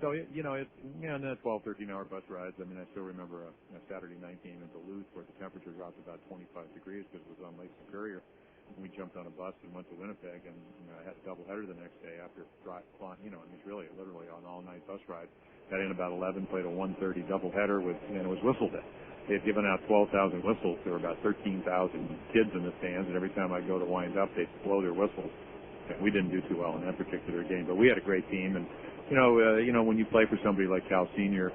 So, and then 12, 13-hour bus rides. I mean, I still remember a Saturday night game in Duluth where the temperature dropped about 25 degrees because it was on Lake Superior. We jumped on a bus and went to Winnipeg, and I had a doubleheader the next day after flying. It was really literally an all-night bus ride. Got in about 11, played a 1:30 doubleheader and it was whistle day. They had given out 12,000 whistles. There were about 13,000 kids in the stands, and every time I'd go to wind up, they'd blow their whistles. We didn't do too well in that particular game, but we had a great team. And when you play for somebody like Cal Senior,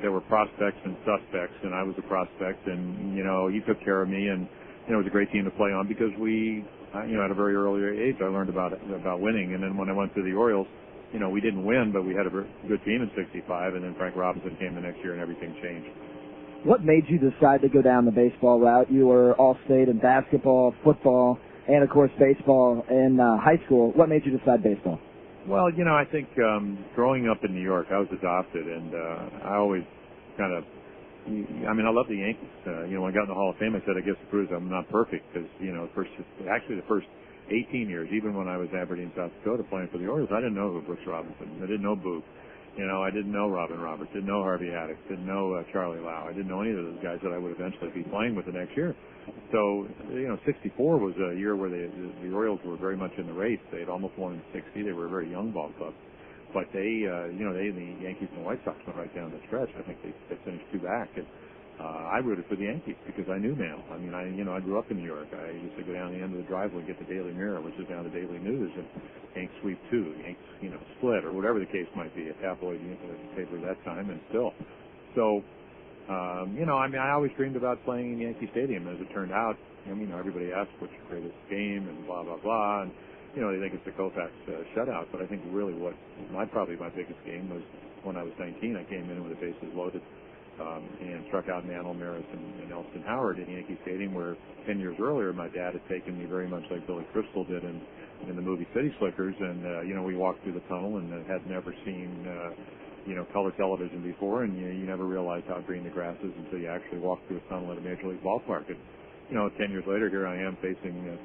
there were prospects and suspects, and I was a prospect, and he took care of me, and it was a great team to play on because we, at a very early age, I learned about winning. And then when I went to the Orioles, we didn't win, but we had a good team in '65, and then Frank Robinson came the next year, and everything changed. What made you decide to go down the baseball route? You were all-state in basketball, football, and, of course, baseball in high school. What made you decide baseball? Well, I think growing up in New York, I was adopted, and I always kind of, I love the Yankees. When I got in the Hall of Fame, I said, I guess it proves I'm not perfect because, the first 18 years, even when I was Aberdeen, South Dakota, playing for the Orioles, I didn't know who Brooks Robinson. I didn't know Boog. I didn't know Robin Roberts, didn't know Harvey Haddock, didn't know Charlie Lau. I didn't know any of those guys that I would eventually be playing with the next year. So, 64 was a year where the Orioles were very much in the race. They had almost won in 60. They were a very young ball club. But they and the Yankees and the White Sox went right down the stretch. I think they finished 2 back. And I rooted for the Yankees because I knew Mel. I grew up in New York. I used to go down the end of the driveway and get the Daily Mirror, which is now the Daily News, and Yanks sweep 2, Yanks, split, or whatever the case might be, a tabloid paper at that time, and still. So, I always dreamed about playing in Yankee Stadium. As it turned out, everybody asks what's your greatest game and blah, blah, blah, and, they think it's the Koufax shutout, but I think really probably my biggest game was when I was 19. I came in with the bases loaded. And struck out Mantle, Maris, and Elston Howard in Yankee Stadium, where 10 years earlier my dad had taken me very much like Billy Crystal did in the movie City Slickers, and we walked through the tunnel and had never seen color television before, and you never realize how green the grass is until you actually walk through a tunnel at a major league ballpark. And 10 years later, here I am facing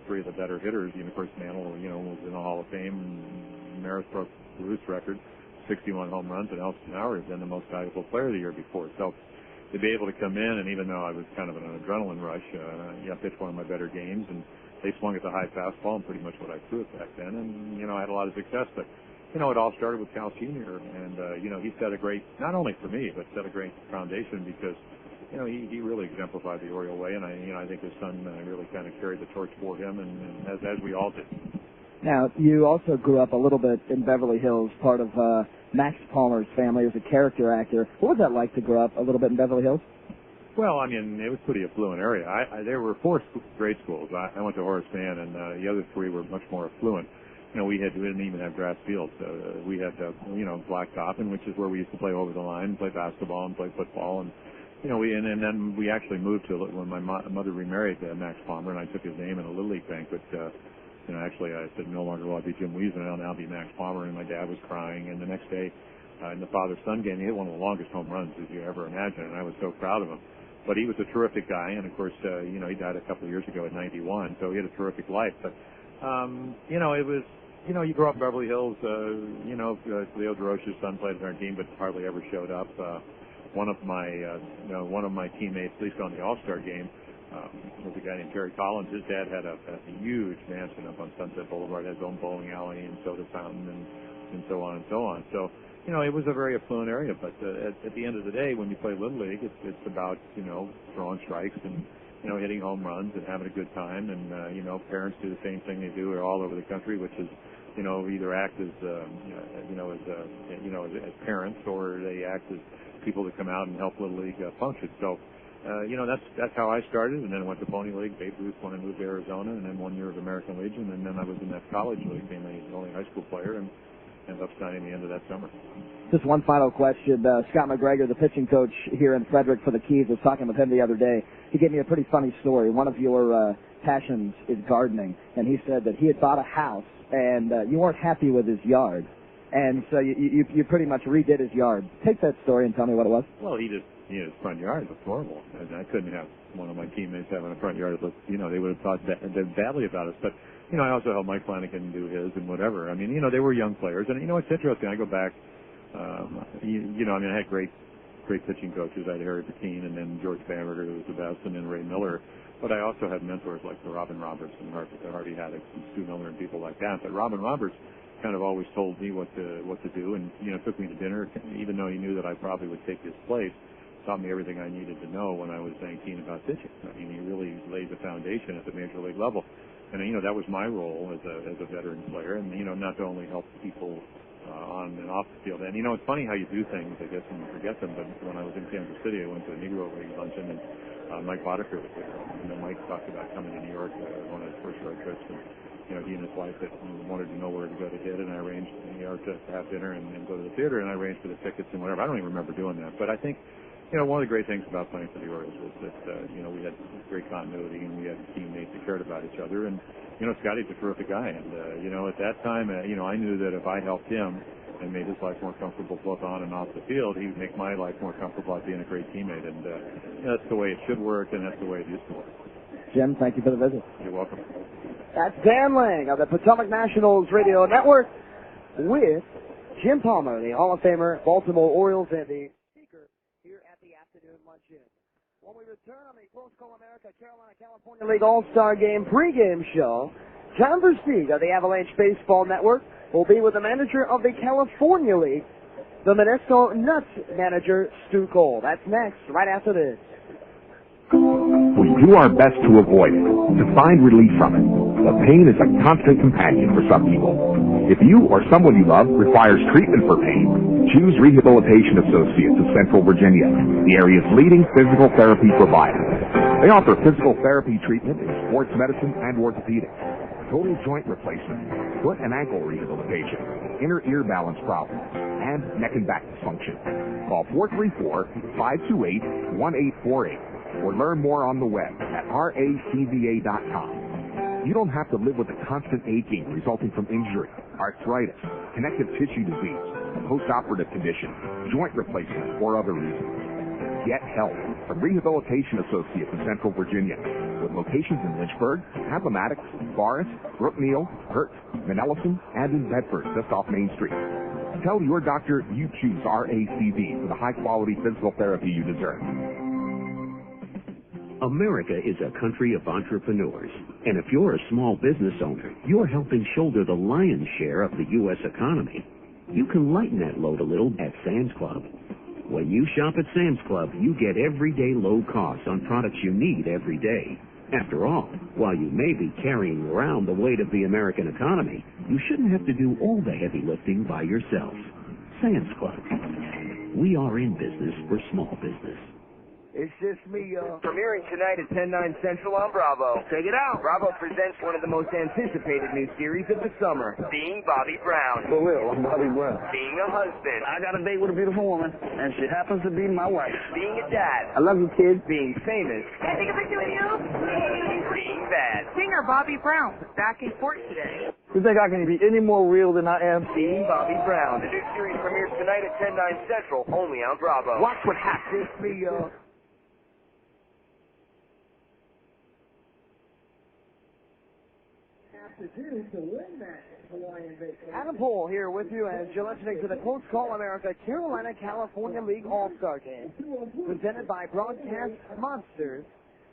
3 of the better hitters. Of course, Mantle was in the Hall of Fame, and Maris broke the Ruth's record. 61 home runs, and Elston Howard has been the most valuable player the year before. So to be able to come in, and even though I was kind of in an adrenaline rush, I pitched one of my better games, and they swung at the high fastball and pretty much what I threw it back then, and, I had a lot of success. But, it all started with Cal Senior, and, he set a great, not only for me, but set a great foundation because, he really exemplified the Oriole way, and I think his son really kind of carried the torch for him, and as we all did. Now, you also grew up a little bit in Beverly Hills, part of Max Palmer's family as a character actor. What was that like to grow up a little bit in Beverly Hills? Well, it was a pretty affluent area. There were 4 grade schools. I went to Horace Mann, and the other 3 were much more affluent. We didn't even have grass fields. We had, blacktop, and which is where we used to play over the line, and play basketball, and play football, and and then we actually moved to when my mother remarried Max Palmer, and I took his name in a Little League banquet. Actually, I said, no longer will I be Jim Wiesman, I'll now be Max Palmer, and my dad was crying. And the next day, in the father-son game, he hit one of the longest home runs as you ever imagine, and I was so proud of him. But he was a terrific guy, and of course, he died a couple of years ago at 91, so he had a terrific life. But, it was, you grow up in Beverly Hills, Leo DeRoche's son played on our team, but hardly ever showed up. One of my teammates, at least on the All-Star game, was a guy named Terry Collins. His dad had a huge mansion up on Sunset Boulevard, had his own bowling alley and soda fountain and so on and so on. So, it was a very affluent area, but at the end of the day, when you play Little League, it's about, throwing strikes and, hitting home runs and having a good time. And, parents do the same thing they do all over the country, which is, either act as, as parents, or they act as people that come out and help Little League function. So, that's how I started, and then went to Pony League. Babe Ruth when I moved to Arizona, and then 1 year of American Legion, and then I was in that college league, being the only high school player, and ended up signing the end of that summer. Just one final question. Scott McGregor, the pitching coach here in Frederick for the Keys, was talking with him the other day. He gave me a pretty funny story. One of your passions is gardening, and he said that he had bought a house, and you weren't happy with his yard, and so you pretty much redid his yard. Take that story and tell me what it was. Well, his front yard looked horrible, and I couldn't have one of my teammates having a front yard that looked, they would have thought badly about us. But, I also helped Mike Flanagan do his and whatever. They were young players, and, it's interesting. I go back I mean, I had great pitching coaches. I had Harry Bertine and then George Bamberger, who was the best, and then Ray Miller. But I also had mentors like the Robin Roberts and Harvey Haddix and Stu Miller and people like that. But Robin Roberts kind of always told me what to do, and took me to dinner, even though he knew that I probably would take his place. Taught me everything I needed to know when I was 19 about pitching. I mean, he really laid the foundation at the major league level, and that was my role as a veteran player, and not to only help people on and off the field. And it's funny how you do things, I guess, when you forget them. But when I was in Kansas City, I went to a Negro League luncheon, and Mike Boddicker was there. Mike talked about coming to New York on his first road trips, and he and his wife wanted to know where to go to hit, and I arranged to have dinner and go to the theater, and I arranged for the tickets and whatever. I don't even remember doing that, but I think one of the great things about playing for the Orioles was that we had great continuity, and we had teammates that cared about each other, and Scotty's a terrific guy, and at that time I knew that if I helped him and made his life more comfortable both on and off the field, he would make my life more comfortable by being a great teammate, and that's the way it should work, and that's the way it used to work. Jim, thank you for the visit. You're welcome. That's Dan Lang of the Potomac Nationals Radio Network with Jim Palmer, the Hall of Famer, Baltimore Orioles, and the speaker here at the afternoon luncheon. When we return on the Close Call America Carolina-California League All-Star Game pregame show, John Versteeg of the Avalanche Baseball Network will be with the manager of the California League, the Modesto Nuts manager, Stu Cole. That's next, right after this. We do our best to avoid it, to find relief from it. The pain is a constant companion for some people. If you or someone you love requires treatment for pain, choose Rehabilitation Associates of Central Virginia, the area's leading physical therapy provider. They offer physical therapy treatment in sports medicine and orthopedics, total joint replacement, foot and ankle rehabilitation, inner ear balance problems, and neck and back dysfunction. Call 434-528-1848 or learn more on the web at racva.com. You don't have to live with the constant aching resulting from injury, arthritis, connective tissue disease, a post-operative condition, joint replacement, or other reasons. Get help from Rehabilitation Associates in Central Virginia, with locations in Lynchburg, Appomattox, Forest, Brookneal, Hurt, Manellison, and in Bedford, just off Main Street. Tell your doctor you choose RACV for the high-quality physical therapy you deserve. America is a country of entrepreneurs, and if you're a small business owner, you're helping shoulder the lion's share of the U.S. economy. You can lighten that load a little at Sam's Club. When you shop at Sam's Club, you get everyday low costs on products you need every day. After all, while you may be carrying around the weight of the American economy, you shouldn't have to do all the heavy lifting by yourself. Sam's Club. We are in business for small business. It's just me, Premiering tonight at 10/9 Central on Bravo. Check it out. Bravo presents one of the most anticipated new series of the summer, Being Bobby Brown. For real, I'm Bobby Brown. Being a husband. I got a date with a beautiful woman, and she happens to be my wife. Being a dad. I love you, kids. Being famous. Can I take a picture with you? Being bad. Singer Bobby Brown was back in court today. You think I can be any more real than I am? Being Bobby Brown. The new series premieres tonight at 10/9 Central, only on Bravo. Watch what happens. It's me, Adam Pohl here with you as you're listening to the Close Call America Carolina-California League All-Star Game, presented by Broadcast Monsters.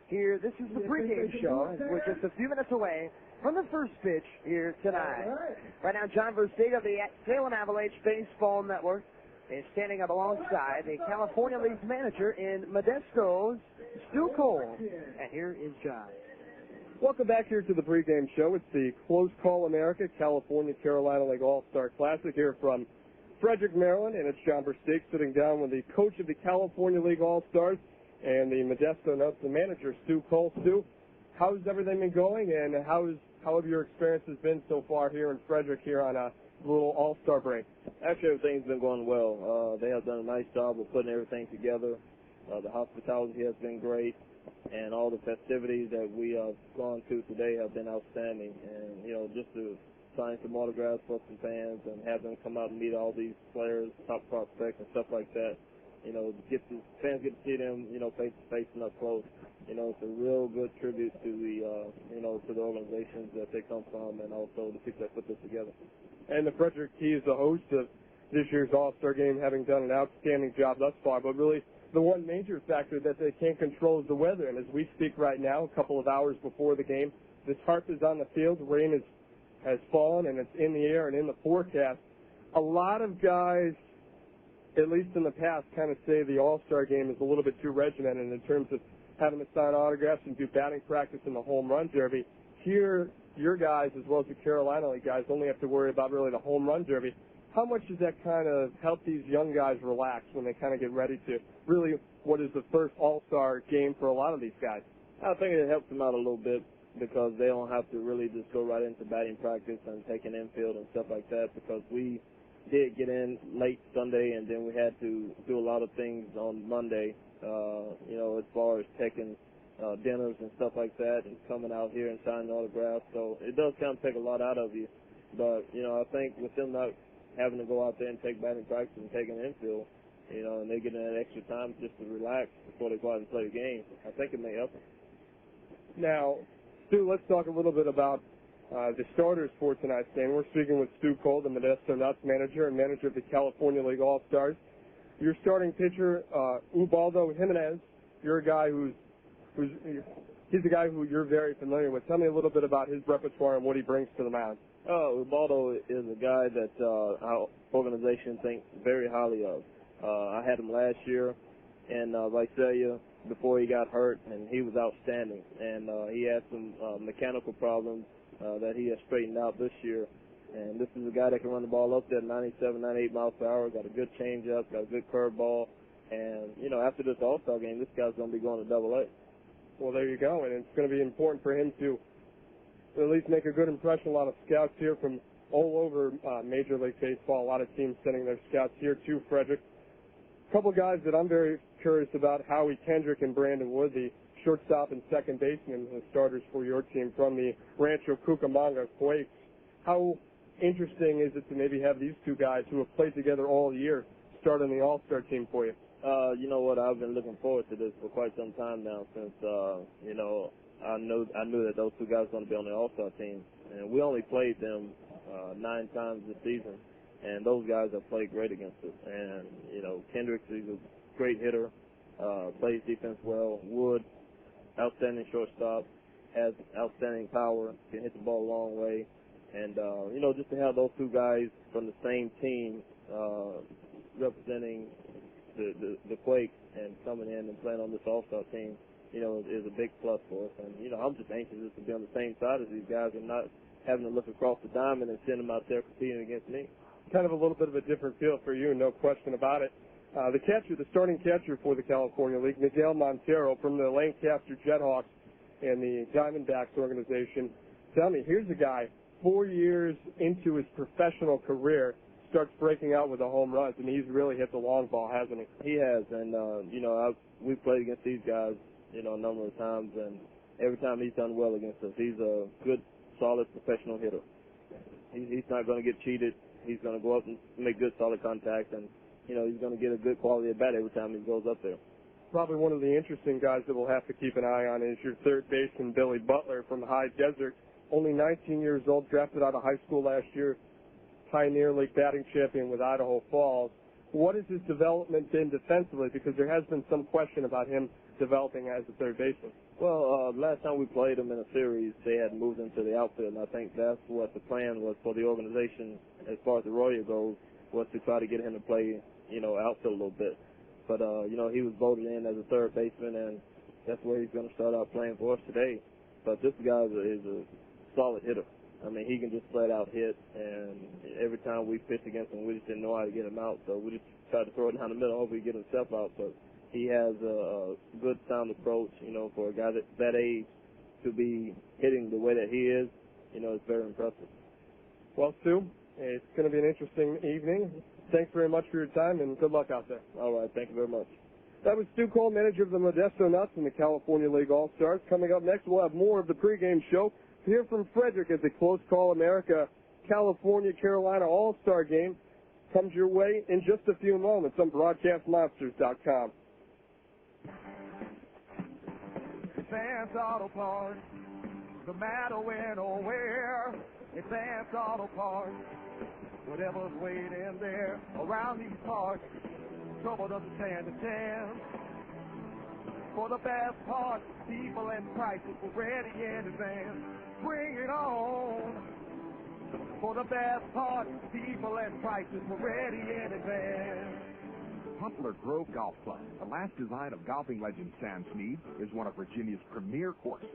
Here, this is the pregame show. We're just a few minutes away from the first pitch here tonight. Right now, John Versteeg of the Salem Avalanche Baseball Network is standing up alongside the California League's manager in Modesto's Stu Cole. And here is John. Welcome back here to the pregame show. It's the Close Call America California-Carolina League All-Star Classic here from Frederick, Maryland, and it's John Versteeg sitting down with the coach of the California League All-Stars and the Modesto Nuts, the manager, Stu Cole. Stu, how's everything been going, and how have your experiences been so far here in Frederick here on a little All-Star break? Actually, everything's been going well. They have done a nice job of putting everything together. The hospitality has been great, and all the festivities that we have gone to today have been outstanding. And, just to sign some autographs for some fans and have them come out and meet all these players, top prospects and stuff like that. Fans get to see them, face to face and up close. It's a real good tribute to the, to the organizations that they come from and also the people that put this together. And the Frederick Key is the host of this year's All-Star game, having done an outstanding job thus far. But really, the one major factor that they can't control is the weather. And as we speak right now, a couple of hours before the game, this harp is on the field. Rain has fallen, and it's in the air and in the forecast. A lot of guys, at least in the past, kind of say the All-Star game is a little bit too regimented in terms of having to sign autographs and do batting practice in the home run derby. Here, your guys, as well as the Carolina League guys, only have to worry about really the home run derby. How much does that kind of help these young guys relax when they kind of get ready to really what is the first All-Star game for a lot of these guys? I think it helps them out a little bit because they don't have to really just go right into batting practice and take an infield and stuff like that, because we did get in late Sunday and then we had to do a lot of things on Monday, as far as taking dinners and stuff like that and coming out here and signing autographs. So it does kind of take a lot out of you. But, I think with them not having to go out there and take batting practice and take an infield, and they get in that extra time just to relax before they go out and play the game, I think it may help them. Now, Stu, let's talk a little bit about the starters for tonight's game. We're speaking with Stu Cole, the Modesto Nuts manager and manager of the California League All-Stars. Your starting pitcher, Ubaldo Jimenez, you're a guy he's a guy who you're very familiar with. Tell me a little bit about his repertoire and what he brings to the mound. Ubaldo is a guy that our organization thinks very highly of. I had him last year in Visalia before he got hurt, and he was outstanding. And he had some mechanical problems that he has straightened out this year. And this is a guy that can run the ball up there 97, 98 miles per hour, got a good changeup, got a good curveball. And, after this All-Star game, this guy's going to be going to Double-A. Well, there you go. And it's going to be important for him to at least make a good impression. A lot of scouts here from all over Major League Baseball, a lot of teams sending their scouts here to Frederick. A couple guys that I'm very curious about, Howie, Kendrick, and Brandon Wood, the shortstop and second baseman, the starters for your team from the Rancho Cucamonga Quakes. How interesting is it to maybe have these two guys who have played together all year start on the All-Star team for you? You know what? I've been looking forward to this for quite some time now since, I knew that those two guys were going to be on the All-Star team. And we only played them 9 times this season, and those guys have played great against us. And, Kendrick is a great hitter, plays defense well. Wood, outstanding shortstop, has outstanding power, can hit the ball a long way. And, just to have those two guys from the same team representing the Quakes and coming in and playing on this All-Star team, is a big plus for us. And, I'm just anxious to be on the same side as these guys and not having to look across the diamond and send them out there competing against me. Kind of a little bit of a different feel for you, no question about it. The starting catcher for the California League, Miguel Montero from the Lancaster Jethawks and the Diamondbacks organization. Tell me, here's a guy 4 years into his professional career, starts breaking out with the home runs, and he's really hit the long ball, hasn't he? He has, and, we've played against these guys, a number of times, and every time he's done well against us. He's a good, solid, professional hitter. He's not going to get cheated. He's going to go up and make good, solid contact, and, he's going to get a good quality at bat every time he goes up there. Probably one of the interesting guys that we'll have to keep an eye on is your third baseman, Billy Butler from High Desert. Only 19 years old, drafted out of high school last year, Pioneer League batting champion with Idaho Falls. What has his development been defensively? Because there has been some question about him developing as a third baseman. Well, last time we played him in a series, they had moved him to the outfield, and I think that's what the plan was for the organization as far as the Royal goes, was to try to get him to play, outfield a little bit. But, he was voted in as a third baseman, and that's where he's going to start out playing for us today. But this guy is a solid hitter. I mean, he can just flat out hit, and every time we pitched against him, we just didn't know how to get him out, so we just tried to throw it down the middle, hope he get himself out. But he has a good sound approach, for a guy that age to be hitting the way that he is, it's very impressive. Well, Stu, it's going to be an interesting evening. Thanks very much for your time, and good luck out there. All right, thank you very much. That was Stu Cole, manager of the Modesto Nuts and the California League All-Stars. Coming up next, we'll have more of the pregame show here from Frederick as the Close Call America California-Carolina All-Star Game comes your way in just a few moments on BroadcastMonsters.com. Advance Auto Parts, no matter when or where. Advance Auto Parts, whatever's waiting there around these parts. Trouble doesn't stand a chance. For the best part, people and prices were ready in advance. Bring it on. For the best part, people and prices were ready in advance. Poplar Grove Golf Club, the last design of golfing legend Sam Snead, is one of Virginia's premier courses.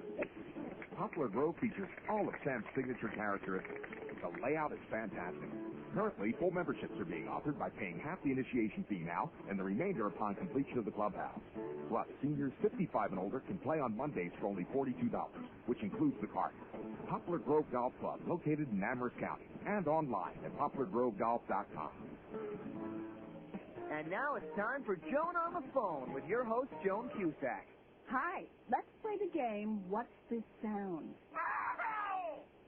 Poplar Grove features all of Sam's signature characteristics. The layout is fantastic. Currently, full memberships are being offered by paying half the initiation fee now and the remainder upon completion of the clubhouse. Plus, seniors 55 and older can play on Mondays for only $42, which includes the cart. Poplar Grove Golf Club, located in Amherst County, and online at poplargrovegolf.com. And now it's time for Joan on the Phone with your host, Joan Cusack. Hi, let's play the game, What's This Sound?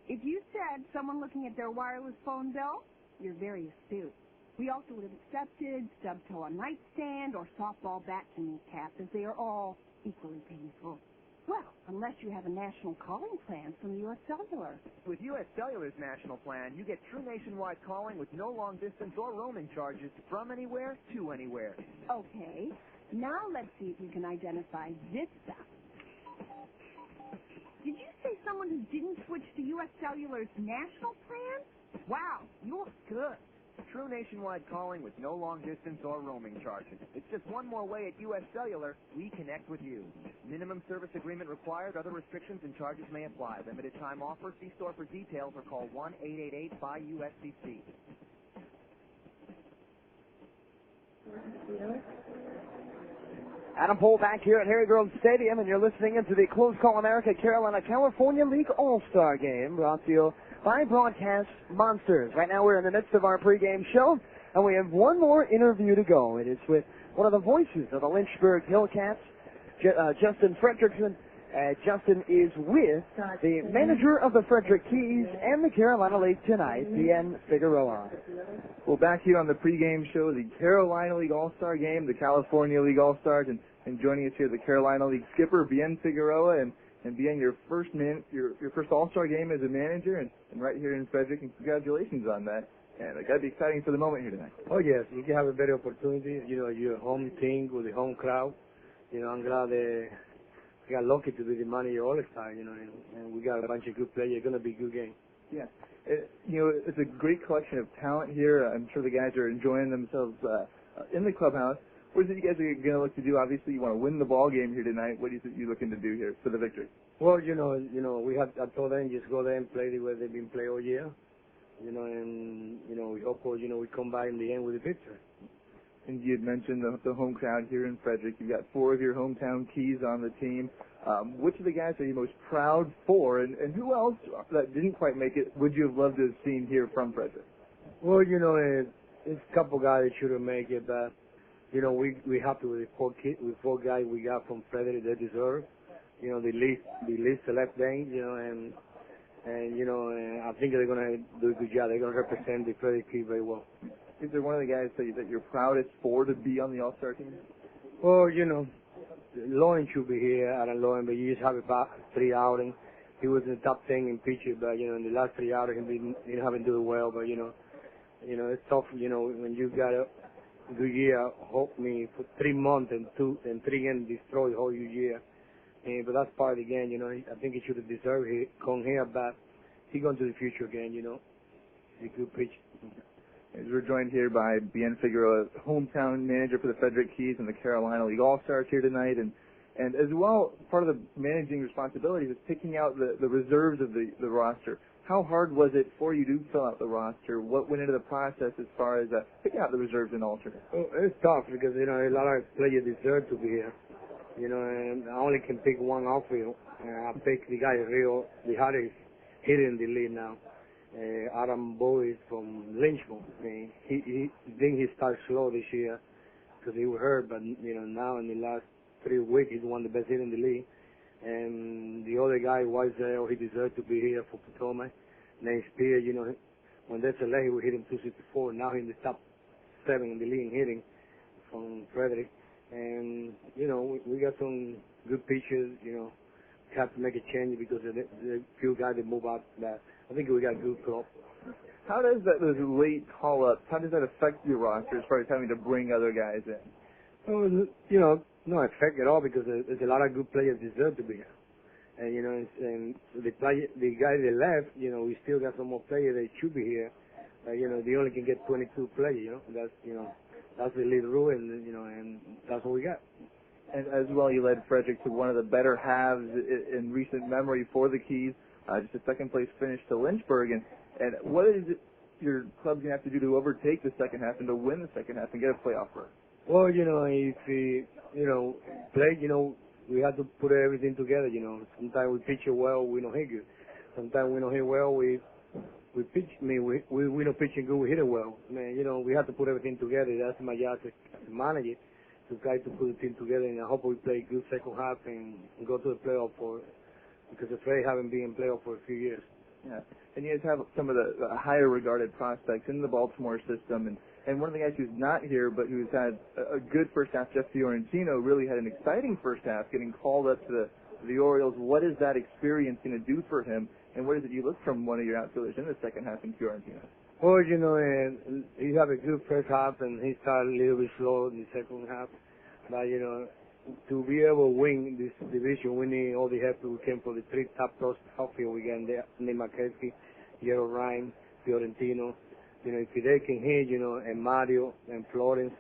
If you said someone looking at their wireless phone bill, you're very astute. We also would have accepted stub toe on nightstand or softball bat to kneecap, as they are all equally painful. Well, unless you have a national calling plan from U.S. Cellular. With U.S. Cellular's national plan, you get true nationwide calling with no long distance or roaming charges from anywhere to anywhere. Okay, now let's see if you can identify this stuff. Did you say someone who didn't switch to U.S. Cellular's national plan? Wow, you're good. True nationwide calling with no long distance or roaming charges. It's just one more way at U.S. Cellular, we connect with you. Minimum service agreement required. Other restrictions and charges may apply. Limited time offer. See store for details or call 1-888-BUY-USCC. Adam Pohl back here at Harry Grove Stadium, and you're listening into the Close Call America Carolina-California League All-Star Game, brought to you by Broadcast Monsters. Right now we're in the midst of our pregame show, and we have one more interview to go. It is with one of the voices of the Lynchburg Hillcats, Justin Frederickson. Justin is with the manager of the Frederick Keys and the Carolina League tonight, Bien Figueroa. Well, back here on the pregame show, the Carolina League All-Star Game, the California League All-Stars, and joining us here, the Carolina League skipper, Bien Figueroa, and Bien, your first All-Star game as a manager, and right here in Frederick, and congratulations on that. And it got to be exciting for the moment here tonight. Oh, yes, you can have a better opportunity, your home team with the home crowd. I'm glad we got lucky to be the manager All-Star, and we got a bunch of good players. It's going to be a good game. Yeah. It's a great collection of talent here. I'm sure the guys are enjoying themselves in the clubhouse. What is it you guys are going to look to do? Obviously, you want to win the ball game here tonight. What is it you're looking to do here for the victory? Well, I told them just go there and play the way they've been playing all year. We hope, we come by in the end with a victory. And you had mentioned the home crowd here in Frederick. You've got 4 of your hometown Keys on the team. Which of the guys are you most proud for, and who else that didn't quite make it would you have loved to have seen here from Frederick? Well, there's a couple guys that should have made it, but we happy with the 4 guys we got from Frederick. They deserve, the least select them, and I think they're gonna do a good job. They're gonna represent the Frederick Keys very well. Is there one of the guys that you're proudest for to be on the All-Star team? Well, Lauren should be here, Aaron Lauren, but you just have about 3 outings. He was in the top 10 in pitches, but, in the last 3 outings, he haven't done well, but, it's tough, when you got a good year, hope me for 3 months and 3 games destroy the whole year. But that's part of the game, I think he should have deserved it, come here, but he going to the future again, He's a good pitcher. As we're joined here by Bien Figueroa, hometown manager for the Frederick Keys and the Carolina League All-Stars here tonight, and as well, part of the managing responsibilities is picking out the reserves of the roster. How hard was it for you to fill out the roster? What went into the process as far as picking out the reserves and alternates? Well, it's tough because, a lot of players deserve to be here. And I only can pick one outfield. I pick the guy the hardest hitter in the league now. Adam Bowie from Lynchburg. He started slow this year because he was hurt, but now in the last 3 weeks he's one of the best hitters in the league. And the other guy was he deserved to be here for Potomac. Named Spear, when they select him, we hit him 264. Now he's in the top 7 in the league in hitting from Frederick. And we got some good pitchers. Have to make a change because the few guys that move out. That I think we got a good crop. How does those late call-ups, how does that affect your roster as far as having to bring other guys in? Well, no effect at all because there's a lot of good players deserve to be here. And, and the guy that left, we still got some more players that should be here. They only can get 22 players, that's the lead rule, and that's what we got. And as well, you led Frederick to one of the better halves in recent memory for the Keys, just a second-place finish to Lynchburg. And what is it your club's going to have to do to overtake the second half and to win the second half and get a playoff berth? Well, if we, play, we have to put everything together, Sometimes we pitch it well, we don't hit good. Sometimes we don't hit well, we pitch, we don't pitch it good, we hit it well. We have to put everything together. That's my job as a manager, to try to put the team together, and I hope we play good second half and go to the playoff because the Fred haven't been in playoff for a few years. Yeah, and you guys have some of the higher regarded prospects in the Baltimore system, and one of the guys who's not here but who's had a good first half, Jeff Fiorentino, really had an exciting first half, getting called up to the Orioles. What is that experience going to do for him, and what is it you look from one of your outfielders in the second half in Fiorentino? Well, and he had a good first half, and he started a little bit slow in the second half. But, to be able to win this division, we need all the help we can for the three top outfield we got there. Nate McKesky, Gerald Ryan, Fiorentino. If they can hit, and Mario and Florence,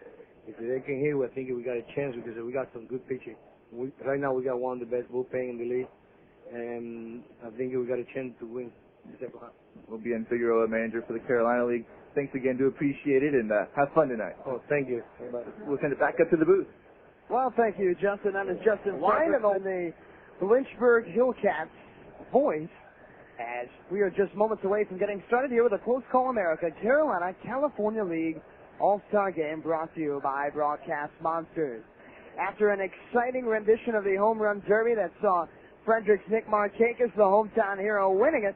if they can hit, I think we got a chance because we got some good pitching. Right now we got one of the best bullpen in the league, and I think we got a chance to win the second half. We'll be in Figueroa, manager for the Carolina League. Thanks again. Do appreciate it, and have fun tonight. Oh, thank you. We'll send it back up to the booth. Well, thank you, Justin. That is Justin Wyman on the Lynchburg Hillcats voice, as we are just moments away from getting started here with a Close Call America Carolina-California League All-Star Game brought to you by Broadcast Monsters. After an exciting rendition of the Home Run Derby that saw Frederick's Nick Markakis, the hometown hero, winning it,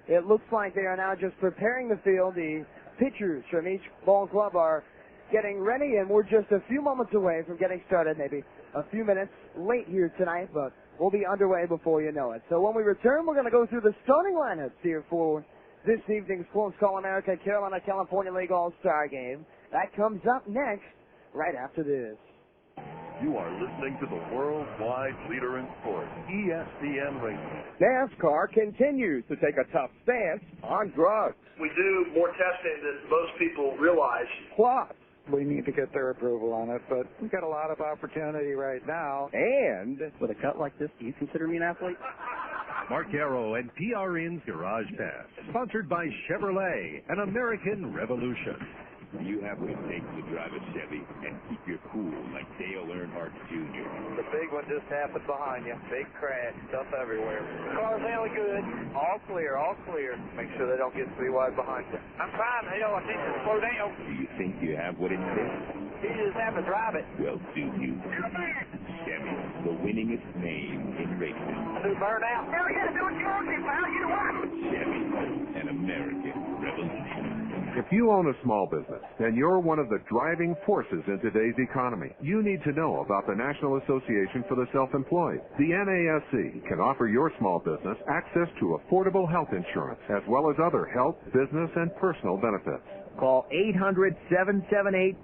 it looks like they are now just preparing the field. The pitchers from each ball club are getting ready, and we're just a few moments away from getting started, maybe a few minutes late here tonight, but we'll be underway before you know it. So when we return, we're going to go through the starting lineups here for this evening's Close Call America Carolina-California League All-Star Game. That comes up next, right after this. You are listening to the worldwide leader in sports, ESPN Radio. NASCAR continues to take a tough stance on drugs. We do more testing than most people realize. Plus, we need to get their approval on it, but we've got a lot of opportunity right now. And with a cut like this, do you consider me an athlete? Mark Yarrow and PRN's Garage Pass, sponsored by Chevrolet, an American Revolution. You have what it takes to drive a Chevy and keep your cool like Dale Earnhardt Jr. The big one just happened behind you. Big crash, stuff everywhere. Car's hella good. All clear, all clear. Make sure they don't get too wide behind you. I'm fine, hell. I think you slow down. Do you think you have what it takes? You just have to drive it. Well, do you? Chevy, the winningest name in racing. Who burned out? Now we gotta do what you want to, pal. You know what? Chevy, an American Revolution. If you own a small business, then you're one of the driving forces in today's economy. You need to know about the National Association for the Self-Employed. The NASC can offer your small business access to affordable health insurance, as well as other health, business, and personal benefits. Call 800-778-3924,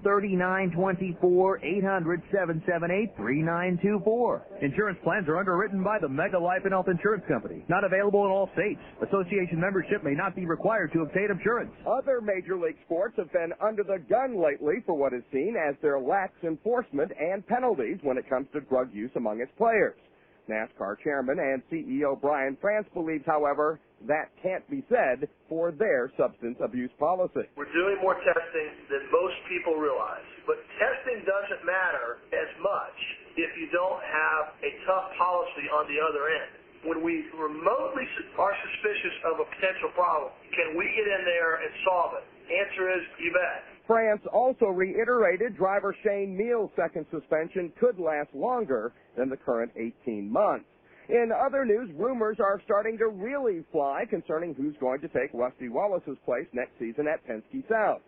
800-778-3924. Insurance plans are underwritten by the Mega Life and Health Insurance Company. Not available in all states. Association membership may not be required to obtain insurance. Other major league sports have been under the gun lately for what is seen as their lax enforcement and penalties when it comes to drug use among its players. NASCAR chairman and CEO Brian France believes, however, that can't be said for their substance abuse policy. We're doing more testing than most people realize, but testing doesn't matter as much if you don't have a tough policy on the other end. When we remotely are suspicious of a potential problem, can we get in there and solve it? Answer is, you bet. France also reiterated driver Shane Meal's second suspension could last longer than the current 18 months. In other news, rumors are starting to really fly concerning who's going to take Rusty Wallace's place next season at Penske South.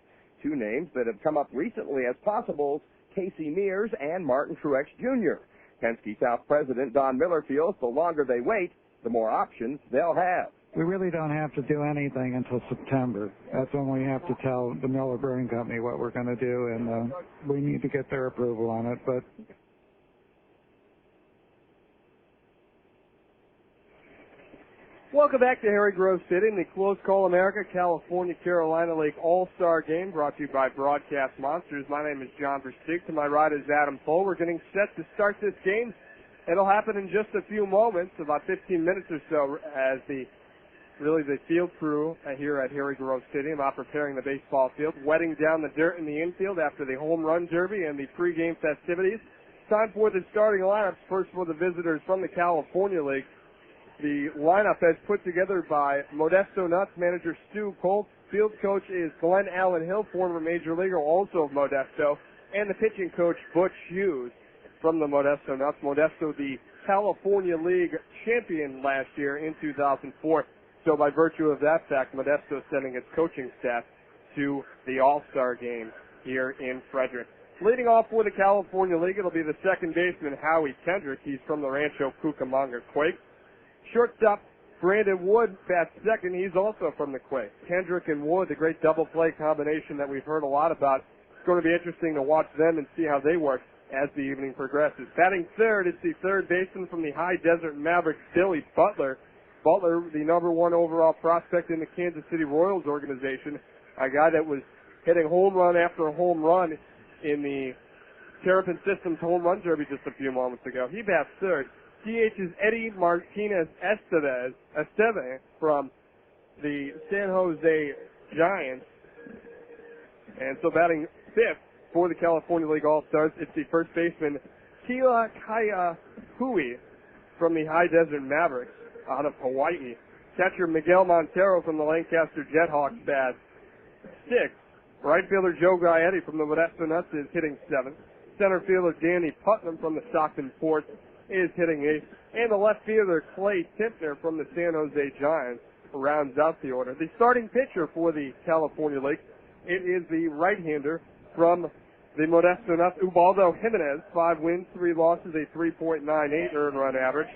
Two names that have come up recently as possibles, Casey Mears and Martin Truex Jr. Penske South president Don Miller feels the longer they wait, the more options they'll have. we really don't have to do anything until September. That's when we have to tell the Miller Brewing Company what we're going to do, and we need to get their approval on it. But welcome back to Harry Grove City in the Close Call America California-Carolina League All-Star Game, brought to you by Broadcast Monsters. My name is John Versteeg. To my right is Adam Pohl. We're getting set to start this game. It'll happen in just a few moments, about 15 minutes or so, as the field crew here at Harry Grove Stadium are preparing the baseball field, wetting down the dirt in the infield after the home run derby and the pregame festivities. Time for the starting lineups. First for the visitors from the California League. The lineup is put together by Modesto Nuts manager Stu Colt. Field coach is Glenn Allen Hill, former major leaguer, also of Modesto, and the pitching coach Butch Hughes from the Modesto Nuts. Modesto, the California League champion last year in 2004. So by virtue of that fact, Modesto is sending its coaching staff to the All-Star Game here in Frederick. Leading off for the California League, it'll be the second baseman, Howie Kendrick. He's from the Rancho Cucamonga Quakes. Shortstop, Brandon Wood bats second. He's also from the Quakes. Kendrick and Wood, the great double play combination that we've heard a lot about. It's going to be interesting to watch them and see how they work as the evening progresses. Batting third, it's the third baseman from the High Desert Mavericks, Billy Butler. Butler, the number one overall prospect in the Kansas City Royals organization, a guy that was hitting home run after home run in the Terrapin Systems home run derby just a few moments ago. He bats third. DH is Eddie Martinez Esteve from the San Jose Giants. And so batting fifth for the California League All-Stars, it's the first baseman, Tila Kaya Hui from the High Desert Mavericks out of Hawaii. Catcher Miguel Montero from the Lancaster Jethawks bats sixth. Right fielder Joe Gaetti from the Modesto Nuts is hitting seventh. Center fielder Danny Putnam from the Stockton Ports is hitting eighth. And the left fielder Clay Timpner from the San Jose Giants rounds out the order. The starting pitcher for the California League, it is the right-hander from the Modesto Nuts, Ubaldo Jimenez. 5 wins, 3 losses, a 3.98 earned run average.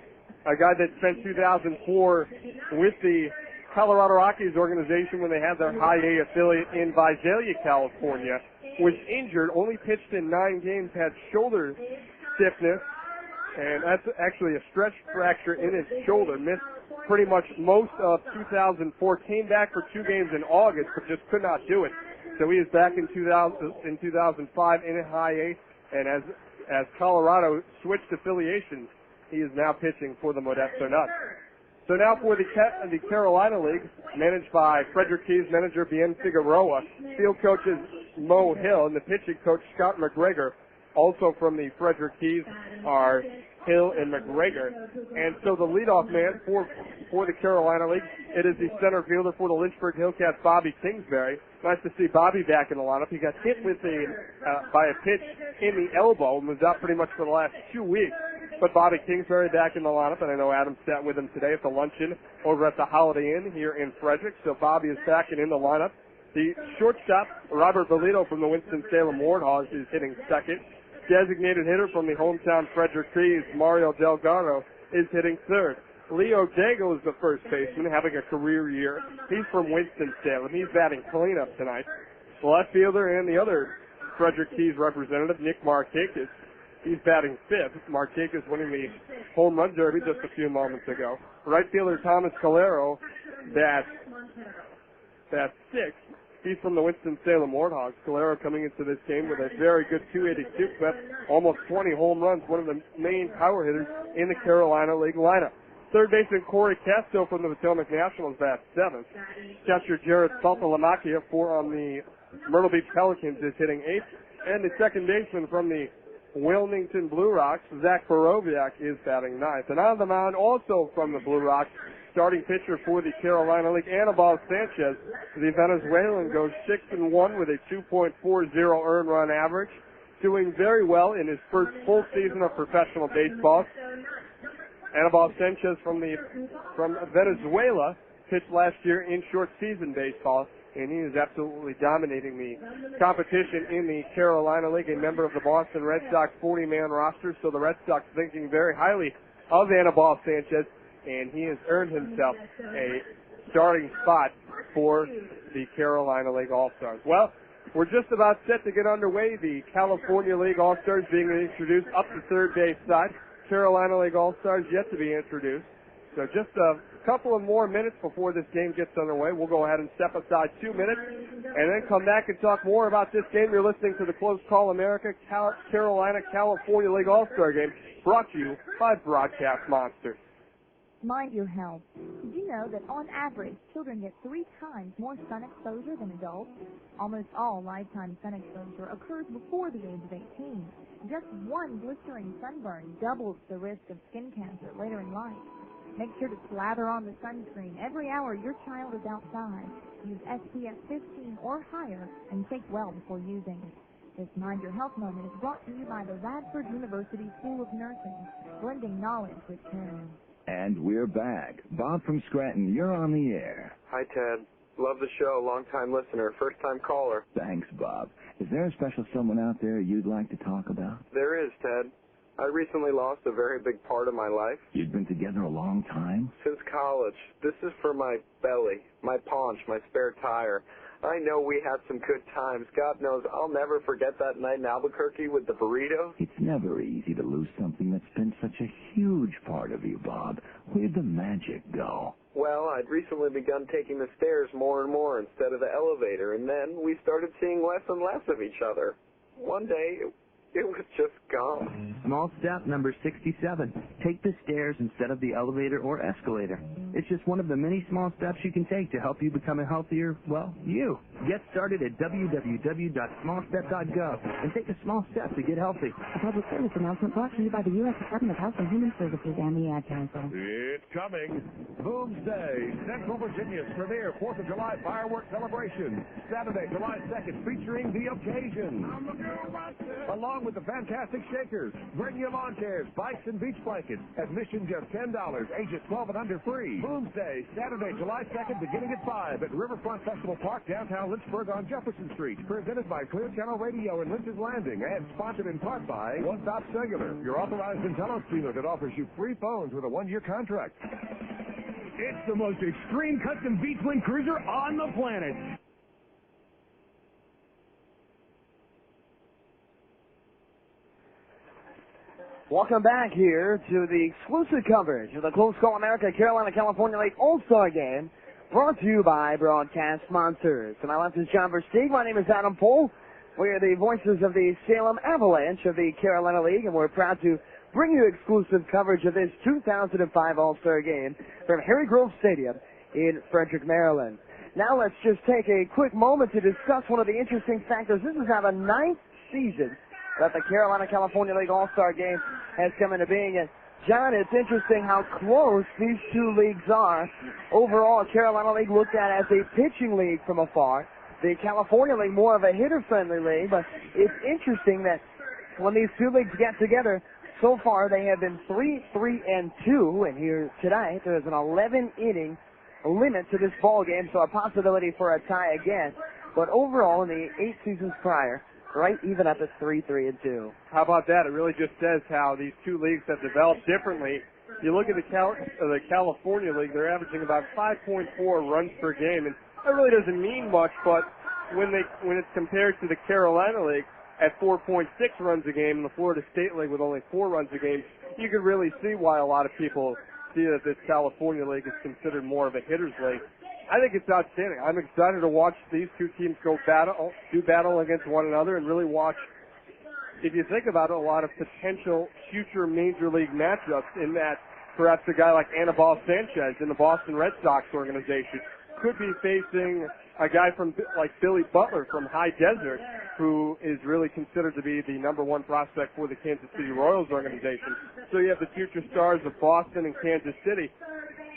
A guy that spent 2004 with the Colorado Rockies organization when they had their high A affiliate in Visalia, California, was injured, only pitched in 9 games, had shoulder stiffness, and that's actually a stretch fracture in his shoulder. Missed pretty much most of 2004, came back for 2 games in August, but just could not do it. So he is back in 2005 in high A, and as Colorado switched affiliations, he is now pitching for the Modesto Nuts. So now for the Carolina League, managed by Frederick Keys manager Bien Figueroa. Field coach is Mo Hill, and the pitching coach Scott McGregor. Also from the Frederick Keys are Hill and McGregor. And so the leadoff man for the Carolina League, it is the center fielder for the Lynchburg Hillcats, Bobby Kingsbury. Nice to see Bobby back in the lineup. He got hit with by a pitch in the elbow and was out pretty much for the last 2 weeks. But Bobby Kingsbury back in the lineup, and I know Adam sat with him today at the luncheon over at the Holiday Inn here in Frederick. So Bobby is back and in the lineup. The shortstop, Robert Belito from the Winston-Salem Warthogs, is hitting second. Designated hitter from the hometown Frederick Keys, Mario Delgado, is hitting third. Leo Dago is the first baseman, having a career year. He's from Winston-Salem. He's batting cleanup tonight. The left fielder and the other Frederick Keys representative, Nick Markakis, he's batting fifth. Markakis winning the home run derby just a few moments ago. Right fielder Thomas Calero bats sixth. He's from the Winston-Salem Warthogs. Calero coming into this game with a very good 282 clip, almost 20 home runs, one of the main power hitters in the Carolina League lineup. Third baseman Corey Casto from the Potomac Nationals bats seventh. Catcher Jared Saltalamacchia on the Myrtle Beach Pelicans is hitting eighth. And the second baseman from the Wilmington Blue Rocks, Zach Borowiak, is batting ninth. And on the mound, also from the Blue Rocks, starting pitcher for the Carolina League, Aníbal Sánchez. The Venezuelan goes 6-1 with a 2.40 earned run average, doing very well in his first full season of professional baseball. Aníbal Sánchez from Venezuela pitched last year in short season baseball, and he is absolutely dominating the competition in the Carolina League, a member of the Boston Red Sox 40-man roster. So the Red Sox thinking very highly of Aníbal Sánchez, and he has earned himself a starting spot for the Carolina League All-Stars. Well, we're just about set to get underway. The California League All-Stars being introduced up the third base side. Carolina League All-Stars yet to be introduced. So just a couple of more minutes before this game gets underway. We'll go ahead and step aside 2 minutes and then come back and talk more about this game. You're listening to the Close Call America Carolina California League All-Star Game, brought to you by Broadcast Monsters. Mind your health. Did you know that on average, children get 3 times more sun exposure than adults? Almost all lifetime sun exposure occurs before the age of 18. Just one blistering sunburn doubles the risk of skin cancer later in life. Make sure to slather on the sunscreen every hour your child is outside. Use SPF 15 or higher and think well before using it. This Mind Your Health moment is brought to you by the Radford University School of Nursing, blending knowledge with care. And we're back. Bob from Scranton, you're on the air. Hi, Ted. Love the show. Long-time listener. First-time caller. Thanks, Bob. Is there a special someone out there you'd like to talk about? There is, Ted. I recently lost a very big part of my life. You've been together a long time? Since college. This is for my belly, my paunch, my spare tire. I know we had some good times. God knows I'll never forget that night in Albuquerque with the burritos. It's never easy to lose something that's been such a huge part of you, Bob. Where'd the magic go? Well, I'd recently begun taking the stairs more and more instead of the elevator, and then we started seeing less and less of each other. One day, it was just gone. Small step number 67. Take the stairs instead of the elevator or escalator. It's just one of the many small steps you can take to help you become a healthier, well, you. Get started at www.smallstep.gov and take a small step to get healthy. A public service announcement brought to you by the U.S. Department of Health and Human Services and the Ad Council. It's coming. Doomsday, Central Virginia's premier 4th of July fireworks celebration. Saturday, July 2nd, featuring The Occasion. Along with the Fantastic Shakers. Bring your lawn chairs, bikes, and beach blankets. Admission just $10. Ages 12 and under free. Doomsday, Saturday, July 2nd, beginning at 5 at Riverfront Festival Park, downtown Lynchburg on Jefferson Street. Presented by Clear Channel Radio in Lynch's Landing and sponsored in part by One Stop Cellular, your authorized Intello dealer that offers you free phones with a 1-year contract. It's the most extreme custom V-twin cruiser on the planet. Welcome back here to the exclusive coverage of the Close Call America Carolina California League All-Star Game, brought to you by Broadcast Monsters. To my left is John Versteeg. My name is Adam Pohl. We are the voices of the Salem Avalanche of the Carolina League, and we're proud to bring you exclusive coverage of this 2005 All-Star Game from Harry Grove Stadium in Frederick, Maryland. Now let's just take a quick moment to discuss one of the interesting factors. This is now the 9th season that the Carolina California League All-Star Game has come into being. And John, it's interesting how close these two leagues are. Overall, Carolina League looked at as a pitching league from afar. The California League more of a hitter-friendly league, but it's interesting that when these two leagues get together, so far they have been 3-3-2, and here tonight there's an 11-inning limit to this ball game, so a possibility for a tie again. But overall, in the 8 seasons prior, right even up at 3-3-2. How about that? It really just says how these two leagues have developed differently. You look at the California League, they're averaging about 5.4 runs per game, and that really doesn't mean much, but when it's compared to the Carolina League at 4.6 runs a game, and the Florida State League with only 4 runs a game, you can really see why a lot of people see that this California League is considered more of a hitter's league. I think it's outstanding. I'm excited to watch these two teams do battle against one another and really watch, if you think about it, a lot of potential future major league matchups in that perhaps a guy like Aníbal Sánchez in the Boston Red Sox organization could be facing a guy like Billy Butler from High Desert, who is really considered to be the #1 prospect for the Kansas City Royals organization. So you have the future stars of Boston and Kansas City.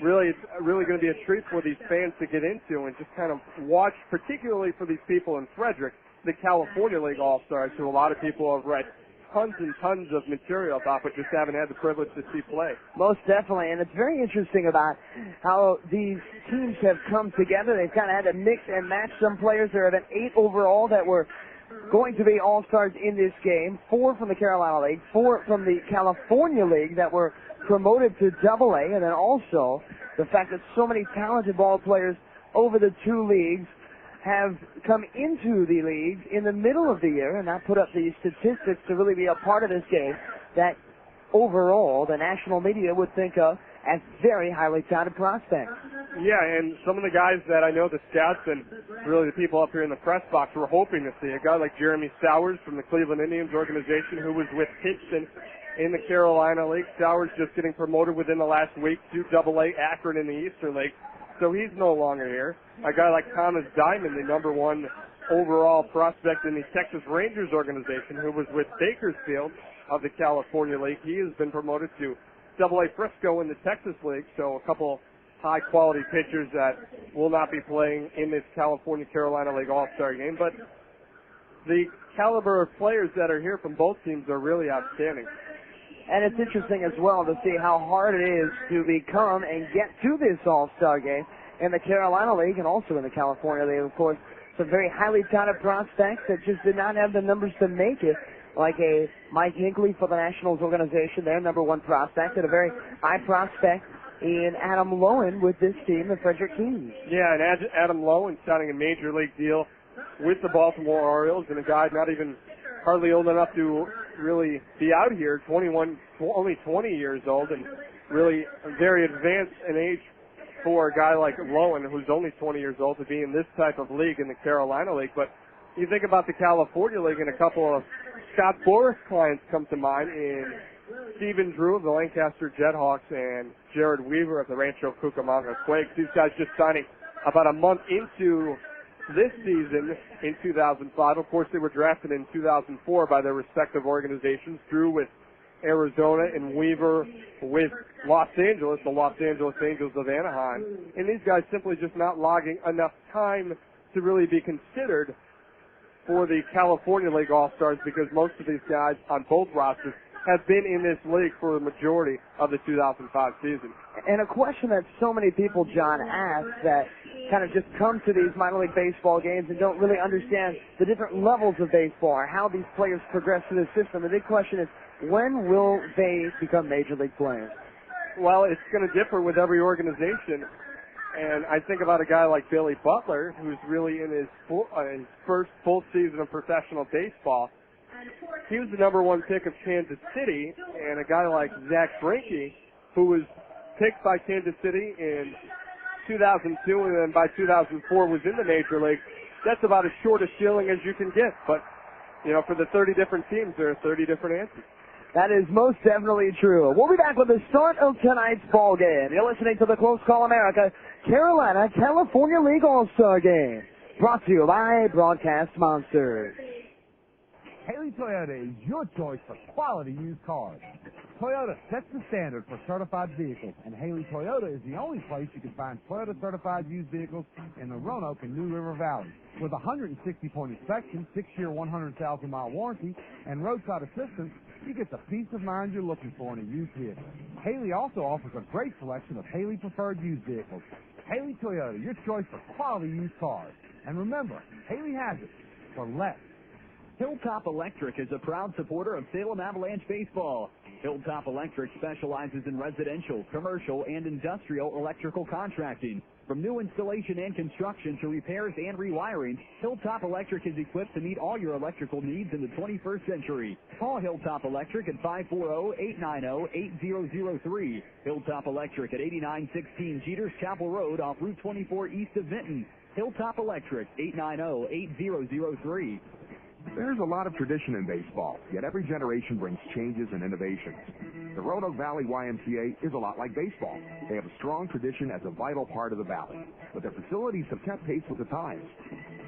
Really, it's really going to be a treat for these fans to get into and just kind of watch, particularly for these people in Frederick, the California League All-Stars, who a lot of people have read tons and tons of material about, but just haven't had the privilege to see play. Most definitely, and it's very interesting about how these teams have come together. They've kind of had to mix and match some players. There have been 8 overall that were going to be All-Stars in this game, 4 from the Carolina League, 4 from the California League that were promoted to AA, and then also the fact that so many talented ball players over the two leagues have come into the leagues in the middle of the year and not put up the statistics to really be a part of this game that overall the national media would think of as very highly touted prospects. Yeah, and some of the guys that I know, the scouts and really the people up here in the press box, were hoping to see. A guy like Jeremy Sowers from the Cleveland Indians organization, who was with Pittston in the Carolina League. Sowers just getting promoted within the last week to AA Akron in the Eastern League, so he's no longer here. A guy like Thomas Diamond, the number one overall prospect in the Texas Rangers organization, who was with Bakersfield of the California League. He has been promoted to AA Frisco in the Texas League, so a couple high-quality pitchers that will not be playing in this California-Carolina League All-Star game. But the caliber of players that are here from both teams are really outstanding. And it's interesting as well to see how hard it is to become and get to this All-Star game in the Carolina League and also in the California League. Of course, some very highly touted prospects that just did not have the numbers to make it, like a Mike Hinckley for the Nationals organization, their number one prospect, and a very high prospect in Adam Lowen with this team, the Frederick Keys. Yeah, and Adam Lowen signing a major league deal with the Baltimore Orioles, and a guy not even hardly old enough to really be out here, only 20 years old, and really very advanced in age for a guy like Lowen, who's only 20 years old, to be in this type of league in the Carolina League. But you think about the California League, and a couple of Scott Boras clients come to mind in Stephen Drew of the Lancaster Jethawks and Jared Weaver of the Rancho Cucamonga Quakes. These guys just signing about a month into this season in 2005. Of course, they were drafted in 2004 by their respective organizations. Drew with Arizona and Weaver with Los Angeles, the Los Angeles Angels of Anaheim. And these guys simply just not logging enough time to really be considered for the California League All-Stars, because most of these guys on both rosters have been in this league for the majority of the 2005 season. And a question that so many people, John, ask that kind of just come to these minor league baseball games and don't really understand the different levels of baseball or how these players progress through the system. The big question is, when will they become major league players? Well, it's going to differ with every organization. And I think about a guy like Billy Butler, who's really in his first full season of professional baseball. He was the number one pick of Kansas City, and a guy like Zach Greinke, who was picked by Kansas City in 2002 and then by 2004 was in the major league. That's about as short a ceiling as you can get. But, you know, for the 30 different teams, there are 30 different answers. That is most definitely true. We'll be back with the start of tonight's ball game. You're listening to the Close Call America Carolina California League All-Star Game, brought to you by Broadcast Monsters. Haley Toyota is your choice for quality used cars. Toyota sets the standard for certified vehicles, and Haley Toyota is the only place you can find Toyota certified used vehicles in the Roanoke and New River Valley. With 160-point inspection, 6-year, 100,000-mile warranty, and roadside assistance, you get the peace of mind you're looking for in a used vehicle. Haley also offers a great selection of Haley preferred used vehicles. Haley Toyota, your choice for quality used cars. And remember, Haley has it for less. Hilltop Electric is a proud supporter of Salem Avalanche baseball. Hilltop Electric specializes in residential, commercial, and industrial electrical contracting. From new installation and construction to repairs and rewiring, Hilltop Electric is equipped to meet all your electrical needs in the 21st century. Call Hilltop Electric at 540-890-8003. Hilltop Electric at 8916 Jeters Chapel Road off Route 24 east of Vinton. Hilltop Electric, 890-8003. There's a lot of tradition in baseball, yet every generation brings changes and innovations. The Roanoke Valley YMCA is a lot like baseball. They have a strong tradition as a vital part of the valley, but their facilities have kept pace with the times.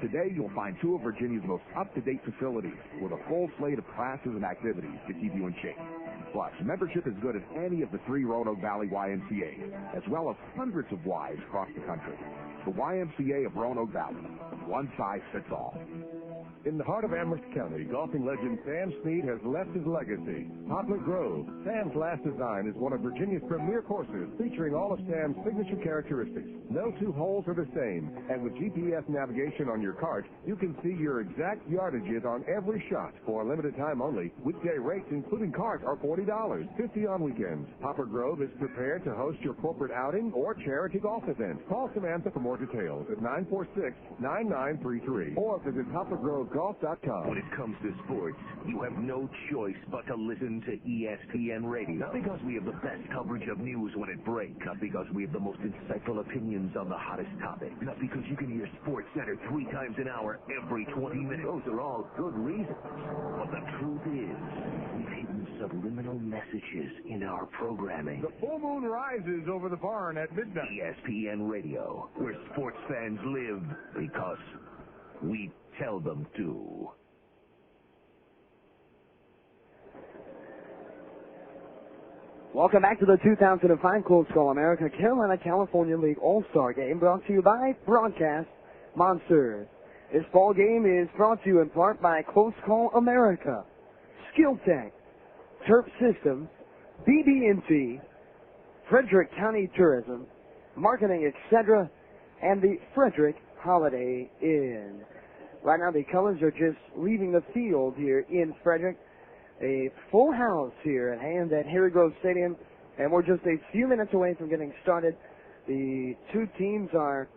Today, you'll find two of Virginia's most up-to-date facilities with a full slate of classes and activities to keep you in shape. Plus, membership is good at any of the 3 Roanoke Valley YMCA's, as well as hundreds of Ys across the country. The YMCA of Roanoke Valley. One size fits all. In the heart of Amherst County, golfing legend Sam Snead has left his legacy. Poplar Grove, Sam's last design, is one of Virginia's premier courses, featuring all of Sam's signature characteristics. No two holes are the same, and with GPS navigation on your cart, you can see your exact yardages on every shot. For a limited time only, weekday rates, including cart, are $40, $50 on weekends. Poplar Grove is prepared to host your corporate outing or charity golf event. Call Samantha for more details at 946-9933 or visit poplargrovegolf.com. When it comes to sports, you have no choice but to listen to ESPN Radio. Not because we have the best coverage of news when it breaks, not because we have the most insightful opinions on the hottest topics, not because you can hear Sports Center 3 times an hour every 20 minutes. Those are all good reasons. But the truth is, we've hidden subliminal messages in our programming. The full moon rises over the barn at midnight. ESPN Radio, where sports fans live because we tell them to. Welcome back to the 2005 Close Call America Carolina-California League All-Star Game, brought to you by Broadcast Monsters. This ball game is brought to you in part by Close Call America, Skill Tech, Terp Systems, BB&T, Frederick County Tourism, Marketing, etc., and the Frederick Holiday Inn. Right now the colors are just leaving the field here in Frederick. A full house here at hand at Harry Grove Stadium, and we're just a few minutes away from getting started. The two teams are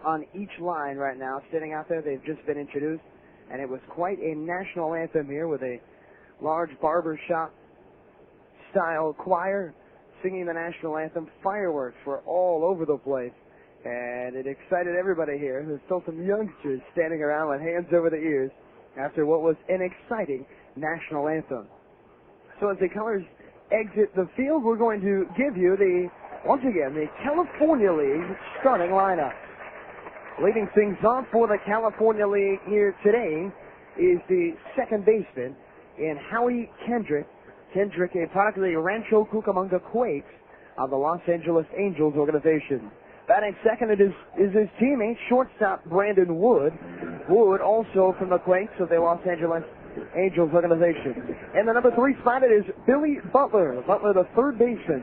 on each line right now, sitting out there. They've just been introduced, and it was quite a national anthem here with a large barbershop style choir singing the national anthem. Fireworks were all over the place, and it excited everybody here. There's still some youngsters standing around with hands over their ears after what was an exciting national anthem. So as the colors exit the field, we're going to give you once again, the California League starting lineup. Leading things off for the California League here today is the second baseman in Howie Kendrick. Kendrick, a product of the Rancho Cucamonga Quakes of the Los Angeles Angels organization. Batting second is his teammate, shortstop Brandon Wood. Wood also from the Quakes of the Los Angeles Angels organization. And the number 3 spot is Billy Butler. Butler, the third baseman.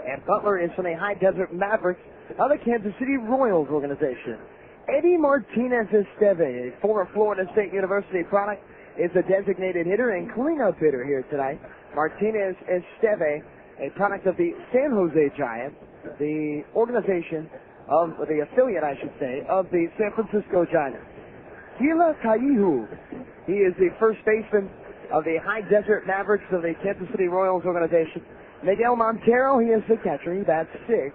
And Butler is from the High Desert Mavericks of the Kansas City Royals organization. Eddie Martinez Esteve, a former Florida State University product, is the designated hitter and cleanup hitter here tonight. Martinez Esteve, a product of the San Jose Giants, the organization of the affiliate, I should say, of the San Francisco Giants. Gila Kaihu, he is the first baseman of the High Desert Mavericks of the Kansas City Royals organization. Miguel Montero, he is the catcher. He bats 6th.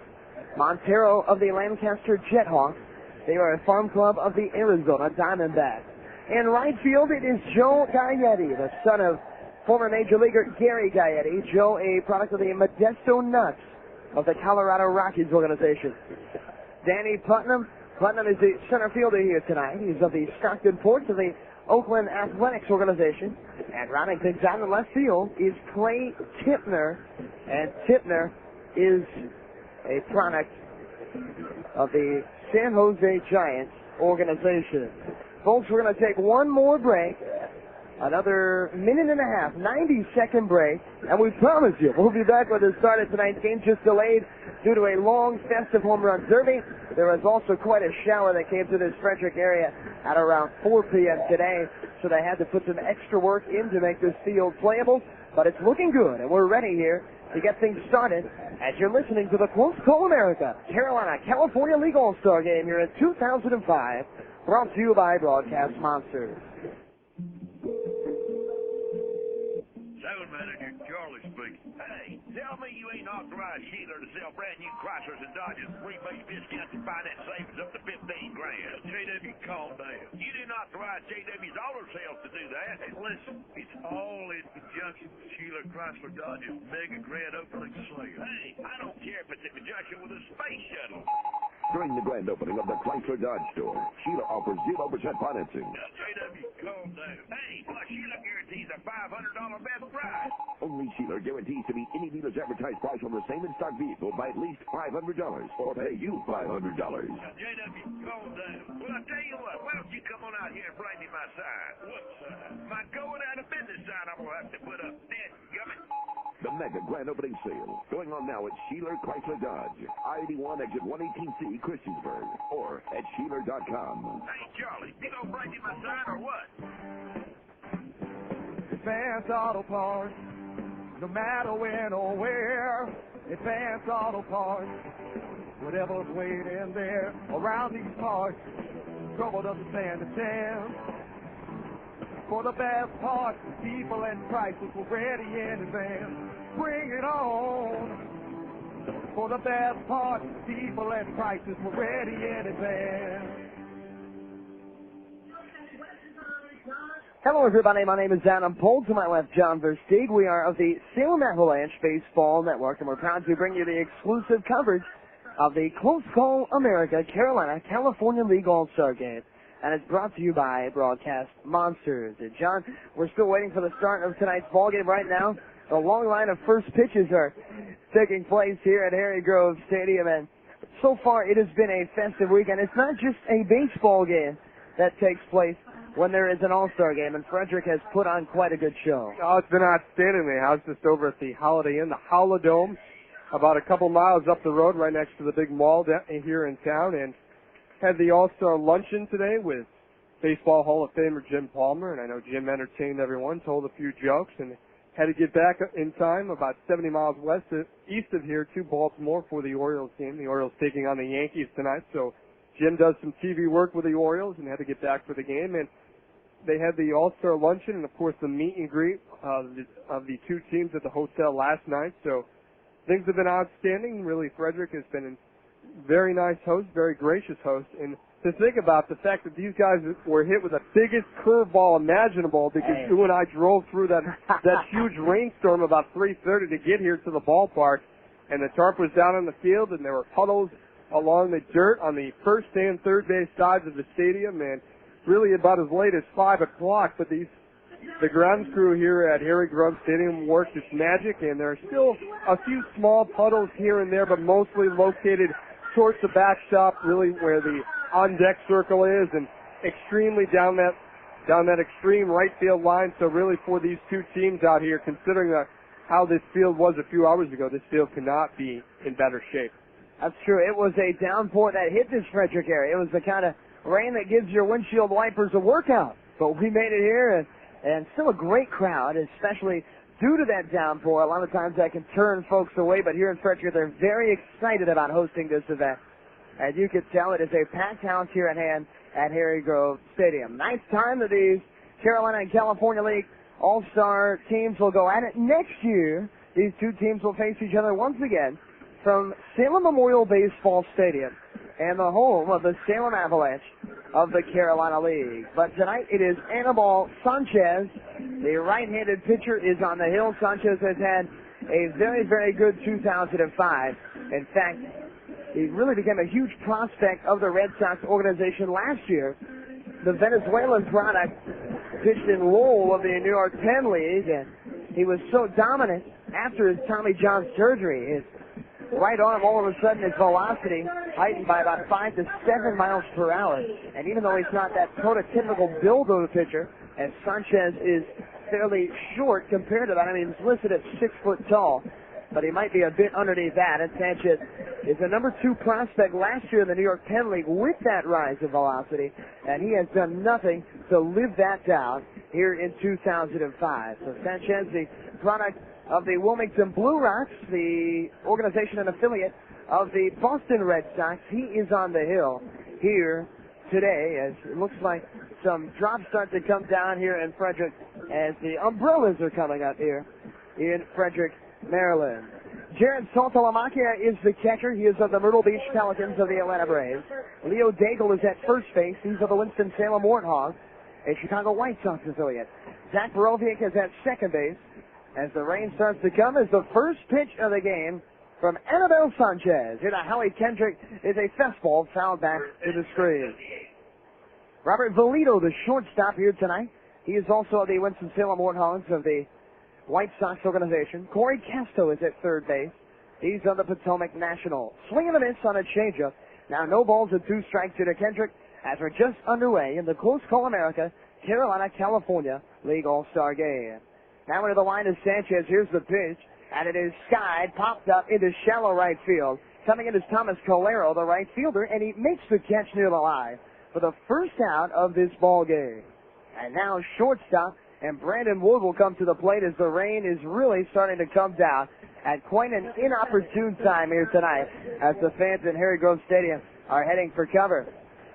Montero of the Lancaster Jethawks. They are a farm club of the Arizona Diamondbacks. In right field, it is Joe Gaetti, the son of former Major Leaguer Gary Gaetti. Joe, a product of the Modesto Nuts of the Colorado Rockies organization. Danny Putnam. Putnam is the center fielder here tonight. He's of the Stockton Ports of the Oakland Athletics organization. And rounding things out in left field is Clay Tipner. And Tipner is a product of the San Jose Giants organization. Folks, we're going to take one more break. Another minute and a half, 90-second break, and we promise you we'll be back with the start of tonight's game, just delayed due to a long festive home run derby. There was also quite a shower that came through this Frederick area at around 4 p.m. today, so they had to put some extra work in to make this field playable, but it's looking good, and we're ready here to get things started as you're listening to the Close Call America Carolina-California League All-Star Game here in 2005, brought to you by Broadcast Monsters. Sales Manager Charlie speaking. Hey, tell me you ain't authorized Sheeler to sell brand new Chryslers and Dodges rebate discounts and finance savings up to $15,000. JW, calm down. You didn't authorize JW's auto sales to do that. Hey, listen, it's all in conjunction with Sheeler Chrysler Dodge's mega grand opening sale. Hey, I don't care if it's in conjunction with a space shuttle. During the grand opening of the Chrysler Dodge store, Sheila offers 0% financing. JW, calm down. Hey, plus Sheila guarantees a $500 best price. Only Sheila guarantees to meet any dealer's advertised price on the same in-stock vehicle by at least $500 or pay you $500. JW, calm down. Well, I tell you what, why don't you come on out here and bring me my sign? What sign? My going out of business sign I'm going to have to put up. Dadgummit. The mega grand opening sale going on now at Sheila Chrysler Dodge, I-81 exit 118C, Christiansburg, or at Sheila.com. Hey, Charlie, you gonna bring me my sign or what? Advance Auto Parts, no matter when or where. Advance Auto Parts, whatever's waiting there around these parts, trouble doesn't stand a chance. For the best parts, people and prices were ready in advance. Bring it on. For the best parts, people and prices were ready in advance. Hello, everybody. My name is Adam Pohl. To my left, John Versteeg. We are of the Salem Avalanche Baseball Network, and we're proud to bring you the exclusive coverage of the Close Call America Carolina California League All-Star Game. And it's brought to you by Broadcast Monsters. And John, we're still waiting for the start of tonight's ball game right now. The long line of first pitches are taking place here at Harry Grove Stadium, and so far it has been a festive weekend. It's not just a baseball game that takes place when there is an All-Star game, and Frederick has put on quite a good show. Oh, it's been outstanding. I was just over at the Holiday Inn, the Holodome, about a couple miles up the road right next to the big mall here in town, and had the All-Star luncheon today with Baseball Hall of Famer Jim Palmer, and I know Jim entertained everyone, told a few jokes, and had to get back in time about 70 miles east of here to Baltimore for the Orioles game. The Orioles taking on the Yankees tonight, so Jim does some TV work with the Orioles and had to get back for the game, and they had the All-Star luncheon and, of course, the meet and greet of the two teams at the hotel last night, so things have been outstanding. Really, Frederick has been a very nice host, very gracious host, and to think about the fact that these guys were hit with the biggest curveball imaginable because you and I drove through that huge rainstorm about 3:30 to get here to the ballpark, and the tarp was down on the field, and there were puddles along the dirt on the first and third base sides of the stadium, and really about as late as 5 o'clock, but the grounds crew here at Harry Grove Stadium worked its magic, and there are still a few small puddles here and there, but mostly located towards the backstop, really where the on-deck circle is, and extremely down that extreme right field line. So really for these two teams out here, considering how this field was a few hours ago, this field cannot be in better shape. That's true. It was a downpour that hit this Frederick area. It was the kind of rain that gives your windshield wipers a workout. But we made it here, and still a great crowd, especially due to that downpour. A lot of times that can turn folks away, but here in Frederick, they're very excited about hosting this event. As you can tell, it is a packed house here at hand at Harry Grove Stadium. Nice time that these Carolina and California League All-Star teams will go at it. Next year, these two teams will face each other once again from Salem Memorial Baseball Stadium and the home of the Salem Avalanche of the Carolina League. But tonight it is Aníbal Sánchez. The right-handed pitcher is on the hill. Sánchez has had a very, very good 2005. In fact, he really became a huge prospect of the Red Sox organization last year. The Venezuelan product pitched in Lowell of the New York Penn League, and he was so dominant after his Tommy John surgery. His right arm, all of a sudden, his velocity heightened by about 5 to 7 miles per hour. And even though he's not that prototypical build of a pitcher, as Sánchez is fairly short compared to that. I mean, he's listed at 6 foot tall, but he might be a bit underneath that. And Sánchez is the number 2 prospect last year in the New York Penn League with that rise of velocity, and he has done nothing to live that down here in 2005. So Sánchez, the product of the Wilmington Blue Rocks, the organization and affiliate of the Boston Red Sox, he is on the hill here today, as it looks like some drops start to come down here in Frederick as the umbrellas are coming up here in Frederick, Maryland. Jared Saltalamacchia is the catcher. He is of the Myrtle Beach Pelicans of the Atlanta Braves. Leo Daigle is at first base. He's of the Winston-Salem Warthogs, a Chicago White Sox affiliate. Zach Borowiak is at second base. As the rain starts to come, as the first pitch of the game from Aníbal Sánchez. Here to Howie Kendrick is a fastball fouled back to the screen. Robert Valito, the shortstop here tonight. He is also the Winston-Salem Warthogs of the White Sox organization. Corey Casto is at third base. He's on the Potomac National. Swing and a miss on a changeup. Now no balls and 2 strikes here to Kendrick as we're just underway in the Close Call America Carolina-California League All-Star Game. Now into the line is Sánchez. Here's the pitch, and it is skied, popped up into shallow right field. Coming in is Thomas Calero, the right fielder, and he makes the catch near the line for the first out of this ball game. And now shortstop and Brandon Wood will come to the plate as the rain is really starting to come down at quite an inopportune time here tonight as the fans in Harry Grove Stadium are heading for cover.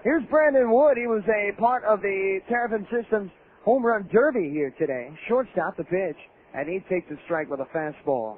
Here's Brandon Wood. He was a part of the Terrapin Systems home run derby here today. Shortstop the pitch, and he takes a strike with a fastball.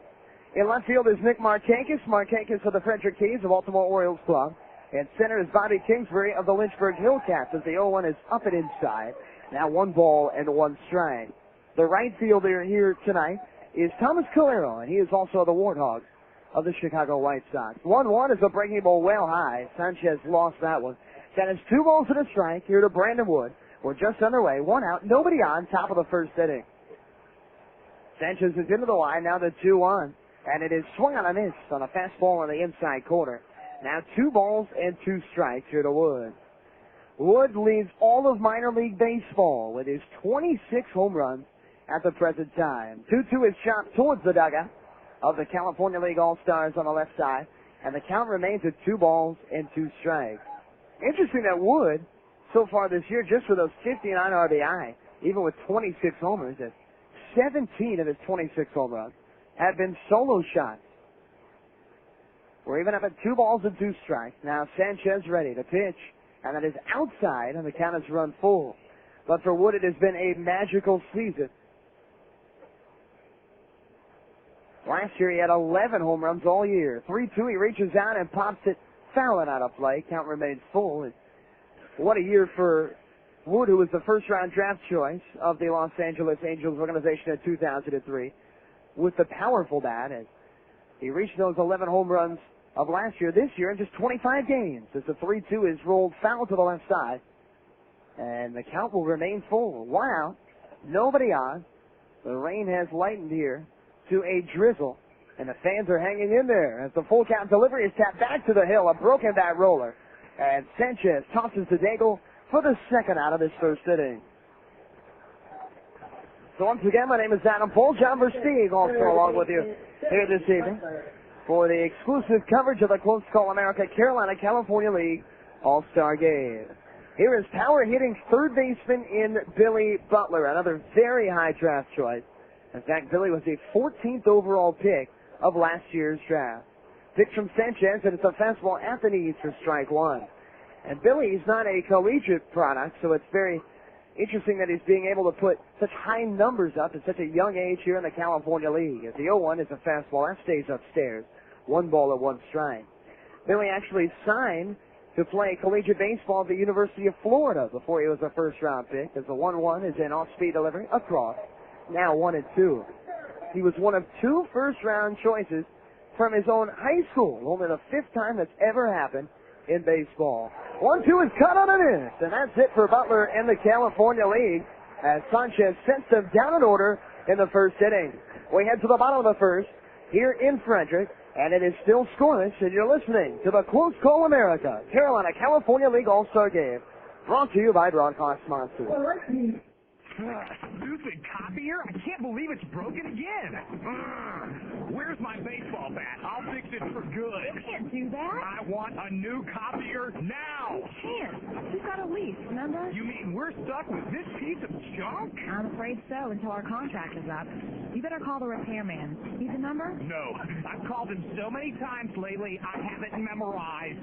In left field is Nick Markakis. Markakis of the Frederick Keys, the Baltimore Orioles club. And center is Bobby Kingsbury of the Lynchburg Hillcats as the 0-1 is up and inside. Now 1 ball and 1 strike. The right fielder here tonight is Thomas Calero, and he is also the Warthogs of the Chicago White Sox. 1-1 is a breaking ball well high. Sanchez lost that one. That is 2 balls and a strike here to Brandon Wood. We're just underway. 1 out, nobody on, top of the first inning. Sanchez is into the line, now the 2-1. And it is swung on a miss on a fastball on the inside corner. Now 2 balls and 2 strikes here to Wood. Wood leads all of minor league baseball with his 26 home runs at the present time. 2-2 is chopped towards the dugout of the California League All-Stars on the left side. And the count remains at 2 balls and 2 strikes. Interesting that Wood, so far this year, just for those 59 RBI, even with 26 homers, 17 of his 26 home runs have been solo shots. We're even up at 2 balls and 2 strikes. Now Sanchez ready to pitch, and that is outside, and the count has run full. But for Wood, it has been a magical season. Last year, he had 11 home runs all year. 3-2, he reaches out and pops it fouling out of play. Count remains full. And what a year for Wood, who was the first-round draft choice of the Los Angeles Angels organization in 2003, with the powerful bat. And he reached those 11 home runs of last year, this year, in just 25 games, as the 3-2 is rolled foul to the left side. And the count will remain full. 1 out, nobody on. The rain has lightened here to a drizzle, and the fans are hanging in there as the full count delivery is tapped back to the hill, a broken bat roller. And Sanchez tosses the Daigle for the second out of this first inning. So once again, my name is Adam Pohl. John Versteeg also along with you here this evening for the exclusive coverage of the Close Call America Carolina-California League All-Star Game. Here is power hitting third baseman in Billy Butler, another very high draft choice. In fact, Billy was the 14th overall pick of last year's draft. Pitch from Sanchez, and it's a fastball at the knees for strike 1. And Billy's not a collegiate product, so it's very interesting that he's being able to put such high numbers up at such a young age here in the California League. As the 0-1 is a fastball, that stays upstairs. 1 ball and 1 strike. Billy actually signed to play collegiate baseball at the University of Florida before he was a first-round pick, as the 1-1 is an off-speed delivery across. Now 1-2. He was one of 2 first-round choices from his own high school. Only the 5th time that's ever happened in baseball. 1-2 is cut on a miss, and that's it for Butler and the California League as Sanchez sets them down in order in the first inning. We head to the bottom of the first here in Frederick, and it is still scoreless, and you're listening to the Close Call America Carolina-California League All-Star Game, brought to you by Broadcast Sponsors. Stupid copier! I can't believe it's broken again! Where's my baseball bat? I'll fix it for good. You can't do that. I want a new copier now! You can't. We've got a lease, remember? You mean we're stuck with this piece of junk? I'm afraid so, until our contract is up. You better call the repairman. Need the number? No. I've called him so many times lately, I have it memorized.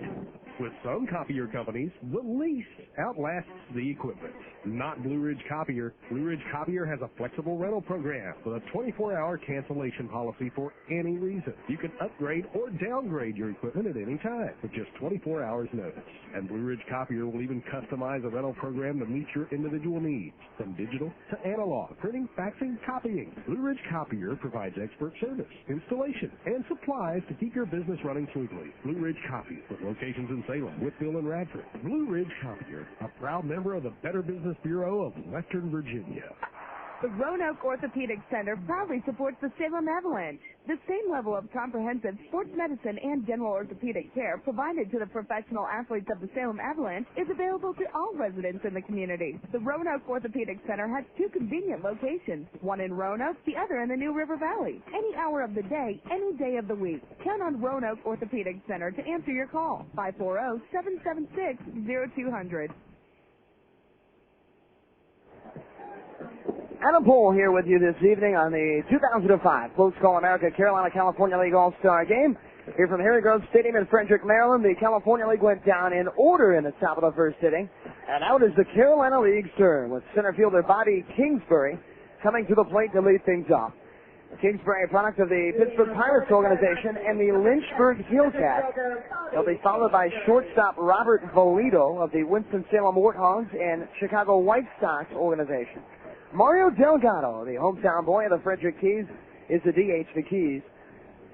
With some copier companies, the lease outlasts the equipment. Not Blue Ridge Copier. Blue Ridge Copier has a flexible rental program with a 24-hour cancellation policy for any reason. You can upgrade or downgrade your equipment at any time with just 24 hours notice. And Blue Ridge Copier will even customize a rental program to meet your individual needs, from digital to analog, printing, faxing, copying. Blue Ridge Copier provides expert service, installation, and supplies to keep your business running smoothly. Blue Ridge Copier, with locations in Salem, Whitfield, and Radford. Blue Ridge Copier, a proud member of the Better Business Bureau of Western Virginia. The Roanoke Orthopedic Center proudly supports the Salem Avalanche. The same level of comprehensive sports medicine and general orthopedic care provided to the professional athletes of the Salem Avalanche is available to all residents in the community. The Roanoke Orthopedic Center has 2 convenient locations, one in Roanoke, the other in the New River Valley. Any hour of the day, any day of the week. Count on Roanoke Orthopedic Center to answer your call. 540-776-0200. Adam Pohl here with you this evening on the 2005 Close Call America Carolina California League All-Star Game. Here from Harry Grove Stadium in Frederick, Maryland, the California League went down in order in the top of the first inning. And out is the Carolina League's turn with center fielder Bobby Kingsbury coming to the plate to lead things off. Kingsbury, a product of the Pittsburgh Pirates organization and the Lynchburg Hillcats. They'll be followed by shortstop Robert Volito of the Winston-Salem Warthogs and Chicago White Sox organization. Mario Delgado, the hometown boy of the Frederick Keys, is the DH for Keys,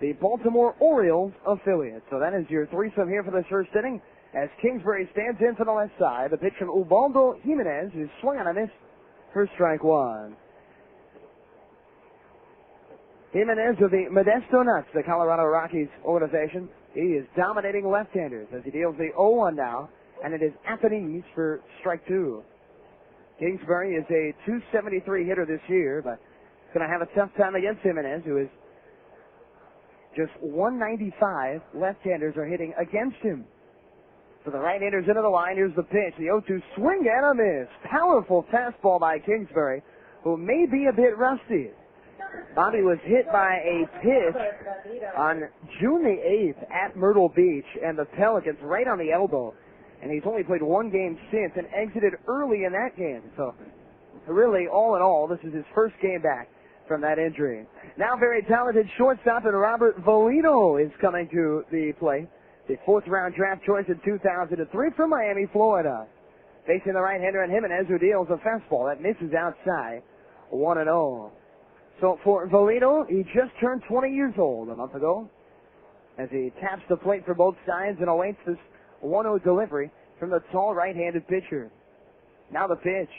the Baltimore Orioles affiliate. So that is your threesome here for this first inning as Kingsbury stands in for the left side. The pitch from Ubaldo Jimenez, who swung on a miss for strike one. Jimenez of the Modesto Nuts, the Colorado Rockies organization. He is dominating left-handers as he deals the 0-1 now, and it is at the knees for strike two. Kingsbury is a .273 hitter this year, but going to have a tough time against Jimenez, who is just .195 left-handers are hitting against him. So the right-handers into the line. Here's the pitch. The 0-2 swing and a miss. Powerful fastball by Kingsbury, who may be a bit rusty. Bobby was hit by a pitch on June the 8th at Myrtle Beach, and the Pelicans right on the elbow. And he's only played one game since and exited early in that game. So really, all in all, this is his first game back from that injury. Now very talented shortstop and Robert Volito is coming to the plate. The 4th-round draft choice in 2003 from Miami, Florida. Facing the right-hander and Jimenez, who deals a fastball that misses outside, 1-0. So for Volito, he just turned 20 years old a month ago as he taps the plate for both sides and awaits this 1-0 delivery from the tall right-handed pitcher. Now the pitch.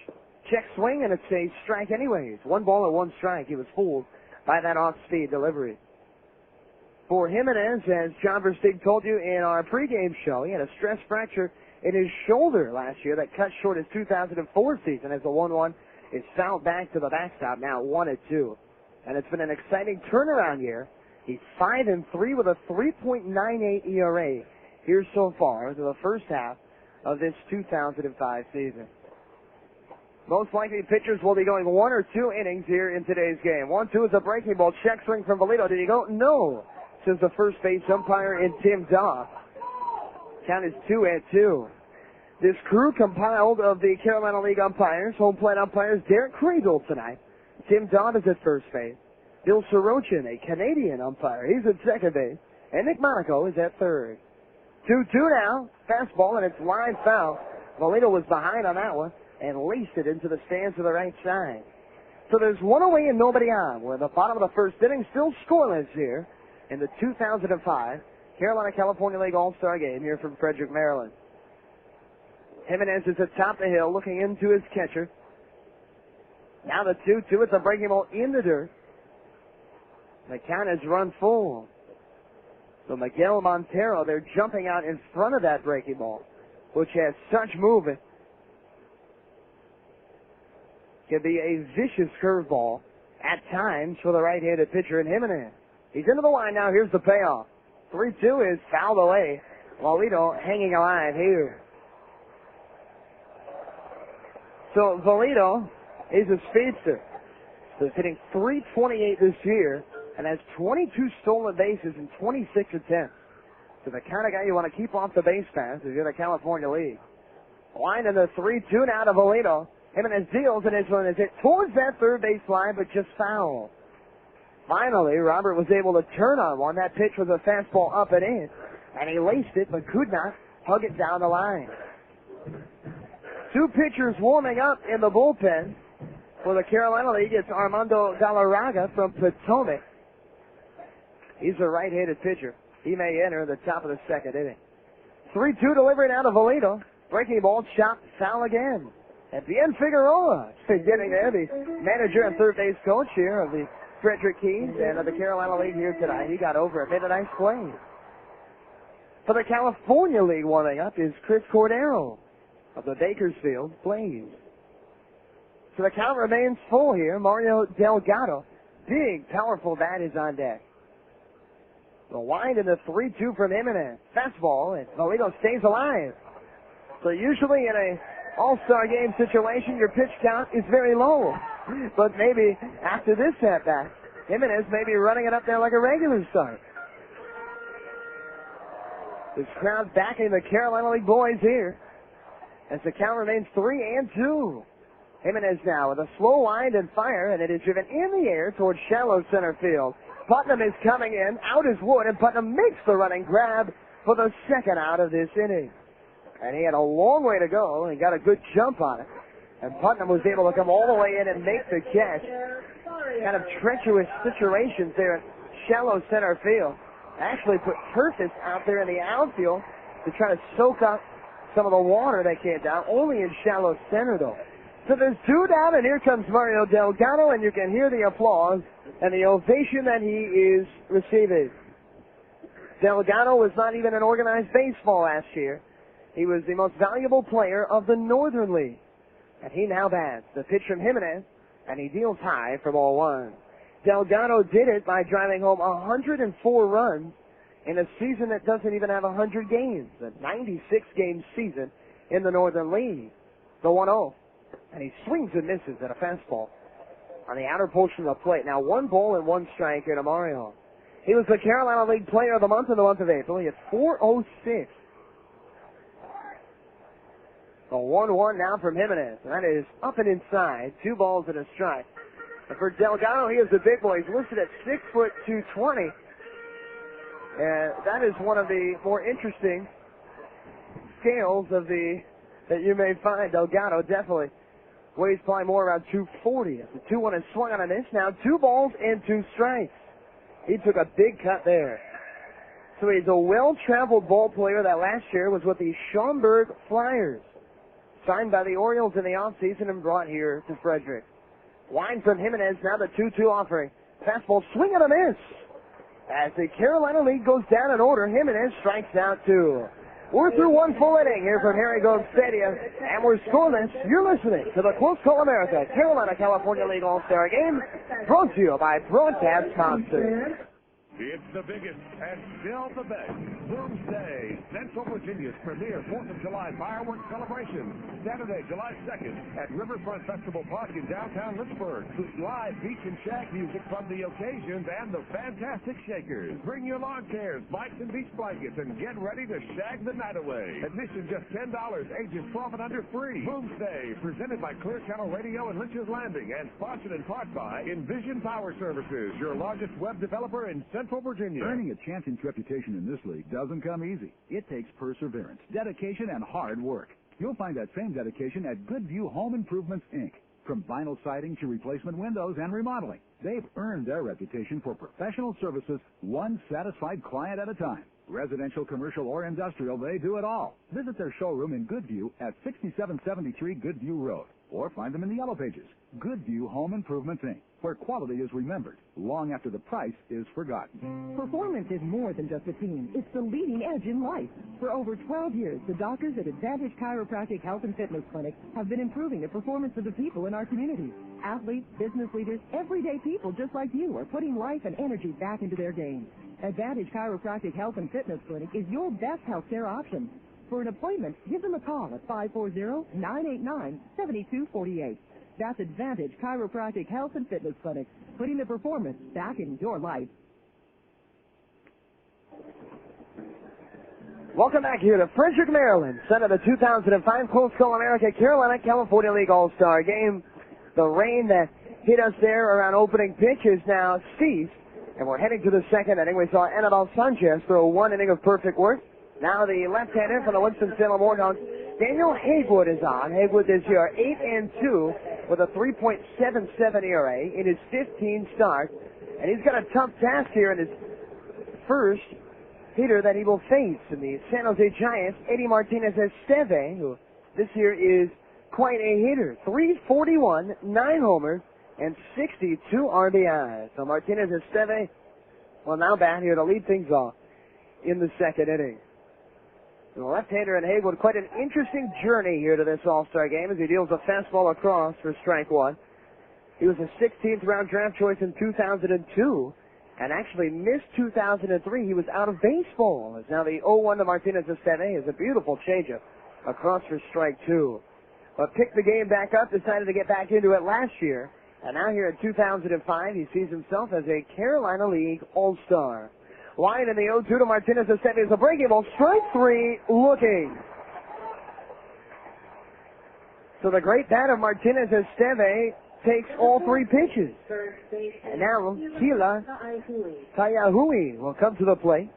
Check swing, and it's a strike anyways. 1 ball and 1 strike. He was fooled by that off-speed delivery. For Jimenez, as John Versteeg told you in our pregame show, he had a stress fracture in his shoulder last year that cut short his 2004 season as the 1-1 is fouled back to the backstop, now 1-2. And it's been an exciting turnaround year. He's 5-3 with a 3.98 ERA here so far to the first half of this 2005 season. Most likely pitchers will be going 1 or 2 innings here in today's game. 1-2 is a breaking ball. Check swing from Volito. Did he go? No, says the first base umpire in Tim Doff. Count is 2-2. This crew compiled of the Carolina League umpires, home plate umpires, Derek Cradle tonight. Tim Dodd is at first base. Bill Sorochin, a Canadian umpire, he's at second base. And Nick Monaco is at third. 2-2 now. Fastball, and it's line foul. Volito was behind on that one and laced it into the stands to the right side. So there's one away and nobody on. We're at the bottom of the first inning, still scoreless here in the 2005 Carolina California League All-Star Game here from Frederick, Maryland. Jimenez is atop the hill looking into his catcher. Now the 2-2, it's a breaking ball in the dirt. The count has run full. So Miguel Montero, they're jumping out in front of that breaking ball, which has such movement. Can be a vicious curveball at times for the right-handed pitcher in Jimenez. He's into the line now. Here's the payoff. 3-2 is fouled away. Volito hanging alive here. So Volito is a speedster. So he's hitting .328 this year and has 22 stolen bases in 26 attempts. So the kind of guy you want to keep off the base pass if you're the California League. Line in the 3-2 now to Volito. Jimenez deals, and this one is hit towards that third base line, but just foul. Finally, Robert was able to turn on one. That pitch was a fastball up and in, and he laced it, but could not hug it down the line. 2 pitchers warming up in the bullpen For the Carolina League, it's Armando Galarraga from Potomac. He's a right-handed pitcher. He may enter the top of the second inning. 3-2 delivery now to Valito. Breaking ball, chopped, foul again. And bien Figueroa getting there, the manager and third base coach here of the Frederick Keys and of the Carolina League here tonight. He got over a nice play. For the California League warming up is Chris Cordero of the Bakersfield Blaze. So the count remains full here. Mario Delgado, big, powerful bat is on deck. The wind and the 3-2 from Jimenez. Fastball, and Valito stays alive. So usually in a all-star game situation, your pitch count is very low. But maybe after this at-bat, Jimenez may be running it up there like a regular start. This crowd backing the Carolina League boys here as the count remains 3-2. Jimenez now with a slow wind and fire, and it is driven in the air towards shallow center field. Putnam is coming in, out is Wood, and Putnam makes the running grab for the second out of this inning. And he had a long way to go and got a good jump on it. And Putnam was able to come all the way in and make the catch. Kind of treacherous situations there in shallow center field. Actually put Turfus out there in the outfield to try to soak up some of the water that came down, only in shallow center though. So there's two down, and here comes Mario Delgado, and you can hear the applause and the ovation that he is receiving. Delgado was not even in organized baseball last year. He was the most valuable player of the Northern League. And he now bats. The pitch from Jimenez, and he deals high for ball one. Delgado did it by driving home 104 runs in a season that doesn't even have 100 games, a 96-game season in the Northern League. The 1-0. And he swings and misses at a fastball on the outer portion of the plate. Now 1 ball and 1 strike here to Mario. He was the Carolina League Player of the Month in the month of April. He had 406. A 1-1 now from Jimenez. And that is up and inside. 2 balls and a strike. And for Delgado, he is a big boy. He's listed at 6'220". And that is one of the more interesting scales of that you may find. Delgado definitely weighs probably more around 240. The 2-1 is swung on a miss. Now 2 balls and 2 strikes. He took a big cut there. So he's a well-traveled ball player that last year was with the Schaumburg Flyers. Signed by the Orioles in the offseason and brought here to Frederick. Wind from Jimenez, now the 2-2 offering. Fastball swing and a miss. As the Carolina League goes down in order, Jimenez strikes out 2. We're through 1 full inning here from Harry Gold Stadium, and we're scoreless. You're listening to the Close Call America Carolina California League All-Star Game, brought to you by Broadcast Sponsors. It's the biggest and still the best. Doomsday, Central Virginia's premier 4th of July fireworks celebration. Saturday, July 2nd at Riverfront Festival Park in downtown Lynchburg. With live beach and shag music from the occasions and the Fantastic Shakers. Bring your lawn chairs, bikes, and beach blankets and get ready to shag the night away. Admission just $10, ages 12 and under free. Doomsday, presented by Clear Channel Radio and Lynch's Landing and sponsored in part by Envision Power Services, your largest web developer in Central Virginia. Earning a champion's reputation in this league doesn't come easy. It takes perseverance, dedication, and hard work. You'll find that same dedication at Goodview Home Improvements, Inc. From vinyl siding to replacement windows and remodeling, they've earned their reputation for professional services, one satisfied client at a time. Residential, commercial, or industrial, they do it all. Visit their showroom in Goodview at 6773 Goodview Road, or find them in the Yellow Pages. Goodview Home Improvements, Inc., where quality is remembered long after the price is forgotten. Performance is more than just a team. It's the leading edge in life. For over 12 years, the doctors at Advantage Chiropractic Health and Fitness Clinic have been improving the performance of the people in our communities. Athletes, business leaders, everyday people just like you are putting life and energy back into their game. Advantage Chiropractic Health and Fitness Clinic is your best health care option. For an appointment, give them a call at 540-989-7248. That's Advantage Chiropractic Health and Fitness Clinic, putting the performance back in your life. Welcome back here to Frederick, Maryland, site of the 2005 Close Call America Carolina California League All-Star Game. The rain that hit us there around opening pitch is now ceased, and we're heading to the second inning. We saw Aníbal Sánchez throw 1 inning of perfect work. Now the left-hander from the Winston-Salem Warhawks, Daniel Haywood, is on. Haywood this year 8-2 with a 3.77 ERA in his 15 starts. And he's got a tough task here in his first hitter that he will face in the San Jose Giants, Eddie Martinez-Esteve, who this year is quite a hitter. 341, 9 homers, and 62 RBIs. So Martinez-Esteve will now bat here to lead things off in the second inning. The left-hander in Haywood, quite an interesting journey here to this All-Star game as he deals a fastball across for strike one. He was a 16th round draft choice in 2002 and actually missed 2003. He was out of baseball. As now the 0-1 to Martinez-Esteve is a beautiful changeup across for strike two. But picked the game back up, decided to get back into it last year. And now here in 2005, he sees himself as a Carolina League All-Star. Wide in the 0-2 to Martinez-Esteve is a breaking ball. Strike three, looking. So the great bat of Martinez-Esteve takes all three pitches. And now Kila Kayahui will come to the plate.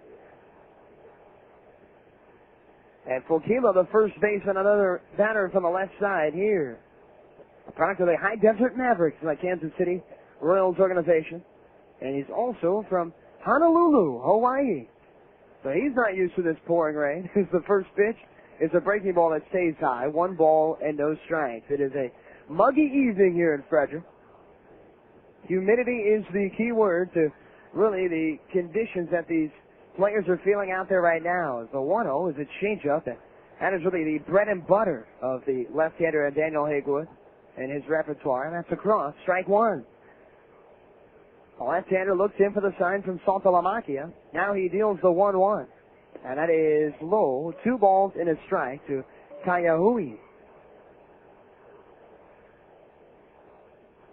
And for Kila, the first baseman, another batter from the left side here. A product of the High Desert Mavericks, the Kansas City Royals organization. And he's also from Honolulu, Hawaii. So he's not used to this pouring rain. The first pitch is a breaking ball that stays high. 1 ball and no strikes. It is a muggy evening here in Frederick. Humidity is the key word to really the conditions that these players are feeling out there right now. The 1-0 is a changeup. That is really the bread and butter of the left-hander Daniel Haywood in his repertoire. And that's across. Strike one. The left-hander looks in for the sign from Saltalamacchia. Now he deals the 1-1. And that is low. 2 balls and a strike to Kayahui.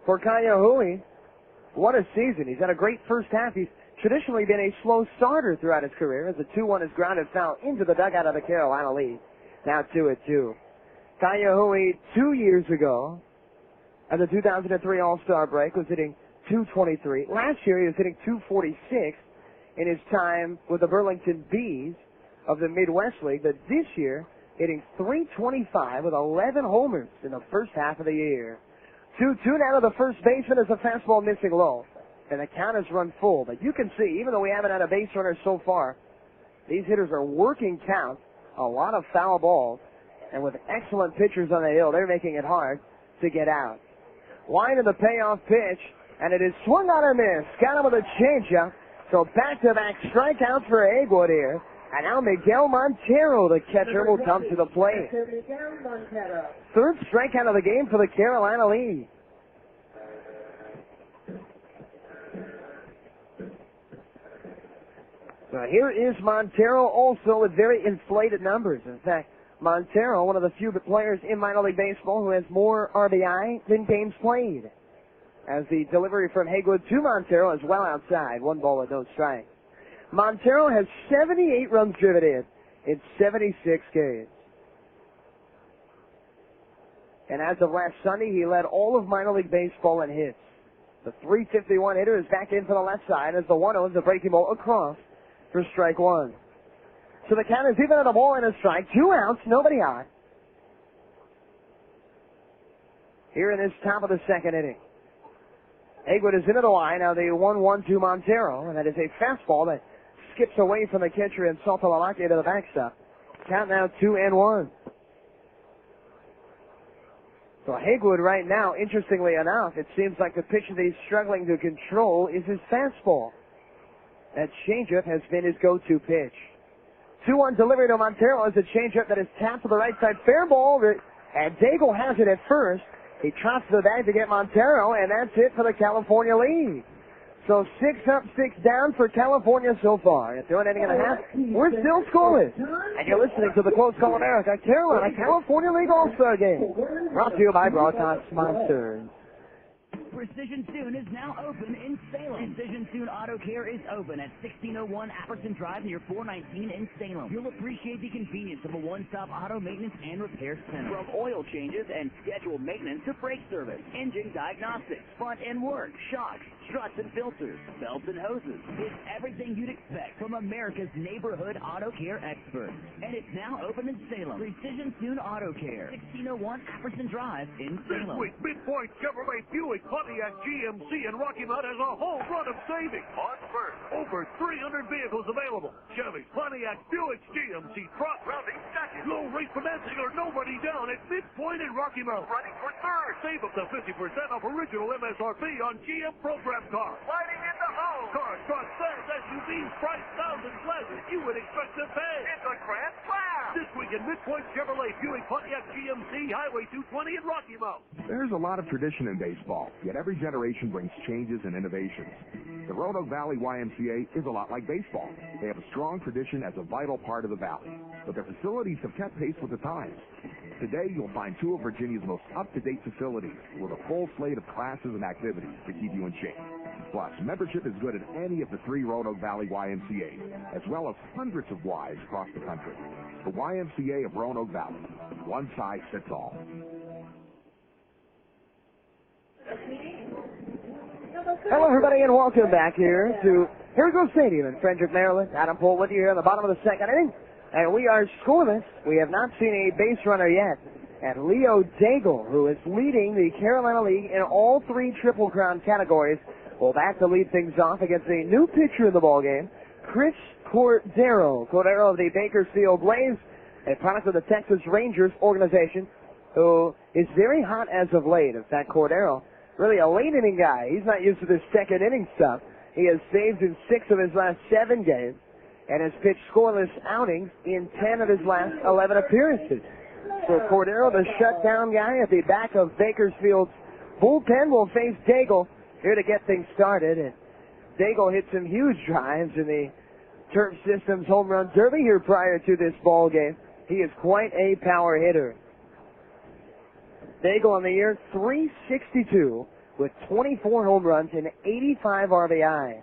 For Kayahui, what a season. He's had a great first half. He's traditionally been a slow starter throughout his career as the 2-1 is grounded foul into the dugout of the Carolina League. Now 2-2. Kayahui 2 years ago at the 2003 All-Star break was hitting .223. Last year he was hitting .246 in his time with the Burlington Bees of the Midwest League, but this year hitting .325 with 11 homers in the first half of the year. 2-2 now to the first baseman as a fastball missing low. And the count has run full. But you can see, even though we haven't had a base runner so far, these hitters are working counts, a lot of foul balls, and with excellent pitchers on the hill, they're making it hard to get out. Wide of the payoff pitch, and it is swung on and missed. Got him with a changeup. So back-to-back strikeouts for Haywood here. And now Miguel Montero, the catcher, will come to the plate. Third strikeout of the game for the Carolina League. So here is Montero also with very inflated numbers. In fact, Montero, one of the few players in minor league baseball who has more RBI than games played. As the delivery from Haywood to Montero is well outside. 1 ball with no strike. Montero has 78 runs driven in 76 games. And as of last Sunday, he led all of minor league baseball in hits. The .351 hitter is back in for the left side as the 1-0 is a breaking ball across for strike one. So the count is even at a ball and a strike. 2 outs, nobody out. Here in this top of the second inning. Haywood is into the line. Now the 1-1 to Montero, and that is a fastball that skips away from the catcher and Saltalamacchia to the backstop. Count now 2-1. So Haywood right now, interestingly enough, it seems like the pitch that he's struggling to control is his fastball. That changeup has been his go-to pitch. 2-1 delivery to Montero is a changeup that is tapped to the right side. Fair ball, and Daigle has it at first. He trots to the bag to get Montero, and that's it for the California League. So 6 up, 6 down for California so far. At 2 inning and a half, we're still scoreless. And you're listening to the Close Call America Carolina California League All-Star Game. Brought to you by Broadcast Sponsors. Precision Tune is now open in Salem. Precision Tune Auto Care is open at 1601 Apperson Drive near 419 in Salem. You'll appreciate the convenience of a one-stop auto maintenance and repair center. From oil changes and scheduled maintenance to brake service, engine diagnostics, front end work, shocks, struts and filters, belts and hoses. It's everything you'd expect from America's neighborhood auto care expert. And it's now open in Salem. Precision Tune Auto Care, 1601 Apperson Drive in This Salem. week, Midpoint Chevrolet Buick Pontiac GMC and Rocky Mount has a whole run of savings. On first, over 300 vehicles available. Chevy, Pontiac, Buick, GMC, truck, rounding second. Low rate financing or nobody down at Midpoint and Rocky Mount. Running for third. Save up to 50% off original MSRP on GM program cars. Lighting in the home. Cars, trucks, vans, SUVs, priced thousands less than you would expect to pay. It's a grand slam. This week in Midpoint Chevrolet Buick Pontiac GMC, Highway 220 in Rocky Mount. There's a lot of tradition in baseball, yet every generation brings changes and innovations. The Roanoke Valley YMCA is a lot like baseball. They have a strong tradition as a vital part of the valley, but their facilities have kept pace with the times. Today, you'll find two of Virginia's most up-to-date facilities with a full slate of classes and activities to keep you in shape. Plus, membership is good at any of the 3 Roanoke Valley YMCA's, as well as hundreds of Ys across the country. The YMCA of Roanoke Valley. One size fits all. Hello, everybody, and welcome back here to Figueroa Stadium in Frederick, Maryland. Adam Pohl with you here in the bottom of the second inning, and we are scoreless. We have not seen a base runner yet. And Leo Daigle, who is leading the Carolina League in all 3 Triple Crown categories, will back to lead things off against a new pitcher in the ballgame, Chris Cordero. Cordero of the Bakersfield Blaze, a product of the Texas Rangers organization, who is very hot as of late. In fact, Cordero, really a late inning guy. He's not used to this second inning stuff. He has saved in 6 of his last 7 games and has pitched scoreless outings in 10 of his last 11 appearances. So Cordero, the shutdown guy at the back of Bakersfield's bullpen, will face Daigle here to get things started. And Daigle hit some huge drives in the Turf Systems Home Run Derby here prior to this ball game. He is quite a power hitter. Daigle on the year, 362 with 24 home runs and 85 RBI.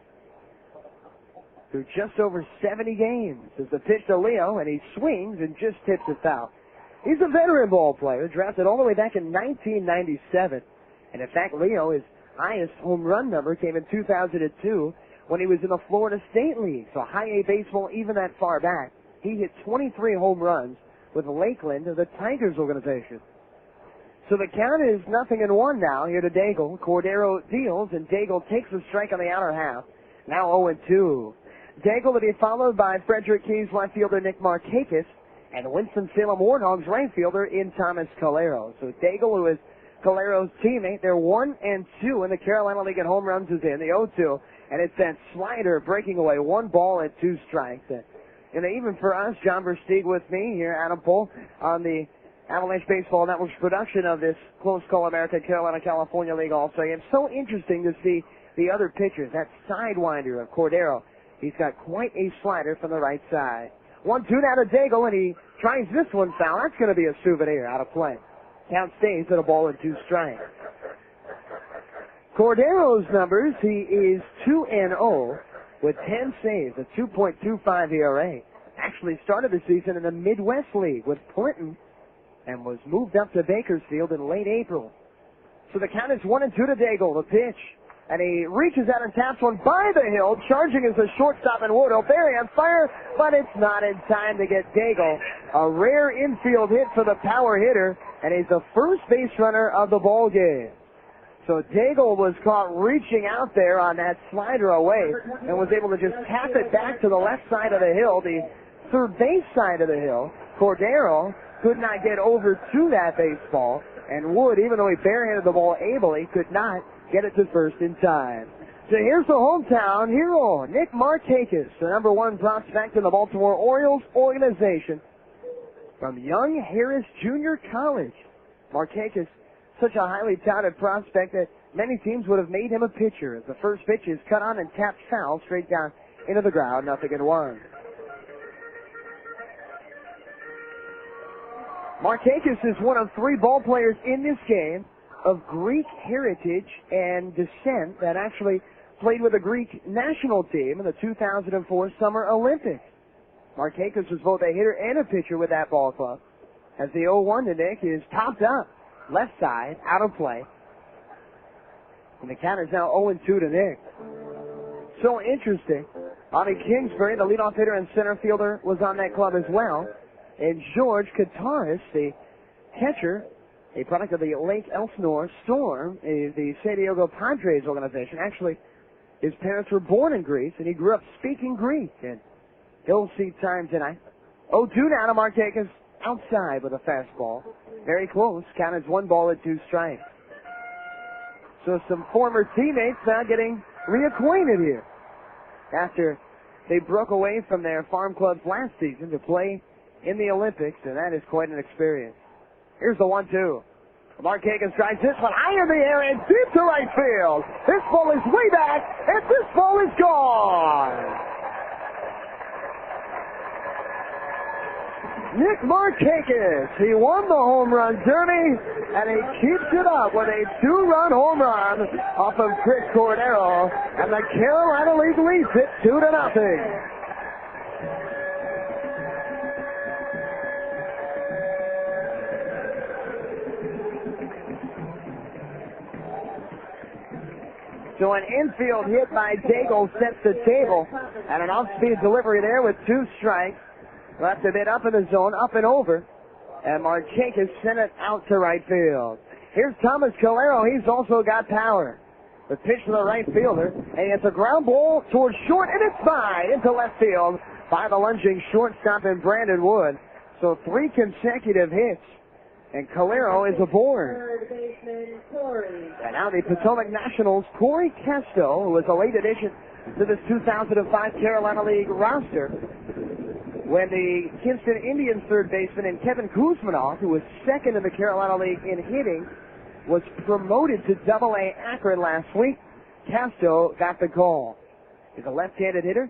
Through just over 70 games as the pitch to Leo, and he swings and just hits it foul. He's a veteran ball player, drafted all the way back in 1997. And in fact, Leo, his highest home run number came in 2002 when he was in the Florida State League. So high A baseball even that far back. He hit 23 home runs with Lakeland of the Tigers organization. So the count is 0-1 now here to Daigle. Cordero deals, and Daigle takes a strike on the outer half. Now 0-2. Daigle to be followed by Frederick Keys left fielder Nick Markakis and Winston-Salem Warthogs right fielder in Thomas Calero. So Daigle, who is Calero's teammate, they're 1-2 in the Carolina League and home runs is in the 0-2, and it's that slider breaking away 1 ball and 2 strikes. And even for us, John Versteeg with me here, Adam Pohl, on the Avalanche Baseball Network's production of this Close Call America Carolina California League All-Star Game. So interesting to see the other pitchers. That sidewinder of Cordero. He's got quite a slider from the right side. 1-2 now to Daigle, and he tries this one foul. That's going to be a souvenir out of play. Count stays at a ball and 2 strikes. Cordero's numbers, he is 2-0 with 10 saves, a 2.25 ERA. Actually started the season in the Midwest League with Clinton and was moved up to Bakersfield in late April. So the count is 1-2 to Daigle, the pitch. And he reaches out and taps one by the hill. Charging is the shortstop in Wood. O'Berry on fire, but it's not in time to get Daigle. A rare infield hit for the power hitter, and he's the first base runner of the ball game. So Daigle was caught reaching out there on that slider away and was able to just tap it back to the left side of the hill, the third base side of the hill. Cordero could not get over to that baseball, and Wood, even though he barehanded the ball ably, could not get it to first in time. So here's the hometown hero, Nick Markakis, the number 1 prospect in the Baltimore Orioles organization from Young Harris Junior College. Markakis, such a highly touted prospect that many teams would have made him a pitcher, as the first pitch is cut on and tapped foul straight down into the ground, 0-1. Markakis is one of 3 ball players in this game of Greek heritage and descent that actually played with the Greek national team in the 2004 Summer Olympics. Markakis was both a hitter and a pitcher with that ball club. As the 0-1 to Nick is topped up, left side, out of play. And the count is now 0-2 to Nick. So interesting. Bobby Kingsbury, the leadoff hitter and center fielder, was on that club as well. And George Kataris, the catcher, a product of the Lake Elsinore Storm, is the San Diego Padres organization. Actually, his parents were born in Greece, and he grew up speaking Greek. And he'll see time tonight. 0-2 now to Markakis, outside with a fastball. Very close. Count is 1-2 strikes. So some former teammates now getting reacquainted here after they broke away from their farm clubs last season to play in the Olympics, and that is quite an experience. Here's the 1-2. Markakis drives this one high in the air and deep to right field. This ball is way back, and this ball is gone. Nick Markakis, he won the home run derby, and he keeps it up with a 2-run home run off of Chris Cordero, and the Carolina League leads it 2-0. So an infield hit by Daigle sets the table, and an off-speed delivery there with 2 strikes. Left a bit up in the zone, up and over. And Markakis sent it out to right field. Here's Thomas Calero. He's also got power. The pitch to the right fielder. And it's a ground ball towards short, and it's by into left field by the lunging shortstop in Brandon Wood. So 3 consecutive hits. And Calero is aboard. And now the Potomac Nationals, Corey Casto, who was a late addition to this 2005 Carolina League roster, when the Kinston Indians third baseman and Kevin Kuzmanoff, who was second in the Carolina League in hitting, was promoted to Double-A Akron last week. Casto got the call. He's a left-handed hitter,